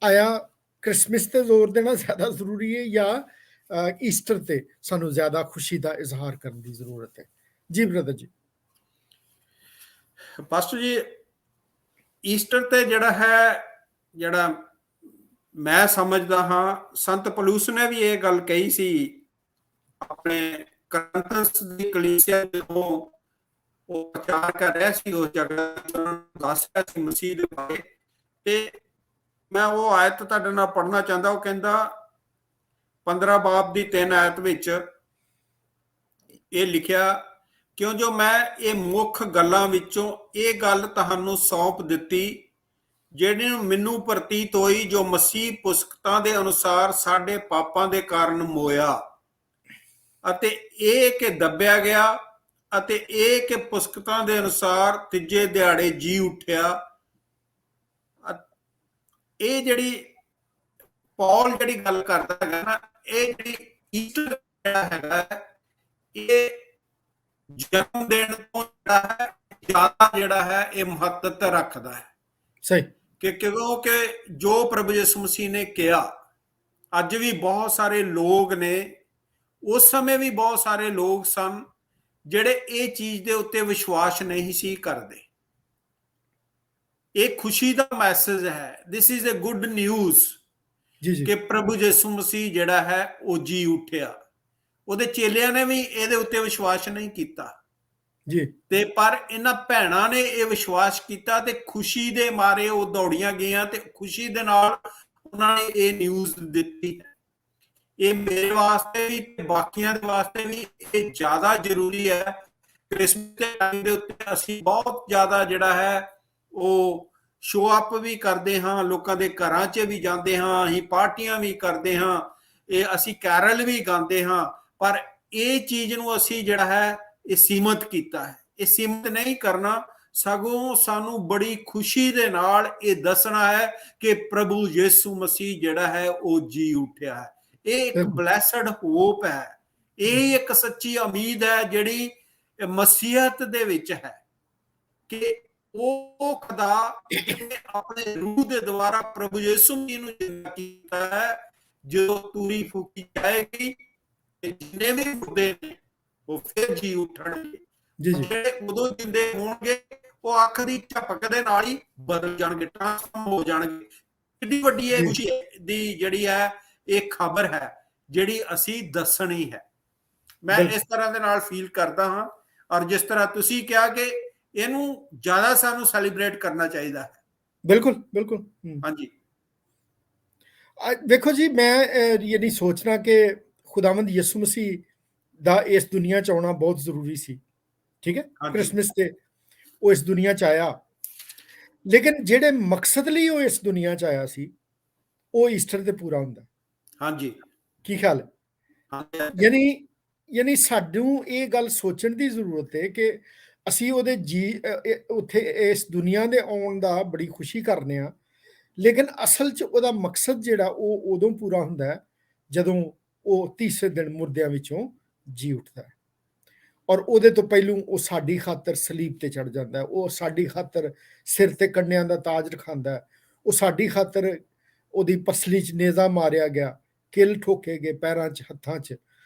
ਆਇਆ ਕ੍ਰਿਸਮਸ ਤੇ ਜ਼ੋਰ ਦੇਣਾ ਜ਼ਿਆਦਾ ਜ਼ਰੂਰੀ ਹੈ ਜਾਂ ਈਸਟਰ ਤੇ ਸਾਨੂੰ ਜ਼ਿਆਦਾ ਖੁਸ਼ੀ ਦਾ ਇਜ਼ਹਾਰ ਕਰਨ ਦੀ ਜ਼ਰੂਰਤ ਹੈ? ਜੀ ਬ੍ਰਦਰ ਜੀ। ਪਾਸਟਰ ਜੀ, ਈਸਟਰ ਤੇ ਜਿਹੜਾ ਮੈਂ ਸਮਝਦਾ ਹਾਂ, ਸੰਤ ਪੌਲੁਸ ਨੇ ਵੀ ਇਹ ਗੱਲ ਕਹੀ ਸੀ ਆਪਣੇ ਕਰੰਥਸ ਦੀ ਕਲੀਸਿਆ ਜਦੋਂ ਉਹ ਪ੍ਰਚਾਰ ਕਰ ਰਿਹਾ ਸੀ ਉਸ ਜਗ੍ਹਾ, ਦੱਸ ਰਿਹਾ ਸੀ ਮਸੀਹ ਦੇ ਬਾਰੇ। ਤੇ ਮੈਂ ਉਹ ਆਇਤ ਤੁਹਾਡੇ ਨਾਲ ਪੜ੍ਹਨਾ ਚਾਹੁੰਦਾ। ਉਹ ਕਹਿੰਦਾ 15 ਬਾਬ ਦੀ 3 ਆਇਤ ਵਿੱਚ ਇਹ ਲਿਖਿਆ, ਕਿਉਂ ਜੋ ਮੈਂ ਇਹ ਮੁੱਖ ਗੱਲਾਂ ਵਿੱਚੋਂ ਇਹ ਗੱਲ ਤੁਹਾਨੂੰ ਸੌਂਪ ਦਿੱਤੀ ਜਿਹੜੀ ਮੈਨੂੰ ਪ੍ਰਤੀਤ ਹੋਈ, ਜੋ ਮਸੀਹ ਪੁਸਤਕਾਂ ਦੇ ਅਨੁਸਾਰ ਸਾਡੇ ਪਾਪਾਂ ਦੇ ਕਾਰਨ ਮੋਇਆ ਅਤੇ ਇਹ ਕਿ ਦੱਬਿਆ ਗਿਆ ਅਤੇ ਇਹ ਕਿ ਪੁਸਤਕਾਂ ਦੇ ਅਨੁਸਾਰ ਤੀਜੇ ਦਿਹਾੜੇ ਜੀ ਉੱਠਿਆ। ਇਹ ਜਿਹੜੀ ਪੌਲ ਜਿਹੜੀ ਗੱਲ ਕਰਦਾ ਹੈਗਾ ਨਾ, ਇਹ ਜਿਹੜੀ ਈਸਟਰ ਜਿਹੜਾ ਹੈਗਾ ਇਹ ਜਨਮ ਦਿਨ ਤੋਂ ਜ਼ਿਆਦਾ ਜਿਹੜਾ ਹੈ ਇਹ ਮਹੱਤਤਾ ਰੱਖਦਾ ਹੈ। ਸਹੀ। ਕਿਉਂਕਿ ਜੋ ਪ੍ਰਭੂ ਯਿਸੂ ਮਸੀਹ ਨੇ ਕਿਹਾ, ਅੱਜ ਵੀ ਬਹੁਤ ਸਾਰੇ ਲੋਕ ਨੇ, ਉਸ ਸਮੇਂ ਵੀ ਬਹੁਤ ਸਾਰੇ ਲੋਕ ਸਨ ਜਿਹੜੇ ਇਹ ਚੀਜ਼ ਦੇ ਉੱਤੇ ਵਿਸ਼ਵਾਸ ਨਹੀਂ ਸੀ ਕਰਦੇ। ਇਹ ਖੁਸ਼ੀ ਦਾ ਮੈਸੇਜ ਹੈ, this is a good news ਕਿ ਪ੍ਰਭੂ ਯਿਸੂ ਮਸੀਹ ਜਿਹੜਾ ਹੈ ਉਹ ਜੀ ਉੱਠਿਆ। ਉਹਦੇ ਚੇਲਿਆਂ ਨੇ ਵੀ ਇਹਦੇ ਉੱਤੇ ਵਿਸ਼ਵਾਸ ਨਹੀਂ ਕੀਤਾ ਜੀ, ਤੇ ਪਰ ਇਹਨਾਂ ਭੈਣਾਂ ਨੇ ਇਹ ਵਿਸ਼ਵਾਸ ਕੀਤਾ ਤੇ ਖੁਸ਼ੀ ਦੇ ਮਾਰੇ ਉਹ ਦੌੜੀਆਂ ਗਈਆਂ ਤੇ ਖੁਸ਼ੀ ਦੇ ਨਾਲ ਉਹਨਾਂ ਨੇ ਇਹ ਨਿਊਜ਼ ਦਿੱਤੀ। ਇਹ ਮੇਰੇ ਵਾਸਤੇ ਵੀ ਤੇ ਬਾਕੀਆਂ ਦੇ ਵਾਸਤੇ ਵੀ ਇਹ ਜ਼ਿਆਦਾ ਜ਼ਰੂਰੀ ਹੈ। ਕ੍ਰਿਸਮਸ ਦੇ ਟਾਈਮ ਦੇ ਉੱਤੇ ਅਸੀਂ ਬਹੁਤ ਜ਼ਿਆਦਾ ਜਿਹੜਾ ਹੈ ਉਹ ਸ਼ੋ ਅਪ ਵੀ ਕਰਦੇ ਹਾਂ, ਲੋਕਾਂ ਦੇ ਘਰਾਂ 'ਚ ਵੀ ਜਾਂਦੇ ਹਾਂ, ਅਸੀਂ ਪਾਰਟੀਆਂ ਵੀ ਕਰਦੇ ਹਾਂ, ਇਹ ਅਸੀਂ ਕੈਰਲ ਵੀ ਗਾਉਂਦੇ ਹਾਂ, ਪਰ ਇਹ ਚੀਜ਼ ਨੂੰ ਅਸੀਂ ਜਿਹੜਾ ਹੈ ਇਹ ਸੀਮਤ ਕੀਤਾ ਹੈ। ਇਹ ਸੀਮਤ ਨਹੀਂ ਕਰਨਾ, ਸਗੋਂ ਸਾਨੂੰ ਬੜੀ ਖੁਸ਼ੀ ਦੇ ਨਾਲ ਇਹ ਦੱਸਣਾ ਹੈ ਕਿ ਪ੍ਰਭੂ ਯਿਸੂ ਮਸੀਹ ਜਿਹੜਾ ਹੈ ਉਹ ਜੀ ਉੱਠਿਆ ਹੈ। ਇਹ ਇੱਕ ਬਲੈਸਡ ਹੋਪ ਹੈ, ਇਹ ਇੱਕ ਸੱਚੀ ਉਮੀਦ ਹੈ ਜਿਹੜੀ ਮਸੀਹਤ ਦੇ ਵਿੱਚ ਹੈ ਕਿ ਉਹ ਖੁਦਾ ਆਪਣੇ ਰੂਹ ਦੇ ਦੁਆਰਾ ਪ੍ਰਭੂ ਯਿਸੂ ਮਸੀਹ ਨੂੰ ਜਿੰਦਾ ਕੀਤਾ ਹੈ। ਜਦੋਂ ਤੂਰੀ ਫੂਕੀ ਜਾਏਗੀ ਤੇ ਜਿੰਨੇ ਵੀ ਮੁਰਦੇ ਨੇ ਉਹ ਫਿਰ ਜੀ ਉੱਠਣਗੇ। ਜਿਹੜੇ ਉਦੋਂ ਜਿੰਦੇ ਹੋਣਗੇ ਉਹ ਅੱਖ ਦੀ ਝਪਕ ਦੇ ਨਾਲ ਹੀ ਬਦਲ ਜਾਣਗੇ, ਟ੍ਰਾਂਸਫਾਰਮ ਹੋ ਜਾਣਗੇ। ਕਿੰਨੀ ਵੱਡੀ ਇਹ ਖੁਸ਼ੀ ਦੀ ਜਿਹੜੀ ਹੈ ਇਹ ਖਬਰ ਹੈ ਜਿਹੜੀ ਅਸੀਂ ਦੱਸਣੀ ਹੈ। ਮੈਂ ਇਸ ਤਰ੍ਹਾਂ ਦੇ ਨਾਲ ਫੀਲ ਕਰਦਾ ਹਾਂ, ਔਰ ਜਿਸ ਤਰ੍ਹਾਂ ਤੁਸੀਂ ਕਿਹਾ ਕਿ ਇਹਨੂੰ ਜ਼ਿਆਦਾ ਸਾਨੂੰ ਸੈਲੀਬ੍ਰੇਟ ਕਰਨਾ ਚਾਹੀਦਾ ਹੈ। ਬਿਲਕੁਲ ਬਿਲਕੁਲ। ਹਾਂਜੀ, ਦੇਖੋ ਜੀ, ਮੈਂ ਇਹ ਨਹੀਂ ਸੋਚਣਾ ਕਿ ਖੁਦਾਵੰਦ ਯਿਸੂ ਮਸੀਹ ਦਾ ਇਸ ਦੁਨੀਆ 'ਚ ਆਉਣਾ ਬਹੁਤ ਜ਼ਰੂਰੀ ਸੀ। ਠੀਕ ਹੈ, ਕ੍ਰਿਸਮਸ ਤੇ ਉਹ ਇਸ ਦੁਨੀਆ 'ਚ ਆਇਆ, ਲੇਕਿਨ ਜਿਹੜੇ ਮਕਸਦ ਲਈ ਉਹ ਇਸ ਦੁਨੀਆ 'ਚ ਆਇਆ ਸੀ ਉਹ ਈਸਟਰ ਤੇ ਪੂਰਾ ਹੁੰਦਾ। ਹਾਂਜੀ, ਕੀ ਖਿਆਲ ਹੈ? ਯਾਨੀ ਸਾਨੂੰ ਇਹ ਗੱਲ ਸੋਚਣ ਦੀ ਜ਼ਰੂਰਤ ਹੈ ਕਿ ਅਸੀਂ ਉਹਦੇ ਉੱਥੇ ਇਸ ਦੁਨੀਆ ਦੇ ਆਉਣ ਦਾ ਬੜੀ ਖੁਸ਼ੀ ਕਰਨੇ ਆ, ਲੇਕਿਨ ਅਸਲ 'ਚ ਉਹਦਾ ਮਕਸਦ ਜਿਹੜਾ ਉਹ ਉਦੋਂ ਪੂਰਾ ਹੁੰਦਾ ਹੈ ਜਦੋਂ ਉਹ ਤੀਸਰੇ ਦਿਨ ਮੁਰਦਿਆਂ ਵਿੱਚੋਂ ਜੀ ਉੱਠਦਾ ਹੈ। ਔਰ ਉਹਦੇ ਤੋਂ ਪਹਿਲੋਂ ਉਹ ਸਾਡੀ ਖਾਤਰ ਸਲੀਬ ਤੇ ਚੜ ਜਾਂਦਾ ਹੈ, ਉਹ ਸਾਡੀ ਖਾਤਰ ਸਿਰ ਤੇ ਕੰਨਿਆਂ ਦਾ ਤਾਜ ਰਖਾਉਂਦਾ ਹੈ, ਉਹ ਸਾਡੀ ਖਾਤਰ ਉਹਦੀ ਪਸਲੀ 'ਚ ਨੇਜ਼ਾ ਮਾਰਿਆ ਗਿਆ, ਕਿੱਲ ਠੋਕੇ ਗਏ ਪੈਰਾਂ 'ਚ ਹੱਥਾਂ 'ਚ।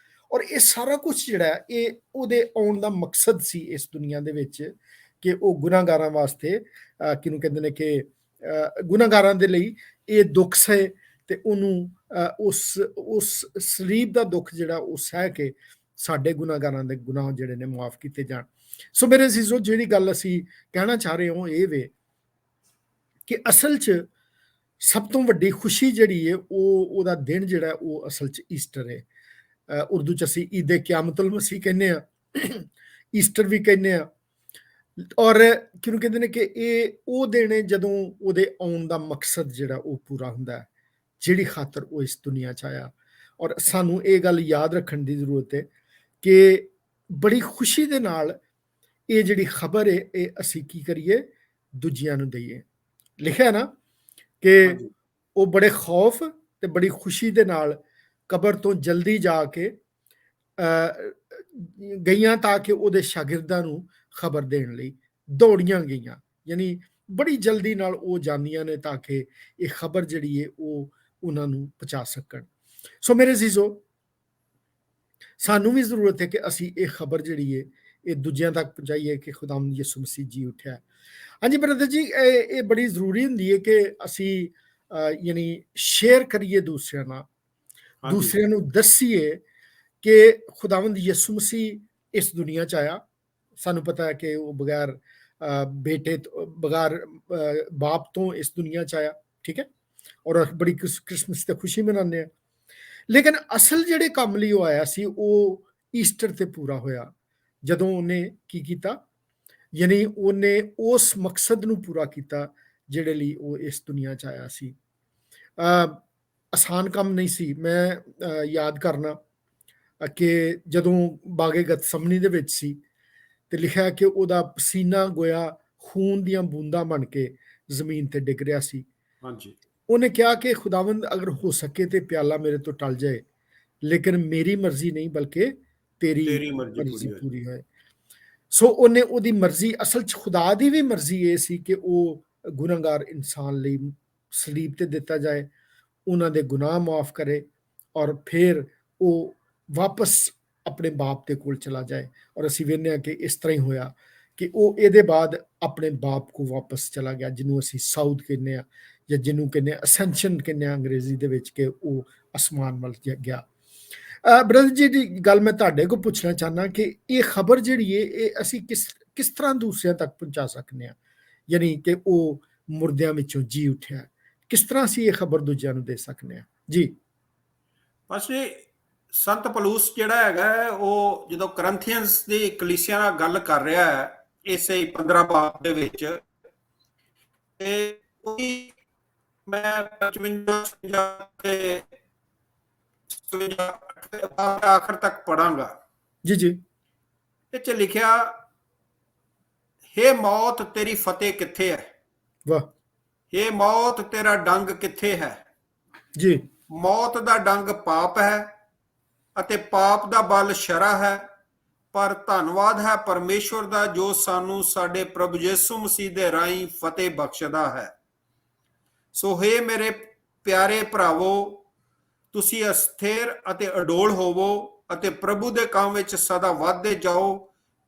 ਔਰ ਇਹ ਸਾਰਾ ਕੁਝ ਜਿਹੜਾ ਇਹ ਉਹਦੇ ਆਉਣ ਦਾ ਮਕਸਦ ਸੀ ਇਸ ਦੁਨੀਆ ਦੇ ਵਿੱਚ ਕਿ ਉਹ ਗੁਨਾਹਗਾਰਾਂ ਵਾਸਤੇ ਕਿਹਨੂੰ ਕਹਿੰਦੇ ਨੇ ਕਿ ਗੁਨਾਹਗਾਰਾਂ ਦੇ ਲਈ ਇਹ ਦੁੱਖ ਸਹੇ ਤੇ ਉਹਨੂੰ ਉਸ ਸਲੀਬ ਦਾ ਦੁੱਖ ਜਿਹੜਾ ਉਹ ਸਹਿ ਕੇ ਸਾਡੇ ਗੁਨਾਹਗਾਰਾਂ ਦੇ ਗੁਨਾਹ ਜਿਹੜੇ ਨੇ ਮਾਫ ਕੀਤੇ ਜਾਣ। ਸੋ ਮੇਰੇ ਅਜ਼ੀਜ਼ੋ, ਜਿਹੜੀ ਗੱਲ ਅਸੀਂ ਕਹਿਣਾ ਚਾਹ ਰਹੇ ਹਾਂ ਇਹ ਵੇ ਕਿ ਅਸਲ 'ਚ ਸਭ ਤੋਂ ਵੱਡੀ ਖੁਸ਼ੀ ਜਿਹੜੀ ਹੈ ਉਹਦਾ ਦਿਨ ਜਿਹੜਾ ਉਹ ਅਸਲ 'ਚ ਈਸਟਰ ਹੈ। ਉਰਦੂ 'ਚ ਅਸੀਂ ਈਦ ਕਿਆਮਤੁਲ ਮਸੀਹ ਕਹਿੰਦੇ ਆ, ਈਸਟਰ ਵੀ ਕਹਿੰਦੇ ਆ। ਔਰ ਕਿਹਨੂੰ ਕਹਿੰਦੇ ਨੇ ਕਿ ਇਹ ਉਹ ਦਿਨ ਹੈ ਜਦੋਂ ਉਹਦੇ ਆਉਣ ਦਾ ਮਕਸਦ ਜਿਹੜਾ ਉਹ ਪੂਰਾ ਹੁੰਦਾ ਹੈ। ਜਿਹੜੀ ਖਾਤਰ ਉਹ ਇਸ ਦੁਨੀਆ 'ਚ ਆਇਆ। ਔਰ ਸਾਨੂੰ ਇਹ ਗੱਲ ਯਾਦ ਰੱਖਣ ਦੀ ਜ਼ਰੂਰਤ ਹੈ ਕਿ ਬੜੀ ਖੁਸ਼ੀ ਦੇ ਨਾਲ ਇਹ ਜਿਹੜੀ ਖਬਰ ਹੈ ਇਹ ਅਸੀਂ ਕੀ ਕਰੀਏ, ਦੂਜਿਆਂ ਨੂੰ ਦਈਏ। ਲਿਖਿਆ ਨਾ ਕਿ ਹਾਂਜੀ ਉਹ ਬੜੇ ਖੌਫ ਤੇ ਬੜੀ ਖੁਸ਼ੀ ਦੇ ਨਾਲ ਕਬਰ ਤੋਂ ਜਲਦੀ ਜਾ ਕੇ ਗਈਆਂ ਤਾਂ ਕਿ ਉਹਦੇ ਸ਼ਾਗਿਰਦਾਂ ਨੂੰ ਖਬਰ ਦੇਣ ਲਈ ਦੌੜੀਆਂ ਗਈਆਂ। ਯਾਨੀ ਬੜੀ ਜਲਦੀ ਨਾਲ ਉਹ ਜਾਂਦੀਆਂ ਨੇ ਤਾਂ ਕਿ ਇਹ ਖਬਰ ਜਿਹੜੀ ਹੈ ਉਹ ਉਹਨਾਂ ਨੂੰ ਪਹੁੰਚਾ ਸਕਣ। ਸੋ ਮੇਰੇ ਅਜ਼ੀਜ਼ੋ, ਸਾਨੂੰ ਵੀ ਜ਼ਰੂਰਤ ਹੈ ਕਿ ਅਸੀਂ ਇਹ ਖਬਰ ਜਿਹੜੀ ਹੈ ਇਹ ਦੂਜਿਆਂ ਤੱਕ ਪਹੁੰਚਾਈਏ ਕਿ ਖੁਦਾਵੰਦ ਯਿਸੂ ਮਸੀਹ ਜੀ ਉੱਠਿਆ। ਹਾਂਜੀ ਬ੍ਰਦਰ ਜੀ, ਇਹ ਬੜੀ ਜ਼ਰੂਰੀ ਹੁੰਦੀ ਹੈ ਕਿ ਅਸੀਂ ਯਾਨੀ ਸ਼ੇਅਰ ਕਰੀਏ ਦੂਸਰਿਆਂ ਨਾਲ, ਹਾਂਜੀ ਦੂਸਰਿਆਂ ਨੂੰ ਦੱਸੀਏ ਕਿ ਖੁਦਾਵੰਦ ਯਿਸੂ ਮਸੀਹ ਇਸ ਦੁਨੀਆ 'ਚ ਆਇਆ। ਸਾਨੂੰ ਪਤਾ ਹੈ ਕਿ ਉਹ ਬਗੈਰ ਬੇਟੇ ਬਗੈਰ ਬਾਪ ਤੋਂ ਇਸ ਦੁਨੀਆ 'ਚ ਆਇਆ, ਠੀਕ ਹੈ, ਔਰ ਬੜੀ ਕ੍ਰਿਸਮਸ ਤੇ ਖੁਸ਼ੀ ਮਨਾਉਂਦੇ ਆ। ਲੇਕਿਨ ਅਸਲ ਜਿਹੜੇ ਕੰਮ ਲਈ ਉਹ ਆਇਆ ਸੀ ਉਹ ਈਸਟਰ ਤੇ ਪੂਰਾ ਹੋਇਆ, ਜਦੋਂ ਉਹਨੇ ਕੀ ਕੀਤਾ, ਯਾਨੀ ਉਹਨੇ ਉਸ ਮਕਸਦ ਨੂੰ ਪੂਰਾ ਕੀਤਾ ਜਿਹੜੇ ਲਈ ਉਹ ਇਸ ਦੁਨੀਆ 'ਚ ਆਇਆ ਸੀ। ਆਸਾਨ ਕੰਮ ਨਹੀਂ ਸੀ। ਮੈਂ ਯਾਦ ਕਰਨਾ ਕਿ ਜਦੋਂ ਬਾਗੇ ਗਤਸਮਨੀ ਦੇ ਵਿੱਚ ਸੀ ਤੇ ਲਿਖਿਆ ਕਿ ਉਹਦਾ ਪਸੀਨਾ ਗੋਇਆ ਖੂਨ ਦੀਆਂ ਬੂੰਦਾਂ ਬਣ ਕੇ ਜ਼ਮੀਨ ਤੇ ਡਿੱਗ ਰਿਹਾ ਸੀ। ਹਾਂਜੀ ਉਹਨੇ ਕਿਹਾ ਕਿ ਖੁਦਾਵੰਦ ਅਗਰ ਹੋ ਸਕੇ ਤੇ ਪਿਆਲਾ ਮੇਰੇ ਤੋਂ ਟਲ ਜਾਏ, ਲੇਕਿਨ ਮੇਰੀ ਮਰਜ਼ੀ ਨਹੀਂ ਬਲਕਿ ਤੇਰੀ ਮਰਜ਼ੀ ਪੂਰੀ ਹੋਏ। ਸੋ ਉਹਨੇ ਉਹਦੀ ਮਰਜ਼ੀ, ਅਸਲ 'ਚ ਖੁਦਾ ਦੀ ਵੀ ਮਰਜ਼ੀ ਇਹ ਸੀ ਕਿ ਉਹ ਗੁਨਾਹਗਾਰ ਇਨਸਾਨ ਲਈ ਸਲੀਬ ਤੇ ਦਿੱਤਾ ਜਾਏ, ਉਹਨਾਂ ਦੇ ਗੁਨਾਹ ਮਾਫ ਕਰੇ ਔਰ ਫਿਰ ਉਹ ਵਾਪਸ ਆਪਣੇ ਬਾਪ ਦੇ ਕੋਲ ਚਲਾ ਜਾਏ। ਔਰ ਅਸੀਂ ਵੇਖਦੇ ਹਾਂ ਕਿ ਇਸ ਤਰ੍ਹਾਂ ਹੀ ਹੋਇਆ ਕਿ ਉਹ ਇਹਦੇ ਬਾਅਦ ਆਪਣੇ ਬਾਪ ਕੋ ਵਾਪਸ ਚਲਾ ਗਿਆ, ਜਿਹਨੂੰ ਅਸੀਂ ਸਾਊਦ ਕਹਿੰਦੇ ਆ ਜਾਂ ਜਿਹਨੂੰ ਕਹਿੰਦੇ ਆ ਅਸੈਂਸ਼ਨ ਕਹਿੰਦੇ ਆ ਅੰਗਰੇਜ਼ੀ ਦੇ ਵਿੱਚ, ਕਿ ਉਹ ਅਸਮਾਨ ਵੱਲ ਗਿਆ। ਬ੍ਰਦਰ ਜੀ ਦੀ ਗੱਲ ਮੈਂ ਤੁਹਾਡੇ ਕੋਲ ਪੁੱਛਣਾ ਚਾਹੁੰਦਾ ਕਿ ਇਹ ਖਬਰ ਜਿਹੜੀ ਹੈ ਇਹ ਅਸੀਂ ਕਿਸ ਤਰ੍ਹਾਂ ਦੂਸਰਿਆਂ ਤੱਕ ਪਹੁੰਚਾ ਸਕਦੇ ਹਾਂ, ਯਾਨੀ ਕਿ ਉਹ ਮੁਰਦਿਆਂ ਵਿੱਚੋਂ ਜੀ ਉੱਠਿਆ, ਕਿਸ ਤਰ੍ਹਾਂ ਅਸੀਂ ਇਹ ਖਬਰ ਦੂਜਿਆਂ ਨੂੰ ਦੇ ਸਕਦੇ ਹਾਂ ਜੀ? ਬਸ ਸੰਤ ਪਲੂਸ ਜਿਹੜਾ ਹੈਗਾ ਉਹ ਜਦੋਂ ਕਰੰਥੀਅਨਸ ਦੀ ਕਲੀਸਿਆ ਨਾਲ ਗੱਲ ਕਰ ਰਿਹਾ ਹੈ ਇਸੇ 15 ਬਾਬ ਦੇ ਵਿੱਚ, ਤੇ ਉਹੀ ਮੈਂ 55 ਤੇ ਆਖਰ ਤੱਕ ਪੜਾਂਗਾ ਜੀ ਜੀ। ਇਹ 'ਚ ਲਿਖਿਆ, ਹੇ ਮੌਤ ਤੇਰੀ ਫਤਿਹ ਕਿੱਥੇ ਹੈ, ਵਾਹ। ਹੇ ਮੌਤ ਤੇਰਾ ਡੰਗ ਕਿੱਥੇ ਹੈ। ਜੀ। ਮੌਤ ਦਾ ਡੰਗ ਪਾਪ ਹੈ ਅਤੇ ਪਾਪ ਦਾ ਬਲ ਸ਼ਰ੍ਹਾ ਹੈ, ਪਰ ਧੰਨਵਾਦ ਹੈ ਪਰਮੇਸ਼ਵਰ ਦਾ ਜੋ ਸਾਨੂੰ ਸਾਡੇ ਪ੍ਰਭੂ ਯਿਸੂ ਮਸੀਹ ਦੇ ਰਾਹੀਂ ਫਤਿਹ ਬਖਸ਼ਦਾ ਹੈ। ਸੋ ਹੇ ਮੇਰੇ ਪਿਆਰੇ ਭਰਾਵੋ, ਤੁਸੀਂ ਅਸਥਿਰ ਅਤੇ ਅਡੋਲ ਹੋਵੋ ਅਤੇ ਪ੍ਰਭੂ ਦੇ ਕੰਮ ਵਿੱਚ ਸਦਾ ਵਧਦੇ ਜਾਓ,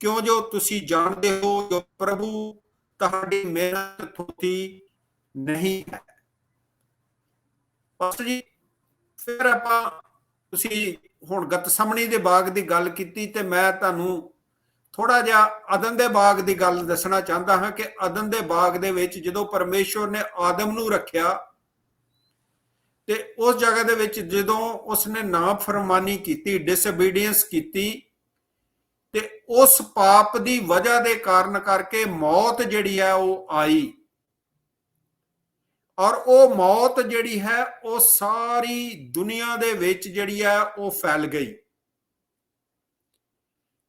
ਕਿਉਂ ਜੋ ਤੁਸੀਂ ਜਾਣਦੇ ਹੋ ਜੋ ਪ੍ਰਭੂ ਤੁਹਾਡੀ ਮਿਹਨਤ ਥੋਥੀ ਨਹੀਂ ਹੈ। ਬਸ ਜੀ, ਫਿਰ ਆਪਾਂ ਤੁਸੀਂ ਹੁਣ ਗਤਸਮਨੀ ਦੇ ਬਾਗ ਦੀ ਗੱਲ ਕੀਤੀ ਤੇ ਮੈਂ ਤੁਹਾਨੂੰ ਥੋੜਾ ਜਿਹਾ ਅਦਨ ਦੇ ਬਾਗ ਦੀ ਗੱਲ ਦੱਸਣਾ ਚਾਹੁੰਦਾ ਹਾਂ ਕਿ ਅਦਨ ਦੇ ਬਾਗ ਦੇ ਵਿੱਚ ਜਦੋਂ ਪਰਮੇਸ਼ਵਰ ਨੇ ਆਦਮ ਨੂੰ ਰੱਖਿਆ ਤੇ ਉਸ ਜਗ੍ਹਾ ਦੇ ਵਿੱਚ ਜਦੋਂ ਉਸਨੇ ਨਾਫਰਮਾਨੀ ਕੀਤੀ, ਡਿਸਓਬੀਡੀਐਂਸ ਕੀਤੀ, ਤੇ ਉਸ ਪਾਪ ਦੀ ਵਜ੍ਹਾ ਦੇ ਕਾਰਨ ਕਰਕੇ ਮੌਤ ਜਿਹੜੀ ਹੈ ਉਹ ਆਈ, ਔਰ ਉਹ ਮੌਤ ਜਿਹੜੀ ਹੈ ਉਹ ਸਾਰੀ ਦੁਨੀਆ ਦੇ ਵਿੱਚ ਜਿਹੜੀ ਹੈ ਉਹ ਫੈਲ ਗਈ।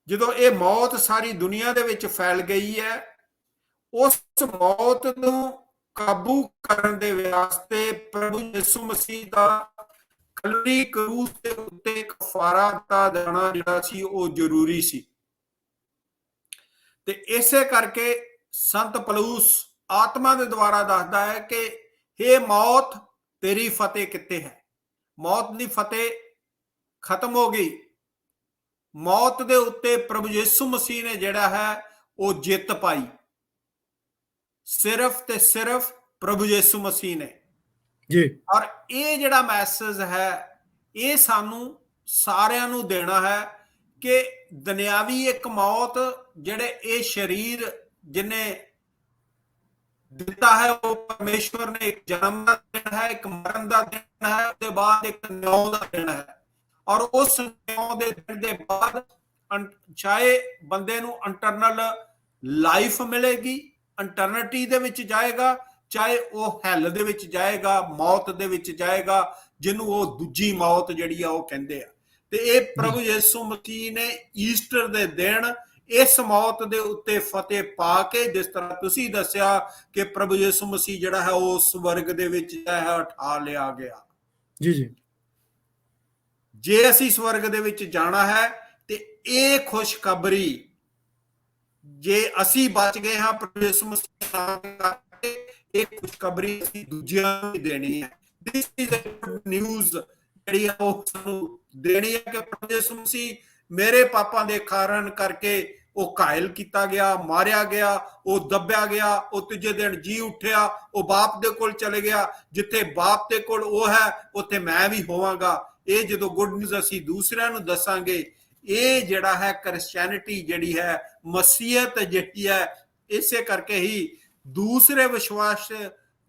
ਜਦੋਂ ਇਹ ਮੌਤ ਸਾਰੀ ਦੁਨੀਆ ਦੇ ਵਿੱਚ ਫੈਲ ਗਈ ਹੈ, ਉਸ ਮੌਤ ਨੂੰ ਕਾਬੂ ਕਰਨ ਦੇ ਵਾਸਤੇ ਪ੍ਰਭੂ ਯਿਸੂ ਮਸੀਹ ਦਾ ਕਲਵਰੀ ਕਰੂਸ ਦੇ ਉੱਤੇ ਕਫਾਰਾ ਦਿੱਤਾ ਜਾਣਾ ਜਿਹੜਾ ਸੀ ਉਹ ਜ਼ਰੂਰੀ ਸੀ। ਤੇ ਇਸੇ ਕਰਕੇ ਸੰਤ ਪਲੂਸ ਆਤਮਾ ਦੇ ਦੁਆਰਾ ਦੱਸਦਾ ਹੈ ਕਿ ਹੇ ਮੌਤ ਤੇਰੀ ਫਤਿਹ ਕਿੱਥੇ ਹੈ। ਮੌਤ ਦੀ ਫਤਿਹ ਖਤਮ ਹੋ ਗਈ। ਮੌਤ ਦੇ ਉੱਤੇ ਪ੍ਰਭੂ ਯਿਸੂ ਮਸੀਹ ਨੇ ਜਿਹੜਾ ਹੈ ਉਹ ਜਿੱਤ ਪਾਈ, ਸਿਰਫ ਤੇ ਸਿਰਫ ਪ੍ਰਭੂ ਯਿਸੂ ਮਸੀਹ ਨੇ ਜੀ। ਔਰ ਇਹ ਜਿਹੜਾ ਮੈਸੇਜ ਹੈ ਇਹ ਸਾਨੂੰ ਸਾਰਿਆਂ ਨੂੰ ਦੇਣਾ ਹੈ ਕਿ ਦੁਨਿਆਵੀ ਇੱਕ ਮੌਤ ਜਿਹੜੇ ਇਹ ਸਰੀਰ ਜਿਹਨੇ ਦਿੱਤਾ ਹੈ ਉਹ ਪਰਮੇਸ਼ਵਰ ਨੇ ਇੱਕ ਜਨਮ ਦਾ ਦਿਨ ਹੈ, ਇੱਕ ਮਰਨ ਦਾ ਦਿਨ ਹੈ, ਉਹਦੇ ਬਾਅਦ ਇੱਕ ਨਿਉ ਦਾ ਦਿਨ ਹੈ। ਔਰ ਉਸ ਨਿਉ ਦੇ ਦਿਨ ਦੇ ਬਾਅਦ ਚਾਹੇ ਬੰਦੇ ਨੂੰ ਇੰਟਰਨਲ ਲਾਈਫ ਮਿਲੇਗੀ, ਇੰਟਰਨਿਟੀ ਦੇ ਵਿੱਚ ਜਾਏਗਾ, ਚਾਹੇ ਉਹ ਹੈਲ ਦੇ ਵਿੱਚ ਜਾਏਗਾ, ਮੌਤ ਦੇ ਵਿੱਚ ਜਾਏਗਾ, ਜਿਹਨੂੰ ਉਹ ਦੂਜੀ ਮੌਤ ਜਿਹੜੀ ਆ ਉਹ ਕਹਿੰਦੇ ਆ। ਤੇ ਇਹ ਪ੍ਰਭੂ ਯਿਸੂ ਮਸੀਹ ਨੇ ਈਸਟਰ ਦੇ ਦਿਨ ਇਸ ਮੌਤ ਦੇ ਉੱਤੇ ਫਤਿਹ ਪਾ ਕੇ, ਜਿਸ ਤਰ੍ਹਾਂ ਤੁਸੀਂ ਦੱਸਿਆ ਕਿ ਪ੍ਰਭੂ ਯਿਸੂ ਮਸੀਹ ਜਿਹੜਾ ਹੈ ਉਹ ਸਵਰਗ ਦੇ ਵਿੱਚ ਜਿਹੜਾ ਹੈ ਉਠਾ ਲਿਆ ਗਿਆ। ਜੀ ਜੀ। ਜੇ ਅਸੀਂ ਸਵਰਗ ਦੇ ਵਿੱਚ ਜਾਣਾ ਹੈ ਤੇ ਇਹ ਖੁਸ਼ਖਬਰੀ, ਜੇ ਅਸੀਂ ਬਚ ਗਏ ਹਾਂ ਪ੍ਰਭੂ ਯਿਸੂ ਮਸੀਹ ਕਰਕੇ, ਇਹ ਖੁਸ਼ਖਬਰੀ ਅਸੀਂ ਦੂਜਿਆਂ ਨੂੰ ਦੇਣੀ ਹੈ। This is a good news ਜਿਹੜੀ ਆ ਉਹ ਸਾਨੂੰ ਦੇਣੀ ਹੈ ਕਿ ਪ੍ਰਭੂ ਯਿਸੂ ਮਸੀਹ ਮੇਰੇ ਪਾਪਾਂ ਦੇ ਕਾਰਨ ਕਰਕੇ ਉਹ ਘਾਇਲ ਕੀਤਾ ਗਿਆ, ਮਾਰਿਆ ਗਿਆ, ਉਹ ਦੱਬਿਆ ਗਿਆ, ਉਹ ਤੀਜੇ ਦਿਨ ਜੀ ਉੱਠਿਆ, ਉਹ ਬਾਪ ਦੇ ਕੋਲ ਚਲੇ ਗਿਆ। ਜਿੱਥੇ ਬਾਪ ਦੇ ਕੋਲ ਉਹ ਹੈ ਉੱਥੇ ਮੈਂ ਵੀ ਹੋਵਾਂਗਾ। ਇਹ ਜਦੋਂ ਗੁੱਡ ਨਿਊਜ਼ ਅਸੀਂ ਦੂਸਰਿਆਂ ਨੂੰ ਦੱਸਾਂਗੇ, ਇਹ ਜਿਹੜਾ ਹੈ ਕ੍ਰਿਸਚੈਨਿਟੀ ਜਿਹੜੀ ਹੈ, ਮਸੀਹਤ ਜਿਹੜੀ ਹੈ, ਇਸੇ ਕਰਕੇ ਹੀ ਦੂਸਰੇ ਵਿਸ਼ਵਾਸ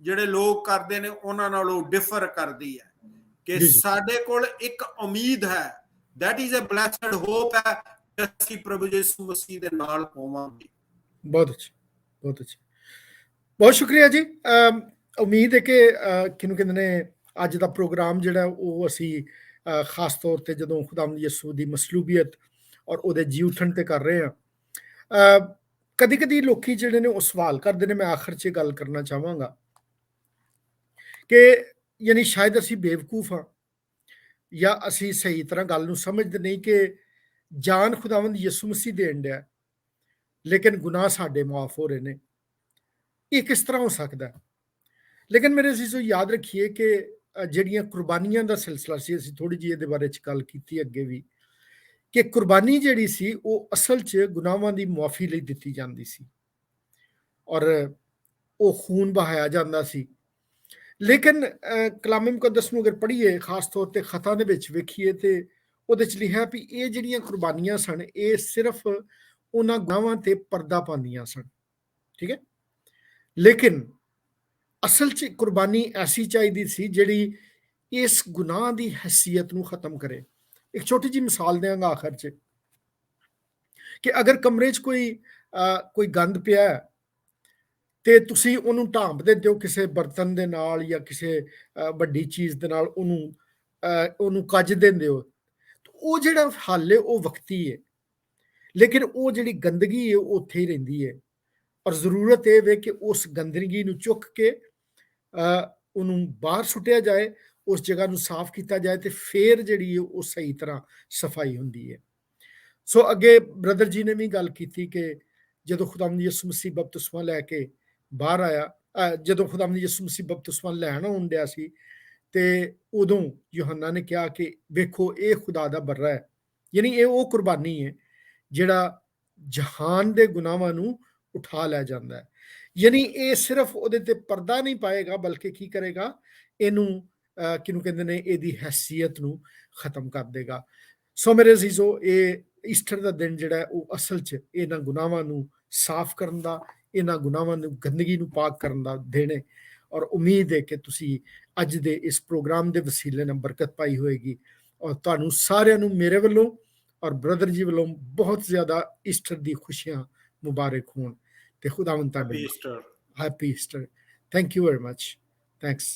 ਜਿਹੜੇ ਲੋਕ ਕਰਦੇ ਨੇ ਉਹਨਾਂ ਨਾਲੋਂ ਡਿਫਰ ਕਰਦੀ ਹੈ ਕਿ ਸਾਡੇ ਕੋਲ ਇੱਕ ਉਮੀਦ ਹੈ। that is a blessed hope ਹੈ ਕਿ ਅਸੀਂ ਪ੍ਰਭੂ ਯਿਸੂ ਮਸੀਹ ਦੇ ਨਾਲ ਹੋਵਾਂਗੇ। ਬਹੁਤ ਅੱਛਾ, ਬਹੁਤ ਅੱਛਾ, ਬਹੁਤ ਸ਼ੁਕਰੀਆ ਜੀ। ਉਮੀਦ ਹੈ ਕਿ ਕਿਹਨੂੰ ਕਹਿੰਦੇ ਨੇ ਅੱਜ ਦਾ ਪ੍ਰੋਗਰਾਮ ਜਿਹੜਾ ਉਹ ਅਸੀਂ ਖਾਸ ਤੌਰ ਤੇ ਜਦੋਂ ਖੁਦਾਵੰਦ ਯਿਸੂ ਦੀ ਮਸਲੂਬੀਅਤ ਔਰ ਉਹਦੇ ਜੀ ਉੱਠਣ ਤੇ ਕਰ ਰਹੇ ਹਾਂ। ਕਦੀ ਕਦੀ ਲੋਕੀ ਜਿਹੜੇ ਨੇ ਉਹ ਸਵਾਲ ਕਰਦੇ ਨੇ, ਮੈਂ ਆਖਰ 'ਚ ਗੱਲ ਕਰਨਾ ਚਾਹਾਂਗਾ ਕਿ ਯਾਨੀ ਸ਼ਾਇਦ ਅਸੀਂ ਬੇਵਕੂਫ ਹਾਂ ਜਾਂ ਅਸੀਂ ਸਹੀ ਤਰ੍ਹਾਂ ਗੱਲ ਨੂੰ ਸਮਝਦੇ ਨਹੀਂ ਕਿ ਜਾਨ ਖੁਦਾਵੰਦ ਯਿਸੂ ਮਸੀਹ ਦੇਣ ਡਿਆ, ਲੇਕਿਨ ਗੁਨਾਹ ਸਾਡੇ ਮਾਫ ਹੋ ਰਹੇ ਨੇ। ਇਹ ਕਿਸ ਤਰ੍ਹਾਂ ਹੋ ਸਕਦਾ? ਲੇਕਿਨ ਮੇਰੇ ਅਜ਼ੀਜ਼ੋ, ਯਾਦ ਰੱਖੀਏ ਕਿ ਜਿਹੜੀਆਂ ਕੁਰਬਾਨੀਆਂ ਦਾ ਸਿਲਸਿਲਾ ਸੀ, ਅਸੀਂ ਥੋੜੀ ਜਿਹੀ ਇਹਦੇ ਬਾਰੇ 'ਚ ਗੱਲ ਕੀਤੀ ਅੱਗੇ ਵੀ, ਕਿ ਕੁਰਬਾਨੀ ਜਿਹੜੀ ਸੀ ਉਹ ਅਸਲ 'ਚ ਗੁਨਾਹਾਂ ਦੀ ਮੁਆਫੀ ਲਈ ਦਿੱਤੀ ਜਾਂਦੀ ਸੀ ਔਰ ਉਹ ਖੂਨ ਬਹਾਇਆ ਜਾਂਦਾ ਸੀ। ਲੇਕਿਨ ਕਲਾਮ ਮੁਕੱਦਸ ਨੂੰ ਅਗਰ ਪੜ੍ਹੀਏ, ਖਾਸ ਤੌਰ ਤੇ ਖਤਾਂ ਦੇ ਵਿੱਚ ਵੇਖੀਏ, ਤੇ ਉਹਦੇ 'ਚ ਲਿਖਿਆ ਵੀ ਇਹ ਜਿਹੜੀਆਂ ਕੁਰਬਾਨੀਆਂ ਸਨ ਇਹ ਸਿਰਫ ਉਹਨਾਂ ਗੁਨਾਹਾਂ ਤੇ ਪਰਦਾ ਪਾਉਂਦੀਆਂ ਸਨ। ਠੀਕ ਹੈ, ਲੇਕਿਨ ਅਸਲ 'ਚ ਕੁਰਬਾਨੀ ਐਸੀ ਚਾਹੀਦੀ ਸੀ ਜਿਹੜੀ ਇਸ ਗੁਨਾਹ ਦੀ ਹੈਸੀਅਤ ਨੂੰ ਖਤਮ ਕਰੇ। ਇੱਕ ਛੋਟੀ ਜਿਹੀ ਮਿਸਾਲ ਦਿਆਂਗਾ ਆਖਰ 'ਚ ਕਿ ਅਗਰ ਕਮਰੇ 'ਚ ਕੋਈ ਗੰਦ ਪਿਆ ਤੇ ਤੁਸੀਂ ਉਹਨੂੰ ਢਾਂਪ ਦਿੰਦੇ ਹੋ ਕਿਸੇ ਬਰਤਨ ਦੇ ਨਾਲ ਜਾਂ ਕਿਸੇ ਵੱਡੀ ਚੀਜ਼ ਦੇ ਨਾਲ, ਉਹਨੂੰ ਕੱਜ ਦਿੰਦੇ ਹੋ, ਉਹ ਜਿਹੜਾ ਹੱਲ ਹੈ ਉਹ ਵਕਤੀ ਹੈ, ਲੇਕਿਨ ਉਹ ਜਿਹੜੀ ਗੰਦਗੀ ਹੈ ਉਹ ਉੱਥੇ ਹੀ ਰਹਿੰਦੀ ਹੈ। ਔਰ ਜ਼ਰੂਰਤ ਇਹ ਵੇ ਕਿ ਉਸ ਗੰਦਗੀ ਨੂੰ ਚੁੱਕ ਕੇ ਉਹਨੂੰ ਬਾਹਰ ਸੁੱਟਿਆ ਜਾਏ, ਉਸ ਜਗ੍ਹਾ ਨੂੰ ਸਾਫ਼ ਕੀਤਾ ਜਾਏ, ਤੇ ਫਿਰ ਜਿਹੜੀ ਹੈ ਉਹ ਸਹੀ ਤਰ੍ਹਾਂ ਸਫਾਈ ਹੁੰਦੀ ਹੈ। ਸੋ ਅੱਗੇ ਬ੍ਰਦਰ ਜੀ ਨੇ ਵੀ ਗੱਲ ਕੀਤੀ ਕਿ ਜਦੋਂ ਖੁਦਾਵੰਦ ਯਿਸੂ ਮਸੀਹ ਬਪਤਿਸਮਾ ਲੈ ਕੇ ਬਾਹਰ ਆਇਆ, ਜਦੋਂ ਖੁਦਾਵੰਦ ਯਿਸੂ ਮਸੀਹ ਬਪਤਿਸਮਾ ਲੈਣ ਆਉਂਦਿਆ ਸੀ, ਤੇ ਉਦੋਂ ਯੋਹੰਨਾ ਨੇ ਕਿਹਾ ਕਿ ਵੇਖੋ ਇਹ ਖੁਦਾ ਦਾ ਬਰਰਾ ਹੈ, ਯਾਨੀ ਇਹ ਉਹ ਕੁਰਬਾਨੀ ਹੈ ਜਿਹੜਾ ਜਹਾਨ ਦੇ ਗੁਨਾਹਾਂ ਨੂੰ ਉਠਾ ਲੈ ਜਾਂਦਾ ਹੈ। ਯਾਨੀ ਇਹ ਸਿਰਫ ਉਹਦੇ ਤੇ ਪਰਦਾ ਨਹੀਂ ਪਾਏਗਾ, ਬਲਕਿ ਕੀ ਕਰੇਗਾ, ਇਹਨੂੰ ਕਿਹਨੂੰ ਕਹਿੰਦੇ ਨੇ, ਇਹਦੀ ਹੈਸੀਅਤ ਨੂੰ ਖਤਮ ਕਰ ਦੇਗਾ। ਸੋ ਮੇਰੇ ਅਜ਼ੀਜ਼ੋ, ਇਹ ਈਸਟਰ ਦਾ ਦਿਨ ਜਿਹੜਾ ਉਹ ਅਸਲ 'ਚ ਇਹਨਾਂ ਗੁਨਾਹਾਂ ਨੂੰ ਸਾਫ਼ ਕਰਨ ਦਾ, ਇਹਨਾਂ ਗੁਨਾਹਾਂ ਨੂੰ, ਗੰਦਗੀ ਨੂੰ ਪਾਕ ਕਰਨ ਦਾ ਦਿਨ ਹੈ। ਔਰ ਉਮੀਦ ਹੈ ਕਿ ਤੁਸੀਂ ਅੱਜ ਦੇ ਇਸ ਪ੍ਰੋਗਰਾਮ ਦੇ ਵਸੀਲੇ ਨਾਲ ਬਰਕਤ ਪਾਈ ਹੋਏਗੀ। ਔਰ ਤੁਹਾਨੂੰ ਸਾਰਿਆਂ ਨੂੰ ਮੇਰੇ ਵੱਲੋਂ ਔਰ ਬ੍ਰਦਰ ਜੀ ਵੱਲੋਂ ਬਹੁਤ ਜ਼ਿਆਦਾ ਈਸਟਰ ਦੀ ਖੁਸ਼ੀਆਂ ਮੁਬਾਰਕ ਹੋਣ। ਤੇ ਖੁਦਾਵੰਦ ਤੁਹਾਡੇ happy Easter. Thank you very much. Thanks.